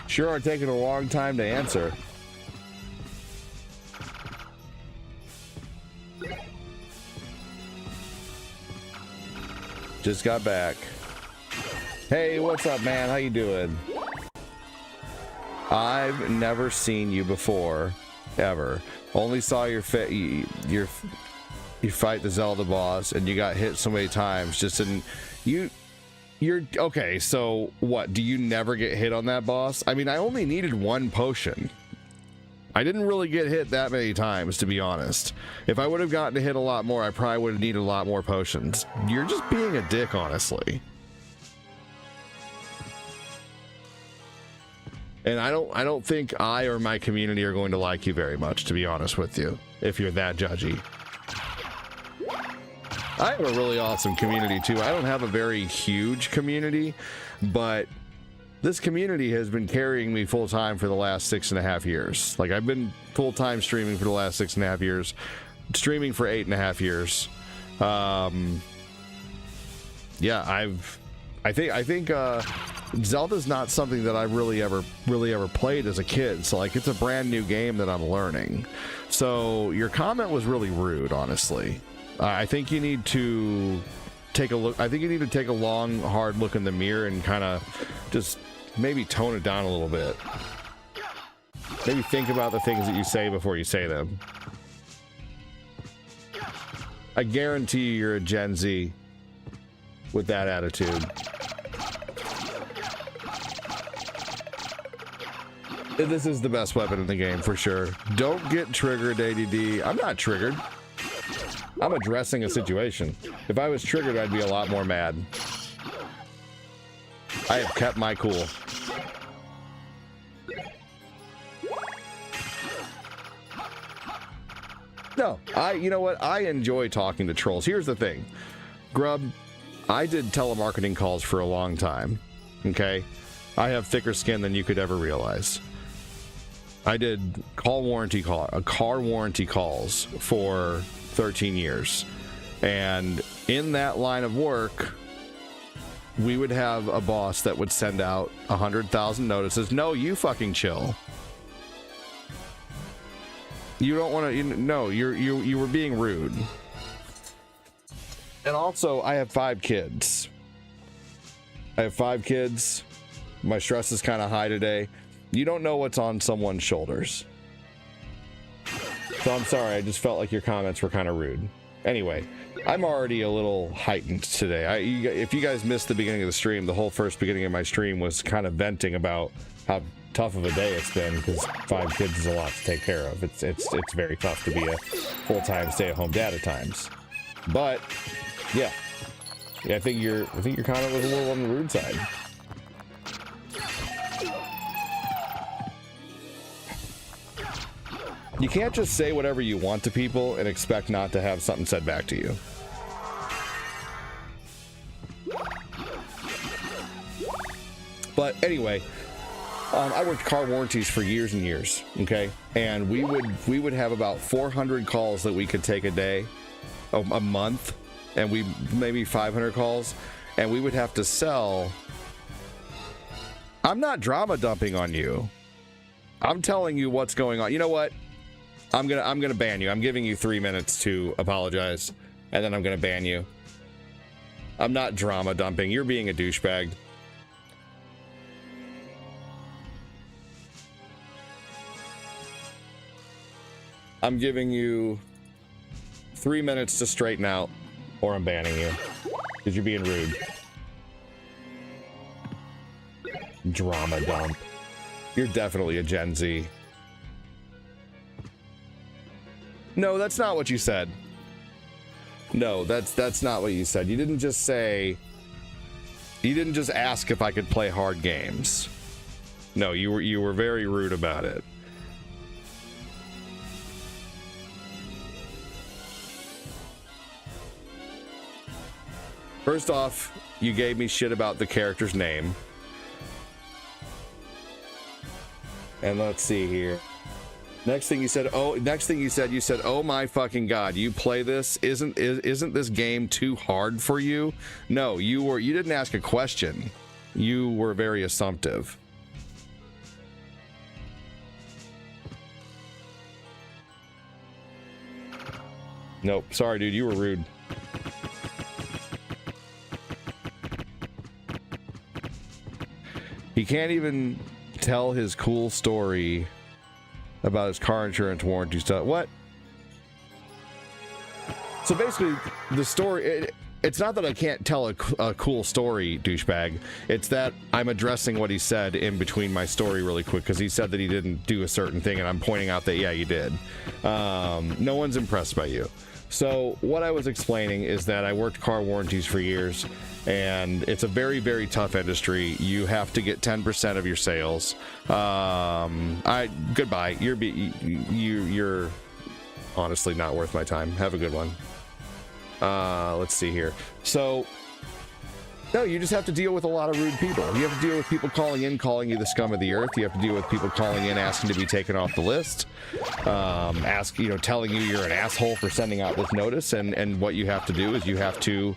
Sure are taking a long time to answer. Just got back. Hey, what's up, man? How you doing? I've never seen you before, ever. Only saw you fight the Zelda boss, and you got hit so many times. Just didn't You're okay. So what? Do you never get hit on that boss? I mean, I only needed one potion. I didn't really get hit that many times, to be honest. If I would have gotten to hit a lot more, I probably would have needed a lot more potions. You're just being a dick, honestly. And I don't think I or my community are going to like you very much, to be honest with you, if you're that judgy. I have a really awesome community too. I don't have a very huge community, but this community has been carrying me full time for the last 6.5 years. Like, I've been full time streaming for the last 6.5 years, streaming for 8.5 years. Yeah, I think Zelda's not something that I really ever played as a kid. So like, it's a brand new game that I'm learning. So your comment was really rude, honestly. I think you need to take a look. I think you need to take a long, hard look in the mirror and kind of just maybe tone it down a little bit. Maybe think about the things that you say before you say them. I guarantee you're a Gen Z with that attitude. This is the best weapon in the game for sure. Don't get triggered, ADD. I'm not triggered. I'm addressing a situation. If I was triggered, I'd be a lot more mad. I have kept my cool. No, you know what? I enjoy talking to trolls. Here's the thing. Grub, I did telemarketing calls for a long time. Okay? I have thicker skin than you could ever realize. I did car warranty calls for 13 years. And in that line of work, we would have a boss that would send out 100,000 notices. No, you fucking chill. You don't want to. No, you were being rude. And also, I have 5 kids. My stress is kind of high today. You don't know what's on someone's shoulders. So I'm sorry, I just felt like your comments were kind of rude. Anyway, I'm already a little heightened today. If you guys missed the beginning of the stream, the whole first beginning of my stream was kind of venting about how tough of a day it's been, because 5 kids is a lot to take care of. It's very tough to be a full-time stay-at-home dad at times. But yeah, I think your comment was a little on the rude side. You can't just say whatever you want to people and expect not to have something said back to you. But anyway, I worked car warranties for years and years, okay? And we would have about 400 calls that we could take a day, a month, and maybe 500 calls, and we would have to sell. I'm not drama dumping on you. I'm telling you what's going on. You know what? I'm gonna ban you. I'm giving you 3 minutes to apologize, and then I'm gonna ban you. I'm not drama dumping. You're being a douchebag. I'm giving you 3 minutes to straighten out, or I'm banning you, because you're being rude. Drama dump. You're definitely a Gen Z. No, that's not what you said. No, that's not what you said. You didn't just say... You didn't just ask if I could play hard games. No, you were very rude about it. First off, you gave me shit about the character's name. And let's see here. Next thing you said, you said, "Oh my fucking god, you play this? Isn't this game too hard for you?" No, you didn't ask a question. You were very assumptive. Nope, sorry dude, you were rude. He can't even tell his cool story about his car insurance warranty stuff. What? So basically, the story, it's not that I can't tell a cool story, douchebag. It's that I'm addressing what he said in between my story really quick, because he said that he didn't do a certain thing, and I'm pointing out that, yeah, you did. No one's impressed by you. So what I was explaining is that I worked car warranties for years, and it's a very, very tough industry. You have to get 10% of your sales. Goodbye. You're honestly not worth my time. Have a good one. Let's see here. So, no, you just have to deal with a lot of rude people. You have to deal with people calling in, calling you the scum of the earth. You have to deal with people calling in, asking to be taken off the list. Telling you you're an asshole for sending out this notice. And what you have to do is you have to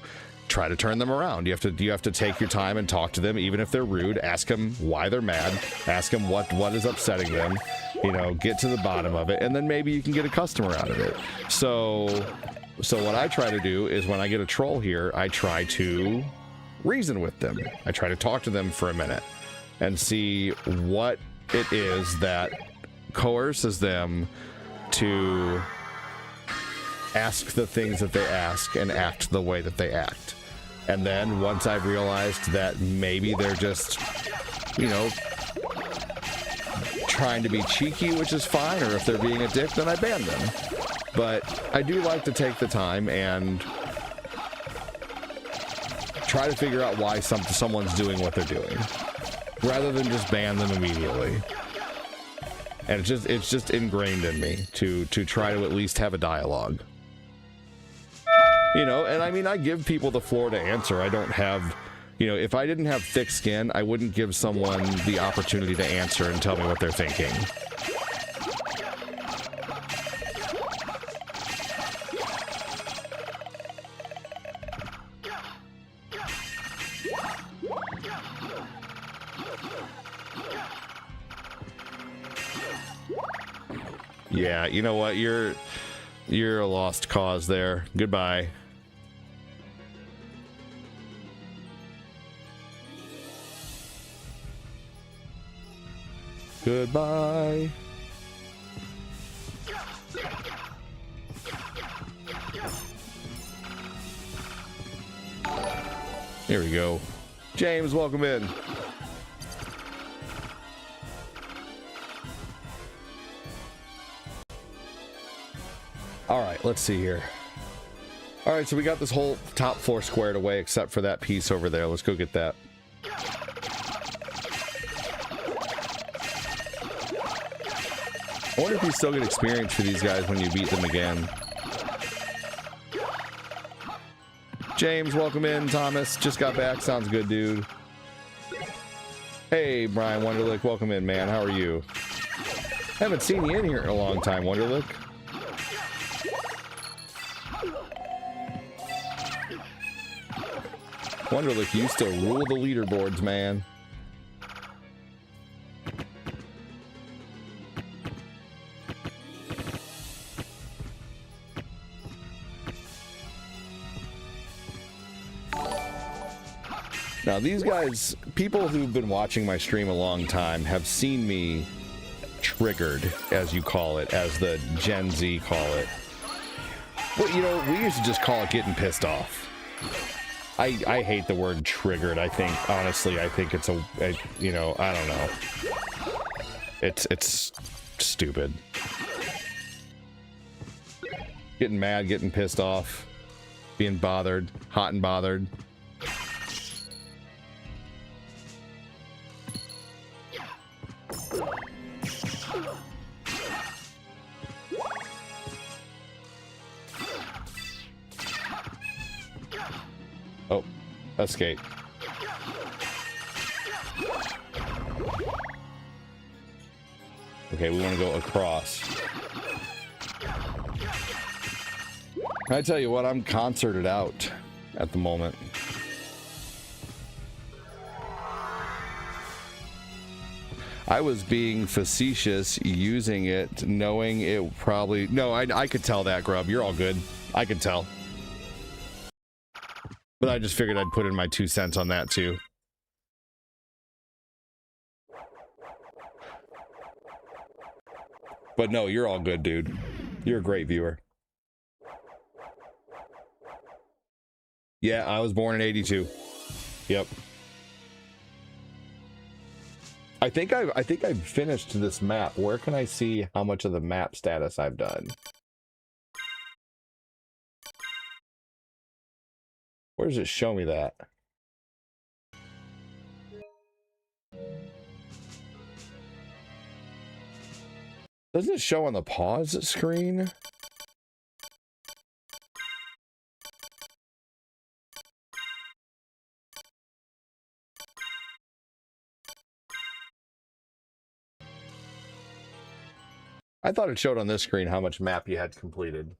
try to turn them around. You have to take your time and talk to them, even if they're rude. Ask them why they're mad. Ask them what is upsetting them. Get to the bottom of it, and then maybe you can get a customer out of it. So what I try to do is when I get a troll here, I try to reason with them. I try to talk to them for a minute and see what it is that coerces them to ask the things that they ask and act the way that they act. And then once I've realized that maybe they're just, trying to be cheeky, which is fine, or if they're being a dick, then I ban them. But I do like to take the time and try to figure out why someone's doing what they're doing, rather than just ban them immediately. And it's just ingrained in me to try to at least have a dialogue. And I mean, I give people the floor to answer. I don't have, if I didn't have thick skin, I wouldn't give someone the opportunity to answer and tell me what they're thinking. Yeah, you know what? You're a lost cause there. Goodbye. Goodbye. Here we go. James, welcome in. All right, let's see here. All right, so we got this whole top floor squared away except for that piece over there. Let's go get that. I wonder if you still get experience for these guys when you beat them again. James, welcome in. Thomas, just got back. Sounds good, dude. Hey, Brian Wonderlick, welcome in, man. How are you? Haven't seen you in here in a long time, Wonderlick. Wonderlick, you still rule the leaderboards, man. Now, these guys, people who've been watching my stream a long time, have seen me triggered, as you call it, as the Gen Z call it. Well, we used to just call it getting pissed off. I hate the word triggered. I think, honestly, it's I don't know. It's stupid. Getting mad, getting pissed off, being bothered, hot and bothered. Oh, escape. Okay, we want to go across. I tell you what, I'm concerted out at the moment. I was being facetious using it, knowing it probably... No, I could tell that, Grub. You're all good. I could tell. But I just figured I'd put in my 2 cents on that, too. But no, you're all good, dude. You're a great viewer. Yeah, I was born in 82. Yep. I think I've finished this map. Where can I see how much of the map status I've done? Where does it show me that? Doesn't it show on the pause screen? I thought it showed on this screen how much map you had completed.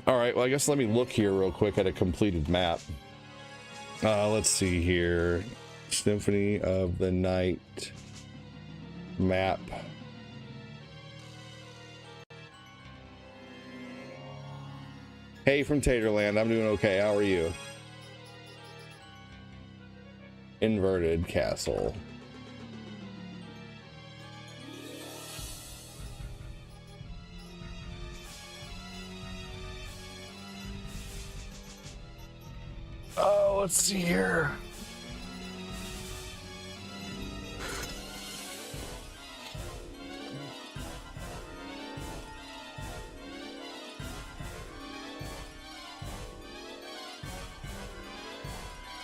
All right, well, I guess let me look here real quick at a completed map. Let's see here. Symphony of the Night map. Hey from Taterland, I'm doing okay. How are you? Inverted Castle. Oh, let's see here.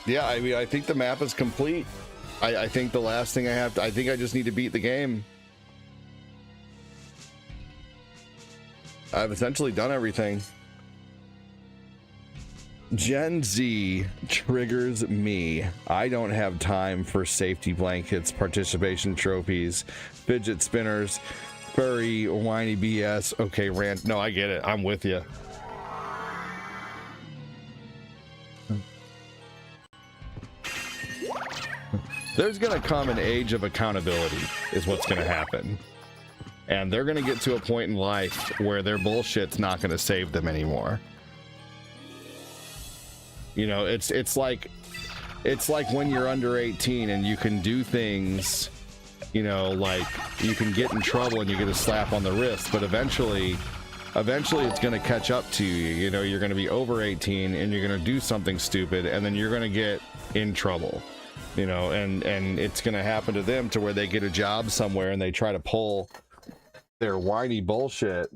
Yeah, I mean, I think the map is complete. I think the last thing I think I just need to beat the game. I've essentially done everything. Gen Z triggers me. I don't have time for safety blankets, participation trophies, fidget spinners, furry, whiny BS. Okay, rant. No, I get it. I'm with you. There's gonna come an age of accountability is what's gonna happen. And they're gonna get to a point in life where their bullshit's not gonna save them anymore. You know, it's like when you're under 18 and you can do things, you know, like you can get in trouble and you get a slap on the wrist, but eventually it's gonna catch up to you. You know, you're gonna be over 18 and you're gonna do something stupid and then you're gonna get in trouble. You know, and it's gonna happen to them to where they get a job somewhere and they try to pull their whiny bullshit.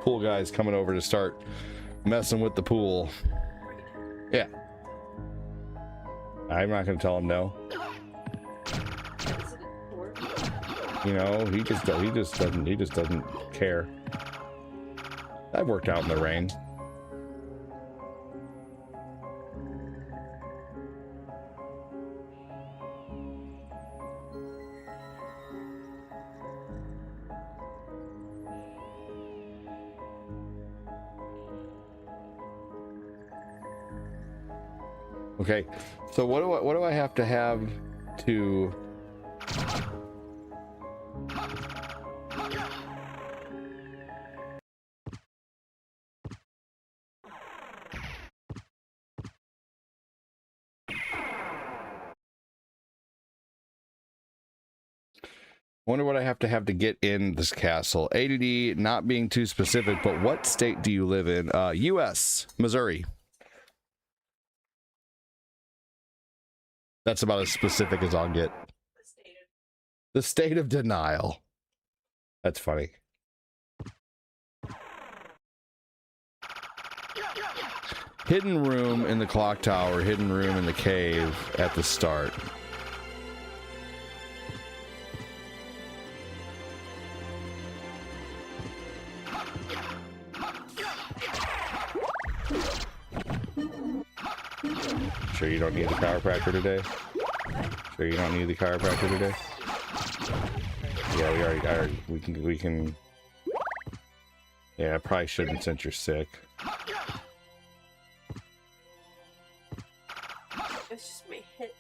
Pool guy's coming over to start messing with the pool. Yeah. I'm not gonna tell him no. You know, he just doesn't care. I've worked out in the rain. Okay, so what do I have to Wonder what I have to get in this castle. ADD, not being too specific, but what state do you live in? U.S., Missouri. That's about as specific as I'll get. The state of denial. That's funny. Hidden room in the clock tower, hidden room in the cave at the start. Sure you don't need the chiropractor today? Sure you don't need the chiropractor today? Yeah, we can. Yeah, I probably shouldn't since you're sick. It's just my hips.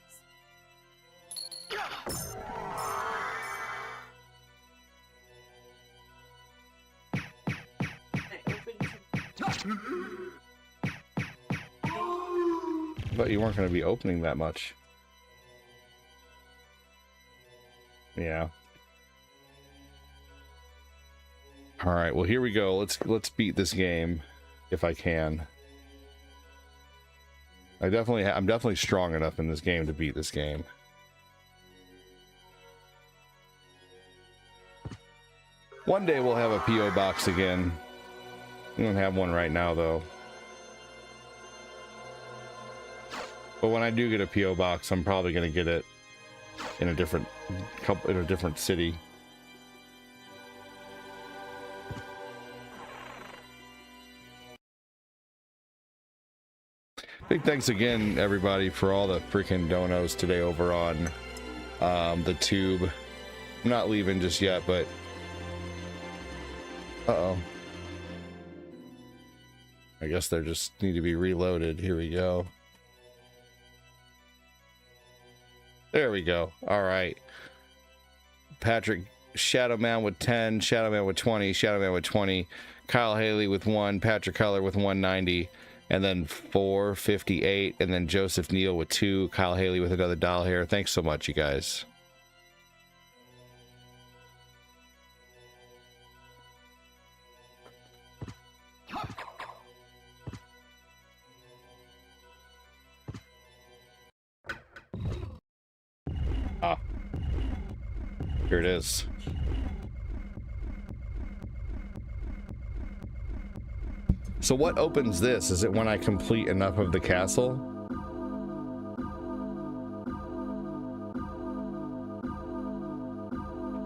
But you weren't going to be opening that much. Yeah. All right. Well, here we go. Let's beat this game, if I can. I'm definitely strong enough in this game to beat this game. One day we'll have a PO box again. We don't have one right now, though. But when I do get a PO box, I'm probably going to get it in a different city. Big thanks again, everybody, for all the freaking donos today over on the tube. I'm not leaving just yet, but uh-oh. I guess they just need to be reloaded. Here we go. There we go. All right. Patrick, Shadow Man with 10, Shadow Man with 20, Shadow Man with 20, Kyle Haley with 1, Patrick Keller with 190, and then 458, and then Joseph Neal with 2, Kyle Haley with another doll hair. Thanks so much, you guys. Ah, here it is. So what opens this? Is it when I complete enough of the castle?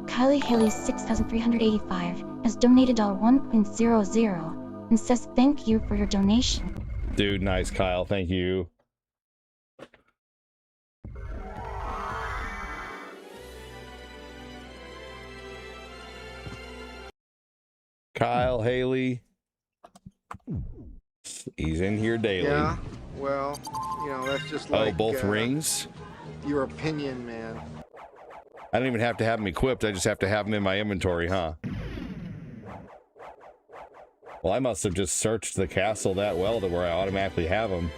Kylie Haley 6,385 has donated $1.00 and says thank you for your donation. Dude, nice, Kyle. Thank you. Kyle Haley. He's in here daily. Yeah, well, you know, that's just like... Oh, both rings? Your opinion, man. I don't even have to have them equipped. I just have to have them in my inventory, huh? Well, I must have just searched the castle that well to where I automatically have them.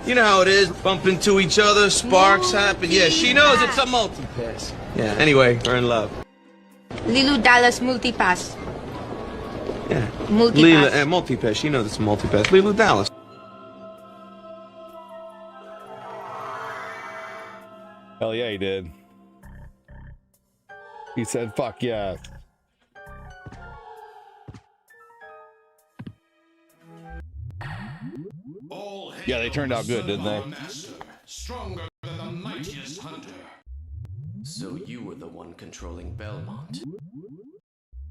You know how it is, bump into each other, sparks happen. Yeah, she knows it's a multi-pass. Yeah, anyway, we're in love. Lilu Dallas Multipass. Yeah. Multipass. Multipass, she knows it's a multipass. Lilu Dallas. Hell yeah, he did. He said, fuck yeah. Yeah, they turned out good, didn't they? Stronger than the mightiest hunter. So you were the the one controlling Belmont?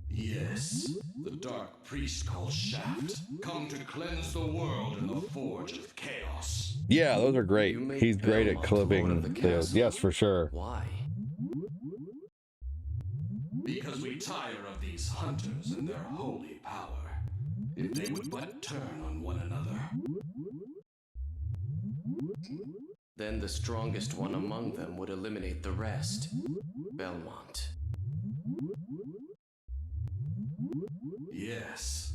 Yes, the dark priest called Shaft, come to cleanse the world in the forge of chaos. Yeah, those are great. He's great at clipping those. Yes, for sure. Why? Because we tire of these hunters and their holy power. If they would but turn on one another. Then the strongest one among them would eliminate the rest. Belmont. Yes.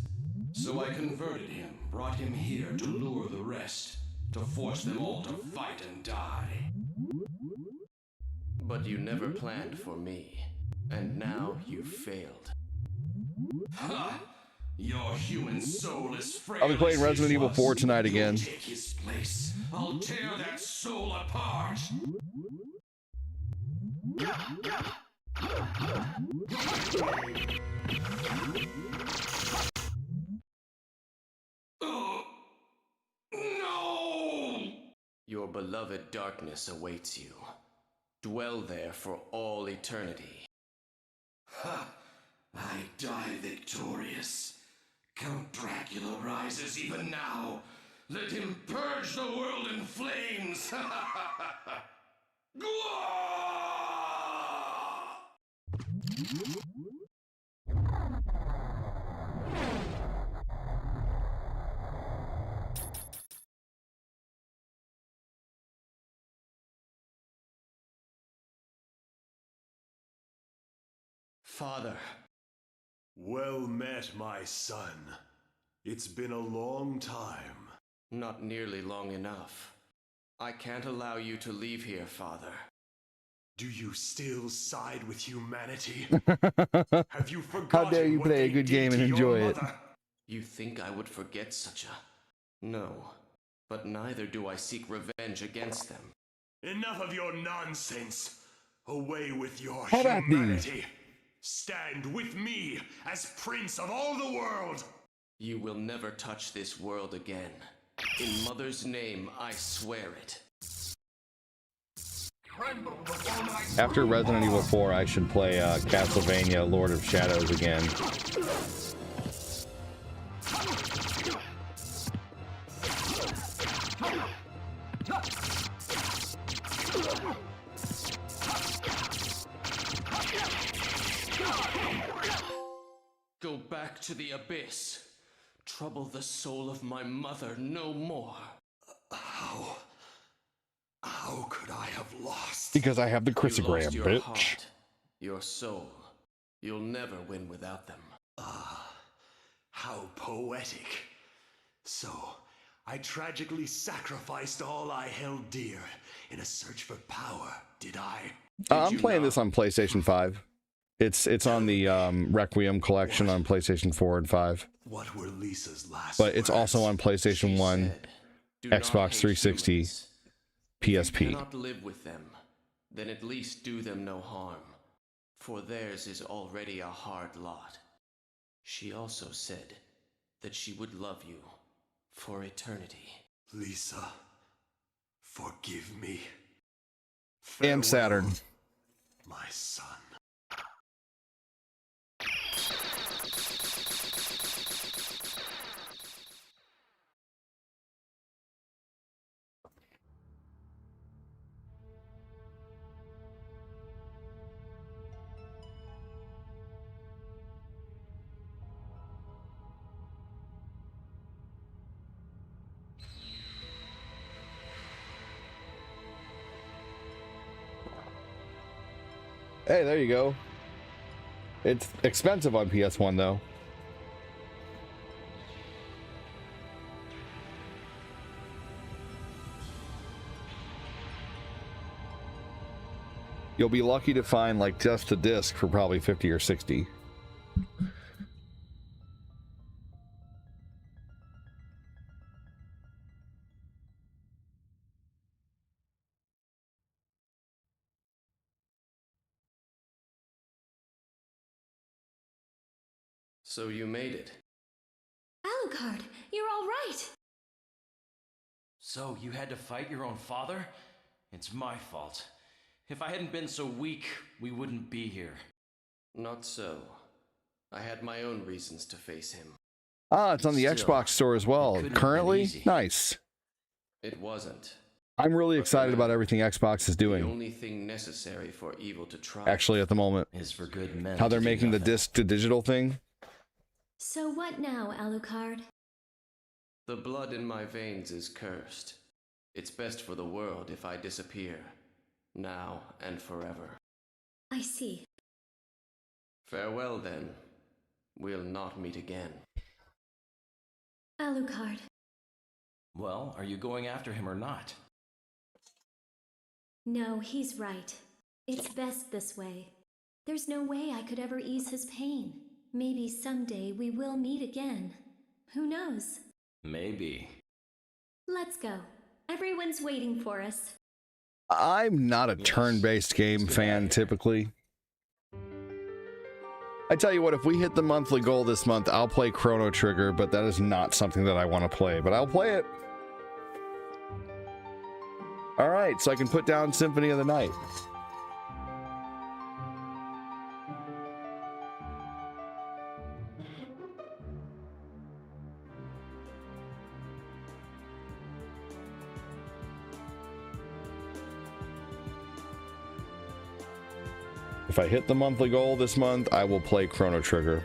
So I converted him, brought him here to lure the rest, to force them all to fight and die. But you never planned for me, and now you've failed. Ha! Your human soul is frail. I'll be playing Resident Evil 4 tonight again. Take his place. I'll tear that soul apart. No! Your beloved darkness awaits you. Dwell there for all eternity. Ha! I die victorious. Count Dracula rises even now. Let him purge the world in flames. Father. Well met, my son. It's been a long time. Not nearly long enough. I can't allow you to leave here, Father. Do you still side with humanity? Have you forgotten How dare you play a good game and enjoy it? You think I would forget such a... No. But neither do I seek revenge against them. Enough of your nonsense. Away with your How about humanity. Stand with me as Prince of all the world. You will never touch this world again. In Mother's name, I swear it. After Resident Evil 4, I should play Castlevania Lord of Shadows again. Go back to the abyss. Trouble the soul of my mother no more. How could I have lost? Because I have the You Chrysogram, lost your bitch. heart, your soul. You'll never win without them. How poetic. So, I tragically sacrificed all I held dear in a search for power, did I? I'm playing this on PlayStation 5. It's on the Requiem collection on PlayStation 4 and 5. What were Lisa's last But it's words? also on PlayStation 1, "Do not Xbox hate 360, humans. If you PSP. cannot live with them, then at least do them no harm, for theirs is already a hard lot. She also said that she would love you for eternity. Lisa, forgive me. And Saturn. My son. Hey, there you go. It's expensive on PS1 though. You'll be lucky to find like just the disc for probably 50 or 60. So you made it. Alucard, you're all right. So you had to fight your own father? It's my fault. If I hadn't been so weak, we wouldn't be here. Not so. I had my own reasons to face him. Ah, it's on the Still, Xbox store as well. Currently? Nice. It wasn't. I'm really excited about everything Xbox is The doing. only thing necessary for evil to try Actually, at the moment. Is for good men. How they're making the disc to digital thing. So what now, Alucard? The blood in my veins is cursed. It's best for the world if I disappear. Now and forever. I see. Farewell, then. We'll not meet again. Alucard. Well, are you going after him or not? No, he's right. It's best this way. There's no way I could ever ease his pain. Maybe someday we will meet again. Who knows? Maybe. Let's go. Everyone's waiting for us. I'm not a turn-based game fan typically. I tell you what, if we hit the monthly goal this month, I'll play Chrono Trigger, but that is not something that I want to play, but I'll play it. All right, so I can put down Symphony of the Night. If I hit the monthly goal this month, I will play Chrono Trigger,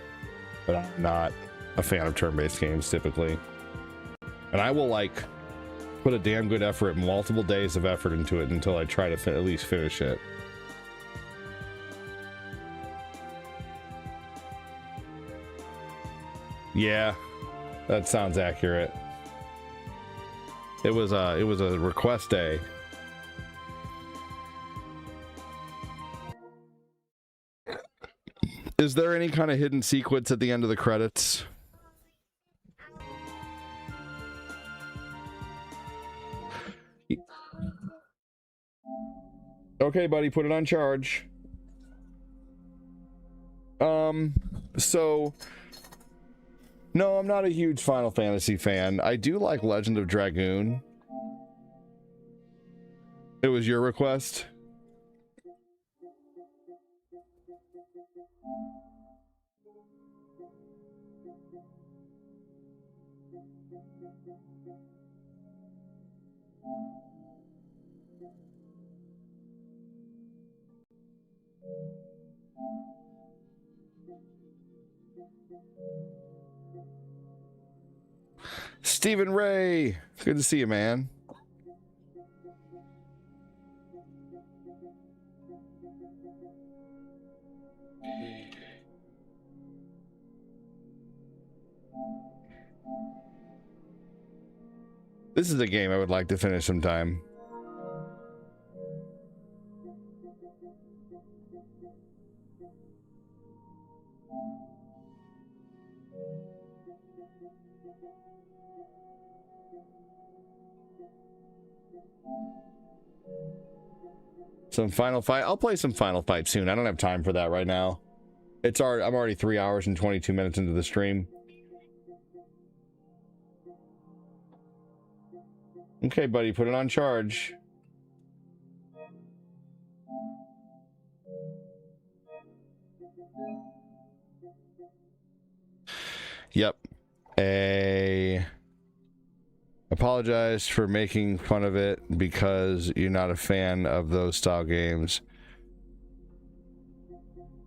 but I'm not a fan of turn-based games typically. And I will like put a damn good effort, multiple days of effort into it until I try to at least finish it. Yeah, that sounds accurate. It was a request day. Is there any kind of hidden sequence at the end of the credits? Okay, buddy, put it on charge. So no, I'm not a huge Final Fantasy fan. I do like Legend of Dragoon. It was your request? Stephen Ray, good to see you, man. This is a game I would like to finish sometime. Some Final Fight. I'll play some Final Fight soon. I don't have time for that right now. I'm already 3 hours and 22 minutes into the stream. Okay, buddy, put it on charge. Yep. Apologize for making fun of it because you're not a fan of those style games.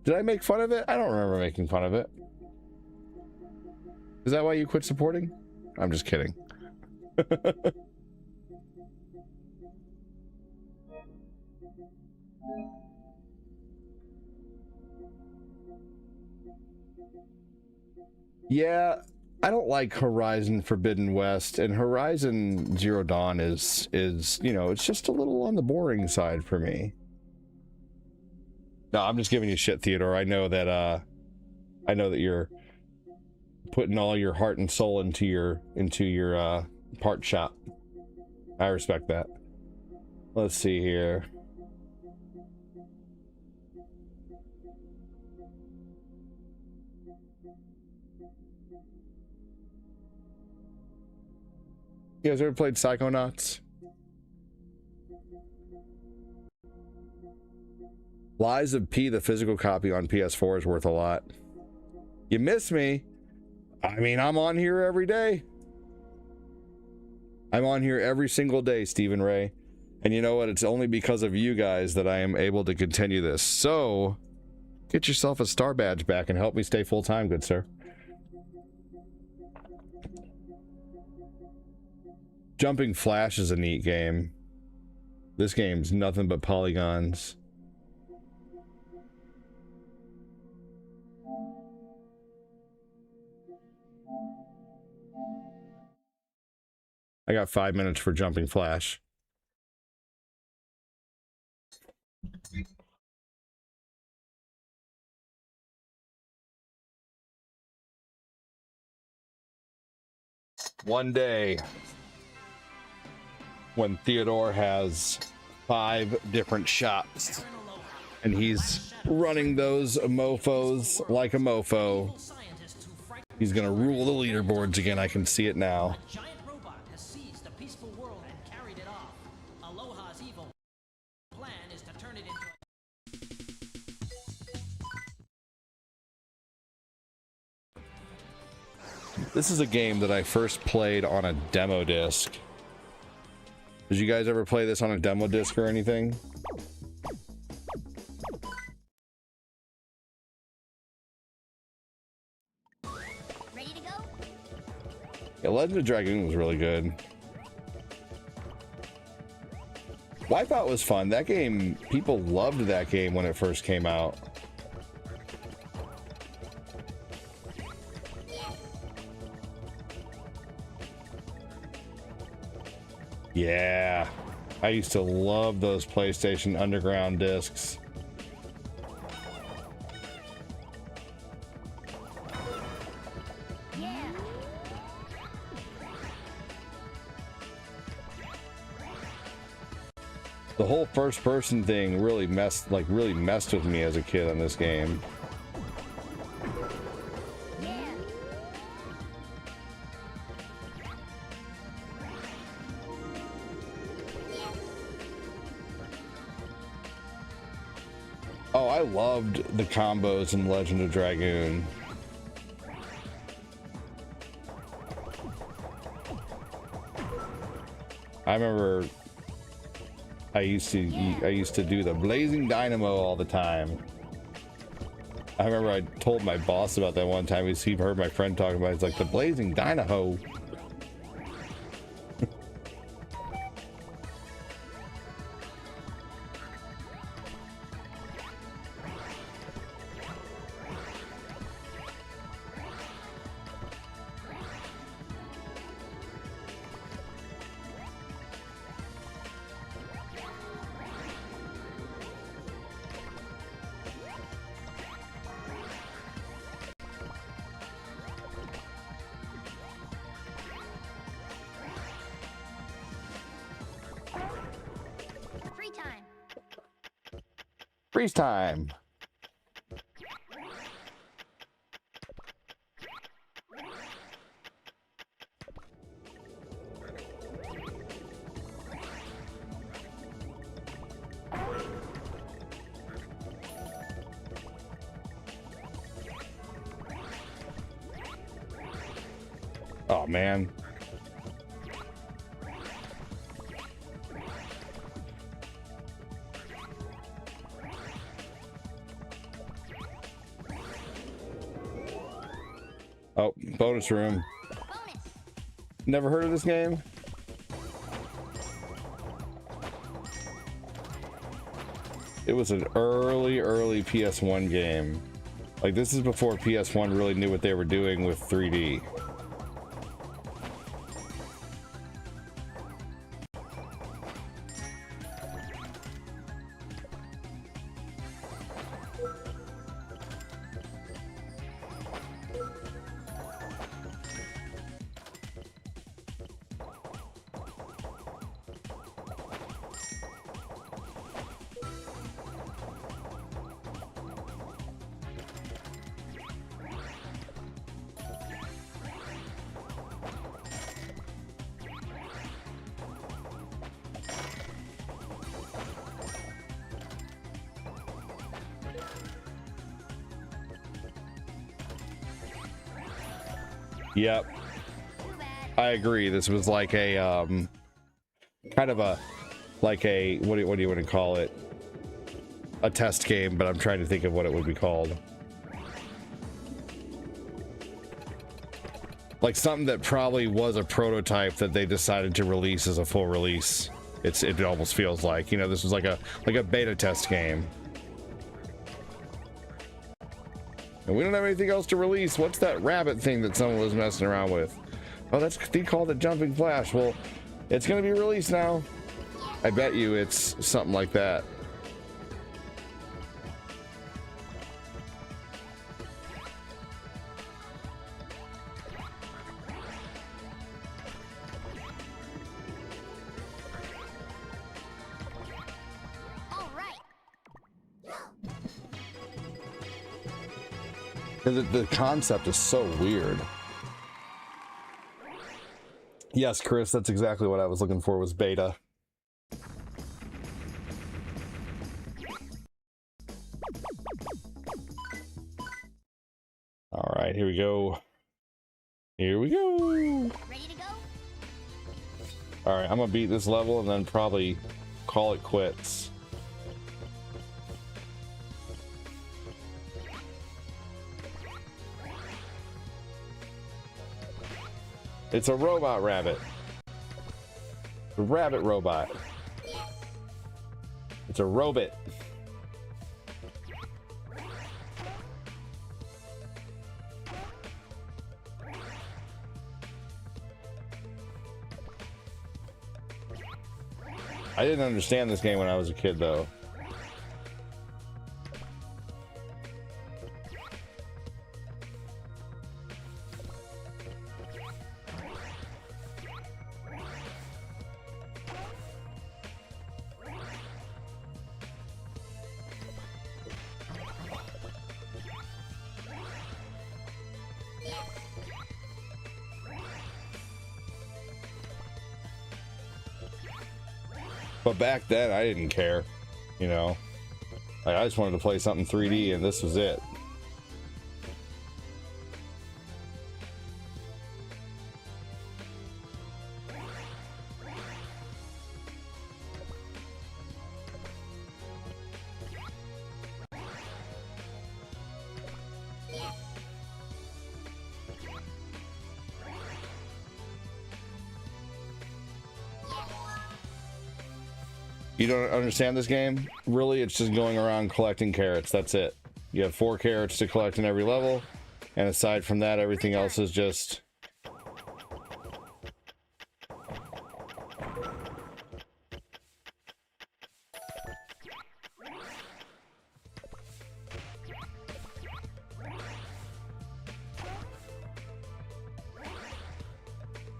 Did I make fun of it? I don't remember making fun of it. Is that why you quit supporting? I'm just kidding. Yeah, I don't like Horizon Forbidden West, and Horizon Zero Dawn is you know, it's just a little on the boring side for me. No, I'm just giving you shit, Theodore. I know that you're putting all your heart and soul into your part shop. I respect that. Let's see here. You guys ever played Psychonauts? Lies of P, the physical copy on PS4 is worth a lot. You miss me? I mean, I'm on here every day. I'm on here every single day, Stephen Ray. And you know what? It's only because of you guys that I am able to continue this. So, get yourself a star badge back and help me stay full-time, good sir. Jumping Flash is a neat game. This game's nothing but polygons. I got 5 minutes for Jumping Flash. One day, when Theodore has 5 different shops, and he's running those mofos like a mofo, he's gonna rule the leaderboards again. I can see it now. This is a game that I first played on a demo disc. Did you guys ever play this on a demo disc or anything? Ready to go? Yeah, Legend of Dragoon was really good. Wipeout was fun. That game, people loved that game when it first came out. Yeah, I used to love those PlayStation Underground discs. Yeah. The whole first-person thing really messed with me as a kid on this game. Oh, I loved the combos in Legend of Dragoon. I remember I used to do the Blazing Dynamo all the time. I remember I told my boss about that one time. He heard my friend talking about it. It's like the Blazing Dynamo. Freeze time. Oh man. Oh, bonus room. Never heard of this game? It was an early PS1 game. Like, this is before PS1 really knew what they were doing with 3D. Yep. I agree. This was like a kind of a what do you want to call it? A test game, but I'm trying to think of what it would be called. Like something that probably was a prototype that they decided to release as a full release. It almost feels like, you know, this was like a beta test game. And we don't have anything else to release. What's that rabbit thing that someone was messing around with? Oh, they called it Jumping Flash. Well, it's going to be released now. I bet you it's something like that. The concept is so weird. Yes, Chris, that's exactly what I was looking for, was beta. All right, here we go. Here we go. Ready to go? All right, I'm gonna beat this level and then probably call it quits. It's a robot rabbit. A rabbit robot. It's a robot. I didn't understand this game when I was a kid, though. But back then, I didn't care, you know. Like, I just wanted to play something 3D, and this was it. You don't understand this game? Really, it's just going around collecting carrots. That's it. You have 4 carrots to collect in every level, and aside from that, everything else is just...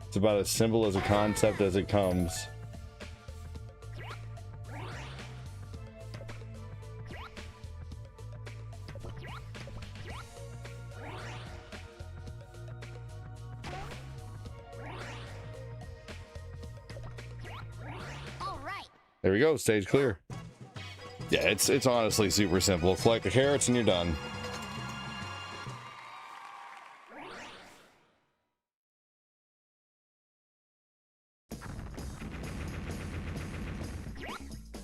It's about as simple as a concept as it comes. There we go, stage clear. Yeah, it's honestly super simple. Collect the carrots and you're done.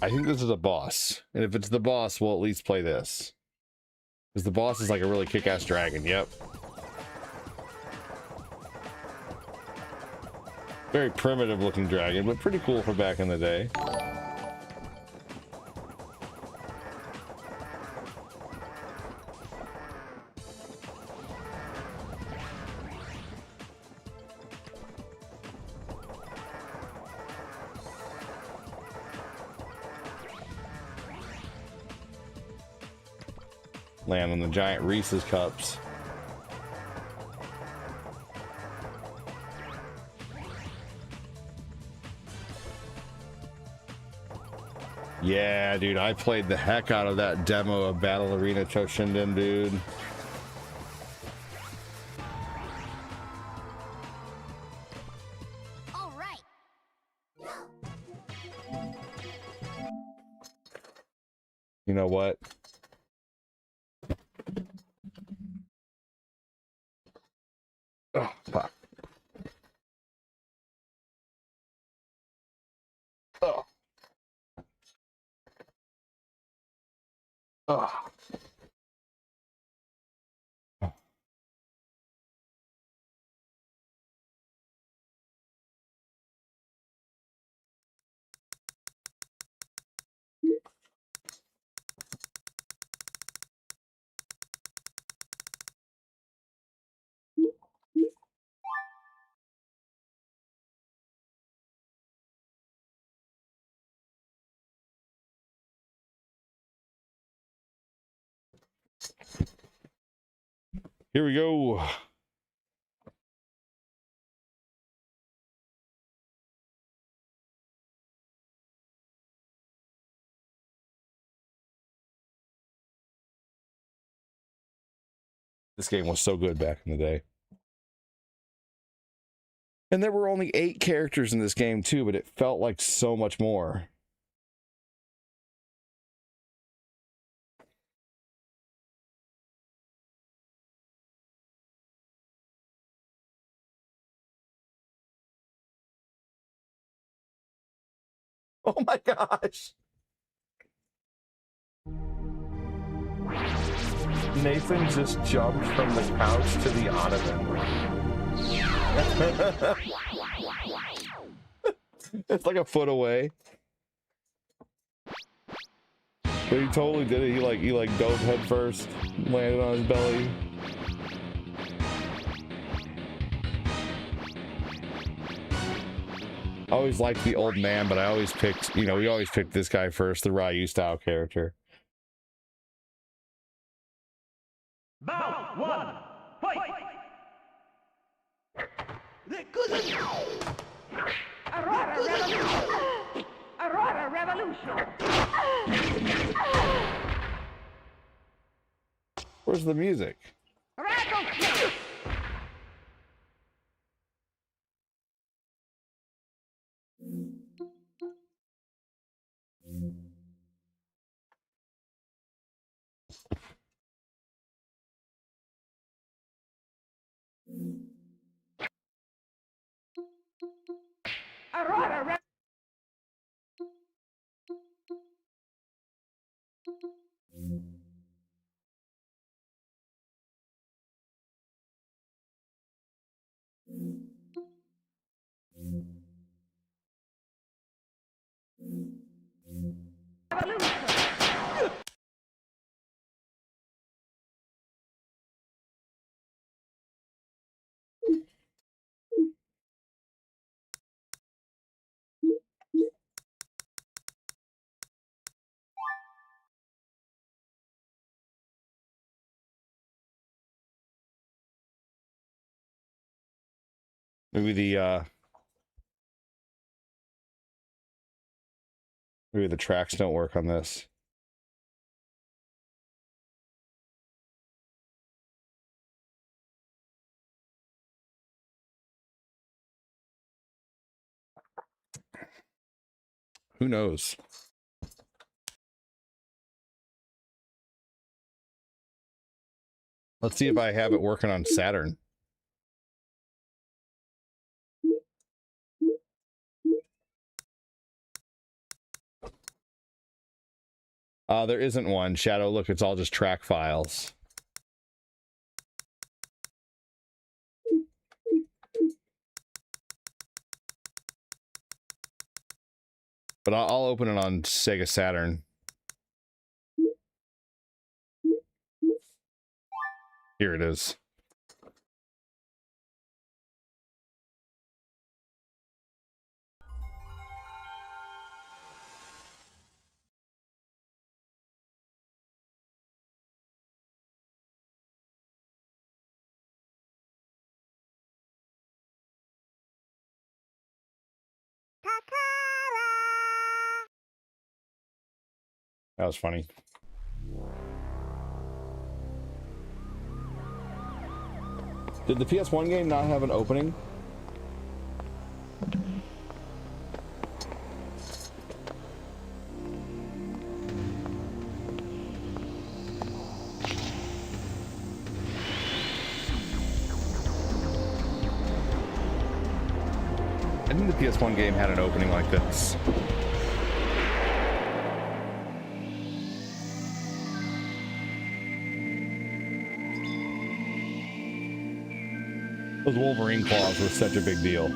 I think this is a boss. And if it's the boss, we'll at least play this. Because the boss is like a really kick-ass dragon, yep. Very primitive looking dragon, but pretty cool for back in the day. Land on the giant Reese's cups. Yeah, dude, I played the heck out of that demo of Battle Arena Toshinden, dude. All right. You know what? Oh, fuck. Oh. Oh. Here we go. This game was so good back in the day. And there were only 8 characters in this game too, but it felt like so much more. Oh my gosh. Nathan just jumped from the couch to the ottoman. It's like a foot away. But he totally did it. He like dove head first, landed on his belly. I always liked the old man, but I always picked, we always picked this guy first, the Ryu style character. Bout 1, fight! Aurora Revolution! Where's the music? Aurora Maybe the tracks don't work on this. Who knows? Let's see if I have it working on Saturn. There isn't one. Shadow, look, it's all just track files. But I'll open it on Sega Saturn. Here it is. That was funny. Did the PS1 game not have an opening? I think the PS1 game had an opening like this. Those Wolverine claws were such a big deal.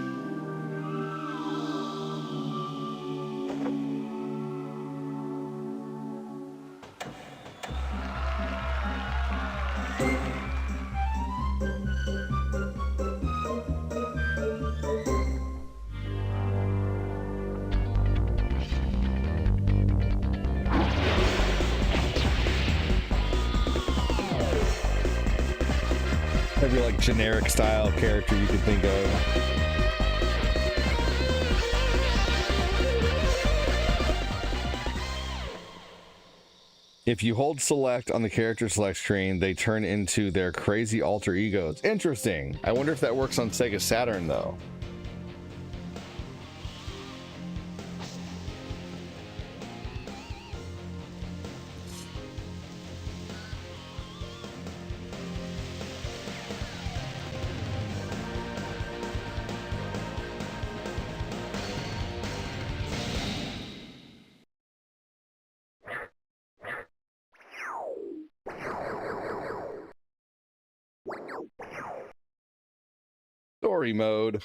Every like generic style character you could think of. If you hold select on the character select screen, they turn into their crazy alter egos. Interesting. I wonder if that works on Sega Saturn though. Story mode.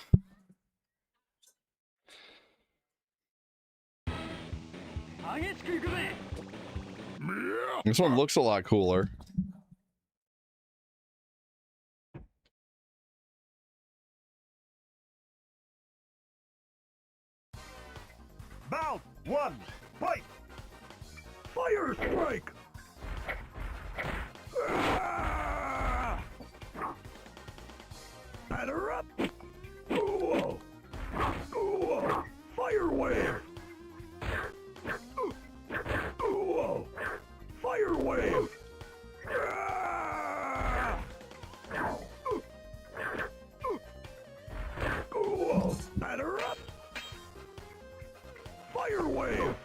This one looks a lot cooler. Bout 1, fight! Fire strike! Batter up! Ooh. Ooh. Fire wave! Ooh. Fire wave! Ooh. Batter up! Fire wave!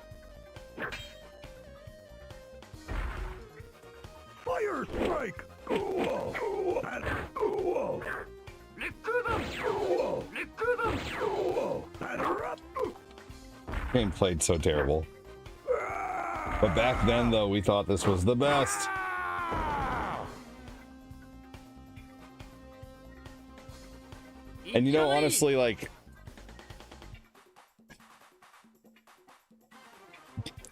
Fire strike! Ooh. Batter. Ooh. Game played so terrible. But back then, though, we thought this was the best. And you know, honestly, like,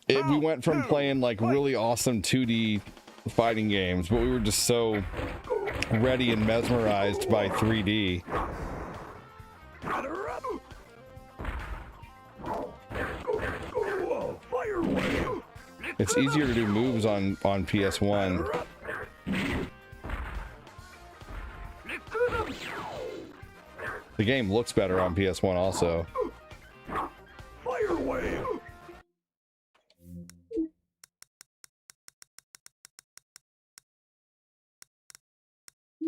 we went from playing like really awesome 2D fighting games, but we were just so ready and mesmerized by 3D. It's easier to do moves on PS1. The game looks better on PS1 also. Fire wave!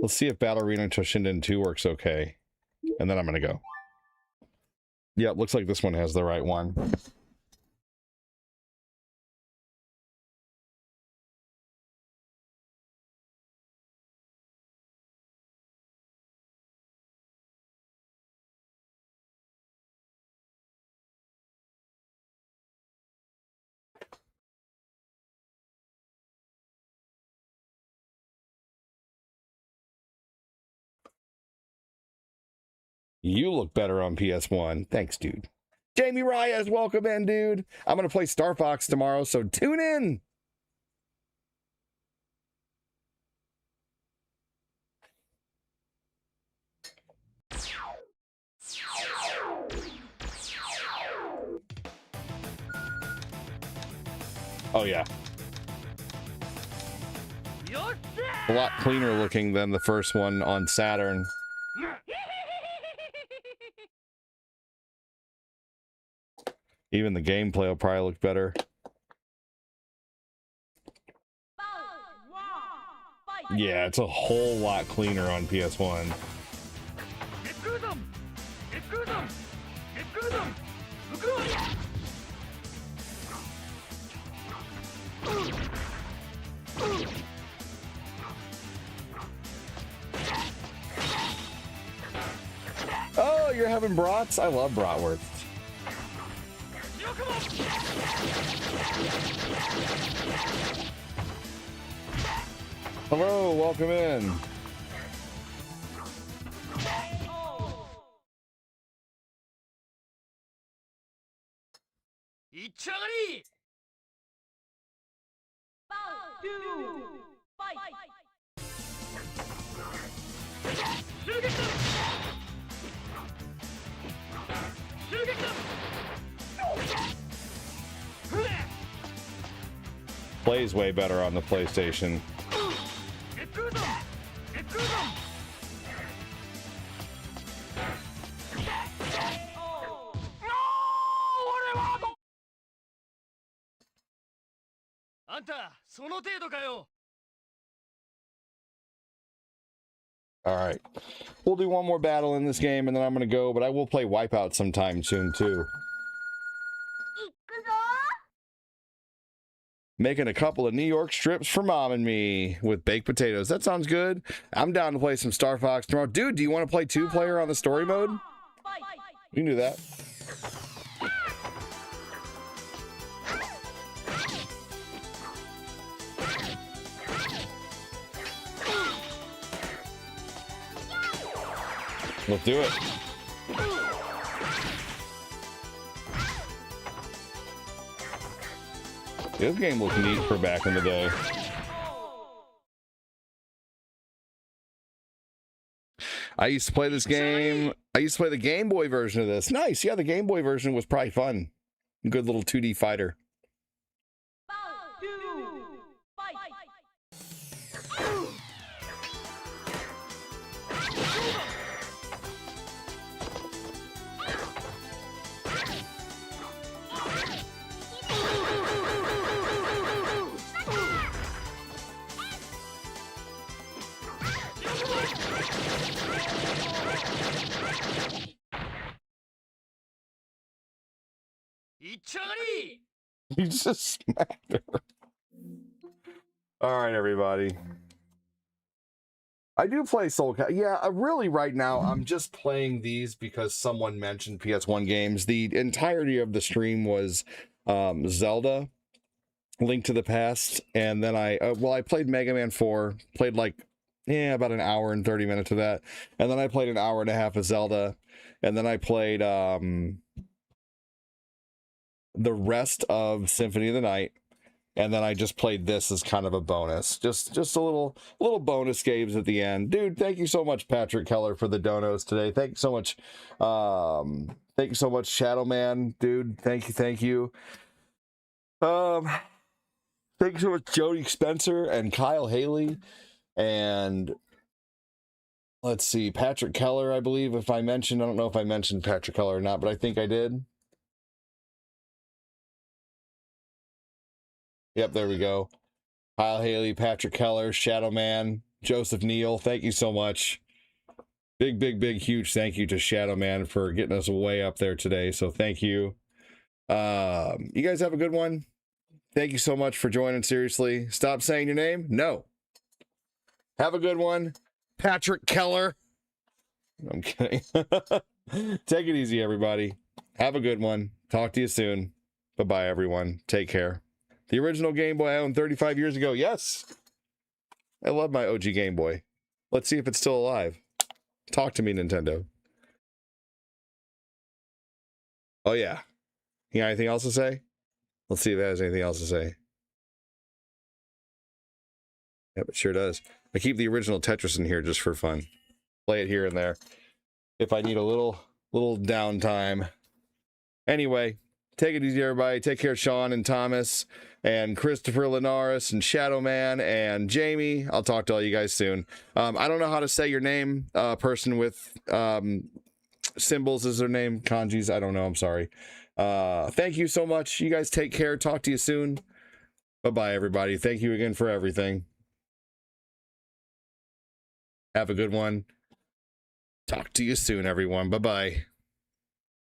Let's see if Battle Arena Toshinden 2 works okay. And then I'm gonna go. Yeah, it looks like this one has the right one. You look better on PS1. Thanks, dude. Jamie Reyes, welcome in, dude. I'm going to play Star Fox tomorrow, so tune in. Oh, yeah. A lot cleaner looking than the first one on Saturn. Even the gameplay will probably look better. Yeah, it's a whole lot cleaner on PS1. Oh, you're having brats? I love bratwurst. Hello, welcome in. Plays way better on the PlayStation. All right, we'll do one more battle in this game and then I'm gonna go, but I will play Wipeout sometime soon too. Making a couple of New York strips for mom and me with baked potatoes. That sounds good. I'm down to play some Star Fox tomorrow. Dude, do you want to play 2-player on the story mode? We can do that. Let's do it. This game looked neat for back in the day. I used to play this game. I used to play the Game Boy version of this. Nice. Yeah, the Game Boy version was probably fun. Good little 2D fighter. You just smacked her. All right, everybody. I do play Soul Calibur. Yeah, really right now, I'm just playing these because someone mentioned PS1 games. The entirety of the stream was Zelda, Link to the Past, and then I played Mega Man 4, played like, about an hour and 30 minutes of that, and then I played an hour and a half of Zelda, and then I played the rest of Symphony of the Night, and then I just played this as kind of a bonus, just a little bonus games at the end. Dude, thank you so much, Patrick Keller, for the donos today. Thank you so much. Thank you so much, Shadow Man, dude. Thank you. Thank you so much, Jody Spencer and Kyle Haley, and let's see, Patrick Keller, I believe. I don't know if I mentioned Patrick Keller or not, but I think I did. Yep, there we go. Kyle Haley, Patrick Keller, Shadow Man, Joseph Neal, thank you so much. Big, huge thank you to Shadow Man for getting us way up there today. So thank you. You guys have a good one. Thank you so much for joining. Seriously, stop saying your name. No. Have a good one, Patrick Keller. I'm kidding. Take it easy, everybody. Have a good one. Talk to you soon. Bye-bye, everyone. Take care. The original Game Boy I owned 35 years ago. Yes. I love my OG Game Boy. Let's see if it's still alive. Talk to me, Nintendo. Oh, yeah. You got anything else to say? Let's see if it has anything else to say. Yep, it sure does. I keep the original Tetris in here just for fun. Play it here and there. If I need a little downtime. Anyway, take it easy, everybody. Take care, Sean and Thomas and Christopher Linares and Shadow Man and Jamie. I'll talk to all you guys soon. I don't know how to say your name. Person with symbols is their name. Kanjis. I don't know. I'm sorry. Thank you so much. You guys take care. Talk to you soon. Bye-bye, everybody. Thank you again for everything. Have a good one. Talk to you soon, everyone. Bye-bye.